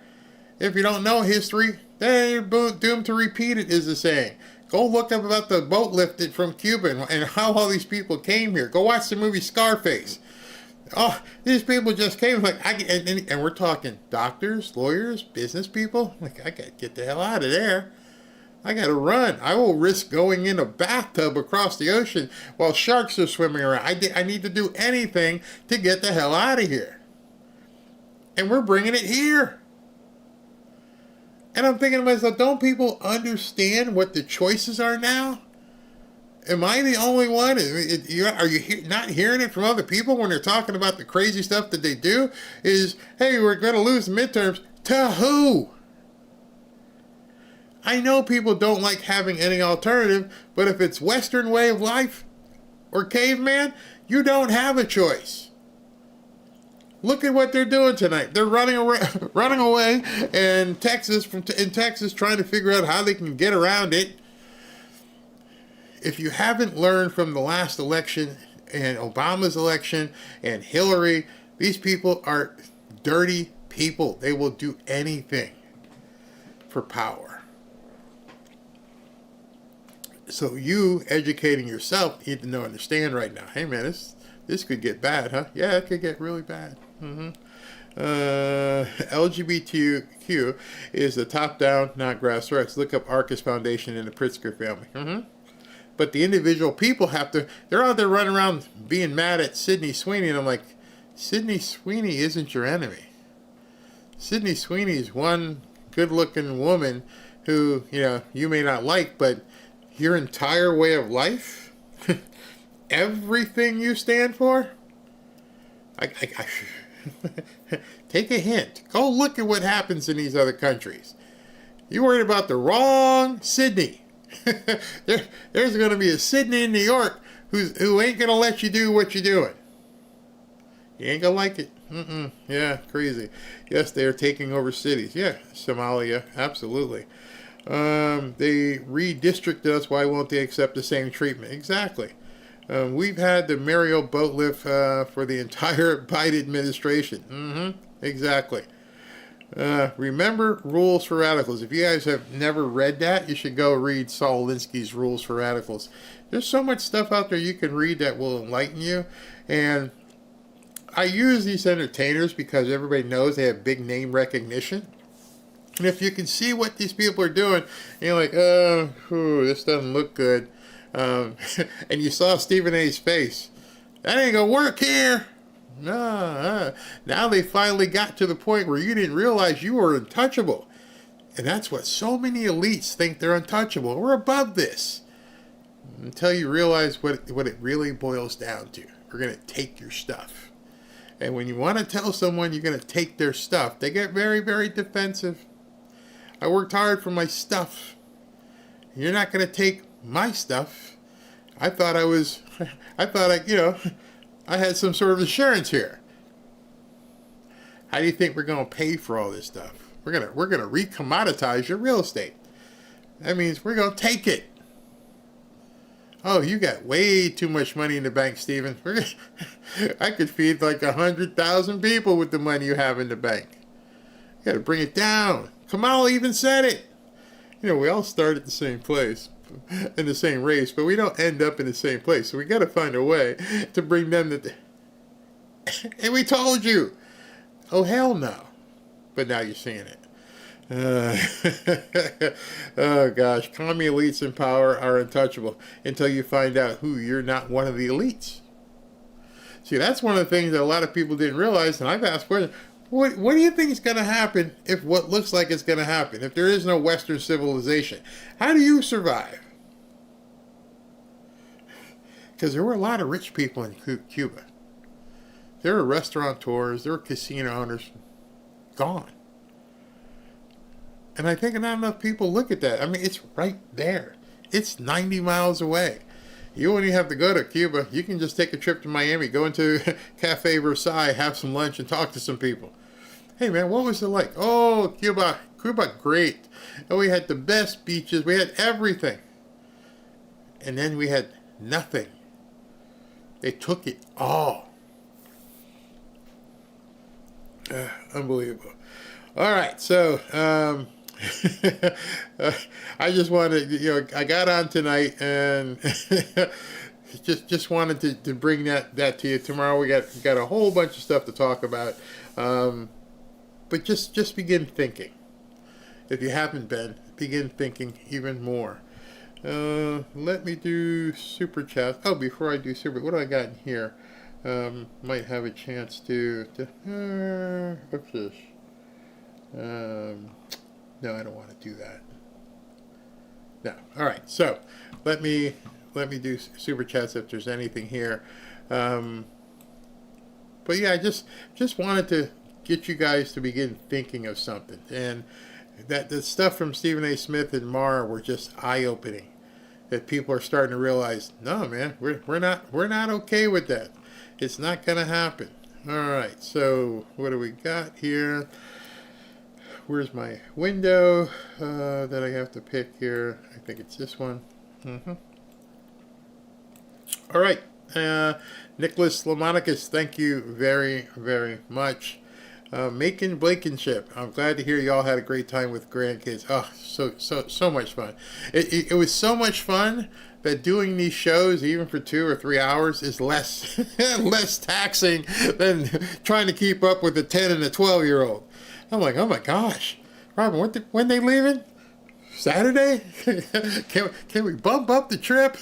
If you don't know history, then you're doomed to repeat it, is the saying. Go look up about the boat lifted from Cuba and how all these people came here. Go watch the movie Scarface. Oh, these people just came and we're talking doctors, lawyers, business people. Like, I gotta get the hell out of there. I gotta run. I will risk going in a bathtub across the ocean while sharks are swimming around. I need to do anything to get the hell out of here. And we're bringing it here. And I'm thinking to myself, don't people understand what the choices are now? Am I the only one? Are you not hearing it from other people when they're talking about the crazy stuff that they do? Is, hey, we're going to lose the midterms. To who? I know people don't like having any alternative, but if it's Western way of life or caveman, you don't have a choice. Look at what they're doing tonight. They're running away in Texas, trying to figure out how they can get around it. If you haven't learned from the last election and Obama's election and Hillary, these people are dirty people. They will do anything for power. So you, educating yourself, need to know, understand right now, hey man, this could get bad, huh? Yeah, it could get really bad. LGBTQ is the top-down, not grassroots. Look up Arcus Foundation and the Pritzker family. But the individual people they're out there running around being mad at Sydney Sweeney, and I'm like, Sydney Sweeney isn't your enemy. Sydney Sweeney is one good-looking woman who, you may not like, but your entire way of life, everything you stand for, take a hint. Go look at what happens in these other countries. You worried about the wrong Sydney. There's going to be a Sydney in New York who ain't going to let you do what you're doing. You ain't going to like it. Yeah, crazy. Yes, they are taking over cities. Yeah, Somalia, absolutely. They redistricted us. Why won't they accept the same treatment? Exactly. We've had the Mario boat lift for the entire Biden administration. Exactly. Remember Rules for Radicals. If you guys have never read that, you should go read Saul Alinsky's Rules for Radicals. There's so much stuff out there you can read that will enlighten you. And I use these entertainers because everybody knows they have big name recognition. And if you can see what these people are doing, and you're like, this doesn't look good. And you saw Stephen A's face. That ain't gonna work here. No. Now they finally got to the point where you didn't realize you were untouchable. And that's what so many elites think they're untouchable. We're above this. Until you realize what it really boils down to. We're going to take your stuff. And when you want to tell someone you're going to take their stuff, they get very, very defensive. I worked hard for my stuff. You're not going to take my stuff. I thought I, I had some sort of insurance here. How do you think we're going to pay for all this stuff? We're gonna re-commoditize your real estate. That means we're going to take it. Oh, you got way too much money in the bank, Stephen. I could feed like 100,000 people with the money you have in the bank. You got to bring it down. Kamala even said it. We all start at the same place, in the same race, but we don't end up in the same place. So we got to find a way to bring them to. And we told you. Oh, hell no. But now you're seeing it. Oh gosh, commie elites in power are untouchable until you find out who you're not one of the elites. See, that's one of the things that a lot of people didn't realize, and I've asked questions. What do you think is going to happen if what looks like it's going to happen? If there is no Western civilization, how do you survive? Because there were a lot of rich people in Cuba. There were restaurateurs, there were casino owners, gone. And I think not enough people look at that. I mean, it's right there. It's 90 miles away. You won't even have to go to Cuba. You can just take a trip to Miami, go into Cafe Versailles, have some lunch, and talk to some people. Hey, man, what was it like? Oh, Cuba, great. Oh, we had the best beaches. We had everything. And then we had nothing. They took it all. Unbelievable. All right, so I just wanted, I got on tonight and just wanted to bring that to you. Tomorrow we got a whole bunch of stuff to talk about, but just begin thinking. If you haven't begin thinking even more. Let me do super chat. Oh, before I do super, what do I got in here? Might have a chance to what's this? No, I don't want to do that. No. All right. So let me do super chats if there's anything here. But yeah, I just wanted to get you guys to begin thinking of something, and that the stuff from Stephen A. Smith and Mara were just eye-opening. That people are starting to realize, no, man, we're not okay with that. It's not going to happen. All right. So what do we got here? Where's my window that I have to pick here? I think it's this one. All right. Nicholas Lamonicus, thank you very, very much. Macon Blankenship, I'm glad to hear y'all had a great time with grandkids. Oh, so much fun. It was so much fun that doing these shows, even for 2 or 3 hours, is less taxing than trying to keep up with a 10 and a 12-year-old. I'm like, oh my gosh, Robin, when they leaving? Saturday? Can we bump up the trip?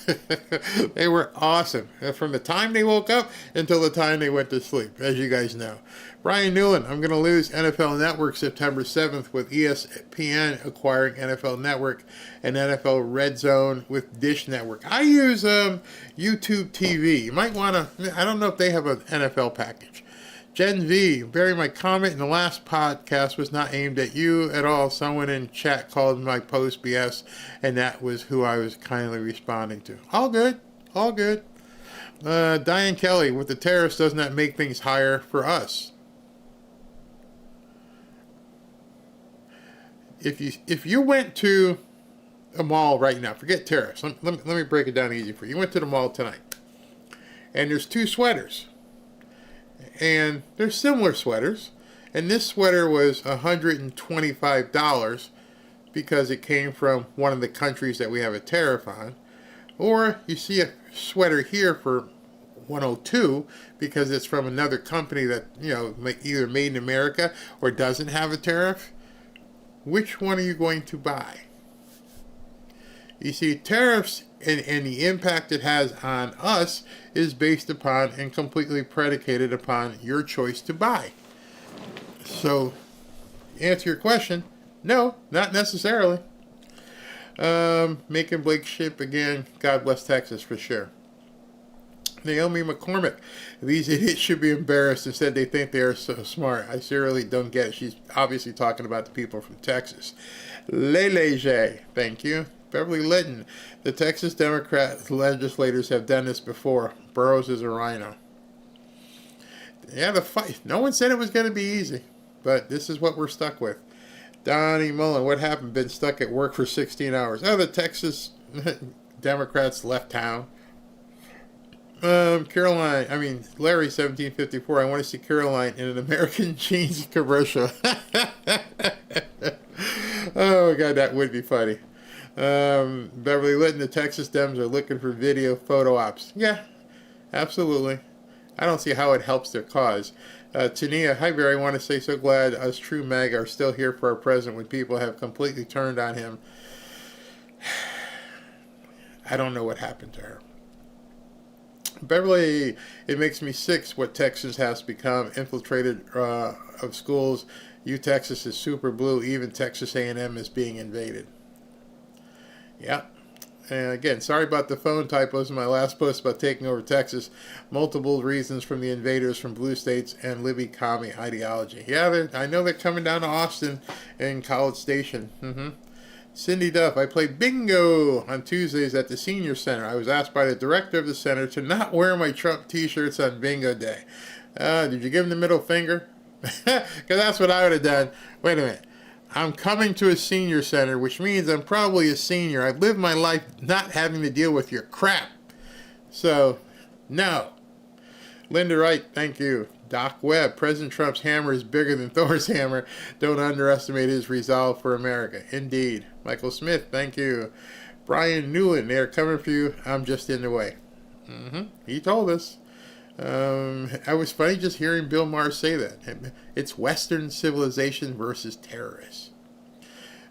They were awesome. From the time they woke up until the time they went to sleep, as you guys know. Brian Newland, I'm going to lose NFL Network September 7th with ESPN acquiring NFL Network and NFL Red Zone with Dish Network. I use YouTube TV. You might want to, I don't know if they have an NFL package. Gen V, bury my comment in the last podcast was not aimed at you at all. Someone in chat called my post BS, and that was who I was kindly responding to. All good. All good. Diane Kelly, with the tariffs, doesn't that make things higher for us? If you went to a mall right now, forget tariffs. Let me break it down easy for you. You went to the mall tonight, and there's 2 sweaters. And they're similar sweaters, and this sweater was $125 because it came from one of the countries that we have a tariff on. Or you see a sweater here for $102 because it's from another company that, either made in America or doesn't have a tariff. Which one are you going to buy? You see, tariffs and the impact it has on us is based upon and completely predicated upon your choice to buy. So, answer your question, no, not necessarily. Making Blake ship again, God bless Texas for sure. Naomi McCormick, these idiots should be embarrassed. Instead, they think they are so smart. I seriously don't get it. She's obviously talking about the people from Texas. Lele J, thank you. Beverly Lytton, the Texas Democrat legislators have done this before. Burroughs is a rhino. Yeah, the fight. No one said it was going to be easy, but this is what we're stuck with. Donnie Mullen, what happened? Been stuck at work for 16 hours. Oh, the Texas Democrats left town. Larry 1754. I want to see Caroline in an American Jeans commercial. Oh God, that would be funny. Beverly Lytton, the Texas Dems are looking for video photo ops. Yeah, absolutely. I don't see how it helps their cause. Tania, hi Barry, I want to say so glad us true MAGA are still here for our president when people have completely turned on him. I don't know what happened to her. Beverly, it makes me sick what Texas has become. Infiltrated of schools. Texas is super blue. Even Texas A&M is being invaded. Yeah. And again, sorry about the phone typos in my last post about taking over Texas. Multiple reasons from the invaders from blue states and Libby commie ideology. Yeah, I know they're coming down to Austin and College Station. Cindy Duff, I play bingo on Tuesdays at the Senior Center. I was asked by the director of the center to not wear my Trump t-shirts on bingo day. Did you give him the middle finger? Because that's what I would have done. Wait a minute. I'm coming to a senior center, which means I'm probably a senior. I've lived my life not having to deal with your crap. So, no. Linda Wright, thank you. Doc Webb, President Trump's hammer is bigger than Thor's hammer. Don't underestimate his resolve for America. Indeed. Michael Smith, thank you. Brian Newland, they're coming for you. I'm just in the way. He told us. I was funny just hearing Bill Maher say that. It's Western civilization versus terrorists.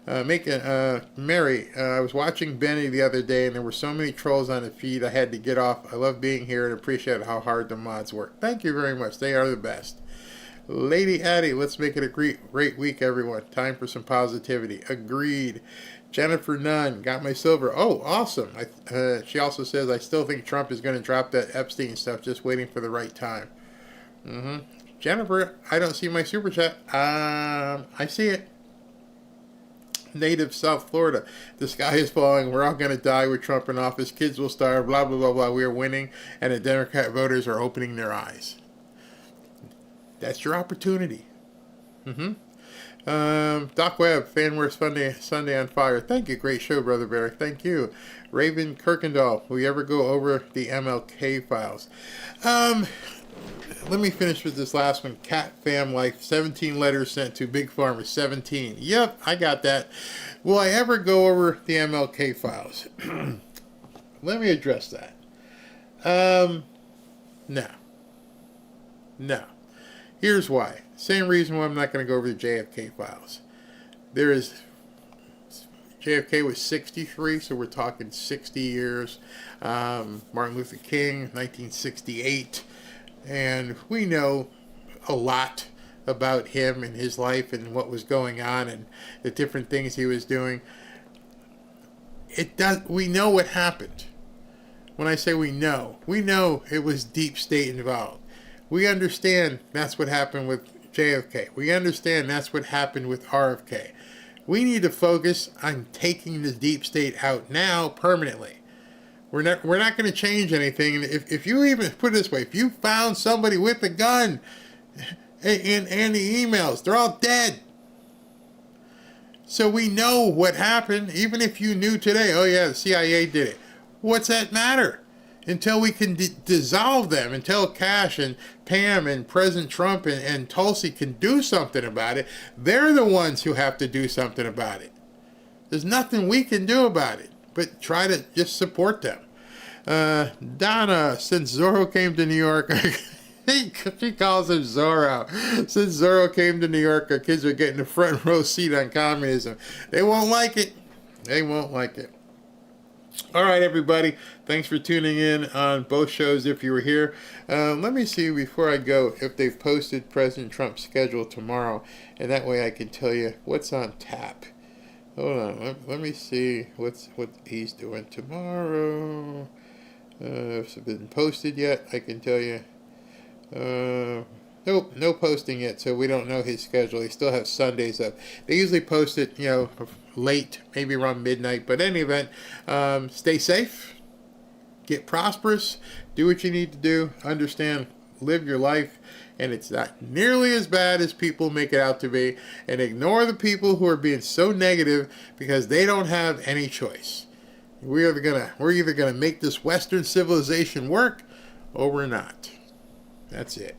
Mary, I was watching Benny the other day, and there were so many trolls on the feed, I had to get off. I love being here and appreciate how hard the mods work. Thank you very much. They are the best. Lady Addie, let's make it a great week, everyone. Time for some positivity. Agreed. Jennifer Nunn, got my silver. Oh, awesome. She also says, I still think Trump is going to drop that Epstein stuff, just waiting for the right time. Jennifer, I don't see my super chat. I see it. Native South Florida. The sky is falling. We're all going to die with Trump in office. Kids will starve. Blah, blah, blah, blah. We are winning. And the Democrat voters are opening their eyes. That's your opportunity. Doc Webb, Fanware Sunday on fire. Thank you. Great show, Brother Barry. Thank you. Raven Kirkendall, will you ever go over the MLK files? Let me finish with this last one. Cat Fam Life, 17 letters sent to Big Pharma, 17. Yep, I got that. Will I ever go over the MLK files? Let me address that. No. Here's why. Same reason why I'm not going to go over the JFK files. JFK was 63, so we're talking 60 years. Martin Luther King, 1968. And we know a lot about him and his life and what was going on and the different things he was doing. We know what happened. When I say we know it was deep state involved. We understand that's what happened with JFK. We understand that's what happened with RFK. We need to focus on taking the deep state out now permanently. We're not going to change anything. And if you even put it this way, if you found somebody with a gun and the emails, they're all dead. So we know what happened. Even if you knew today, oh yeah, the CIA did it. What's that matter? Until we can dissolve them, until Cash and Pam and President Trump and Tulsi can do something about it, they're the ones who have to do something about it. There's nothing we can do about it, but try to just support them. Donna, since Zorro came to New York, she calls him Zorro. Since Zorro came to New York, our kids are getting a front row seat on communism. They won't like it. They won't like it. All right, everybody. Thanks for tuning in on both shows if you were here. Let me see before I go if they've posted President Trump's schedule tomorrow, and that way I can tell you what's on tap. Hold on. Let me see what he's doing tomorrow. If it's been posted yet, I can tell you. Nope, no posting yet, so we don't know his schedule. He still has Sundays up. They usually post it, late, maybe around midnight. But in any event, stay safe, get prosperous, do what you need to do, understand, live your life, and it's not nearly as bad as people make it out to be. And ignore the people who are being so negative because they don't have any choice. We're either gonna make this Western civilization work, or we're not. That's it.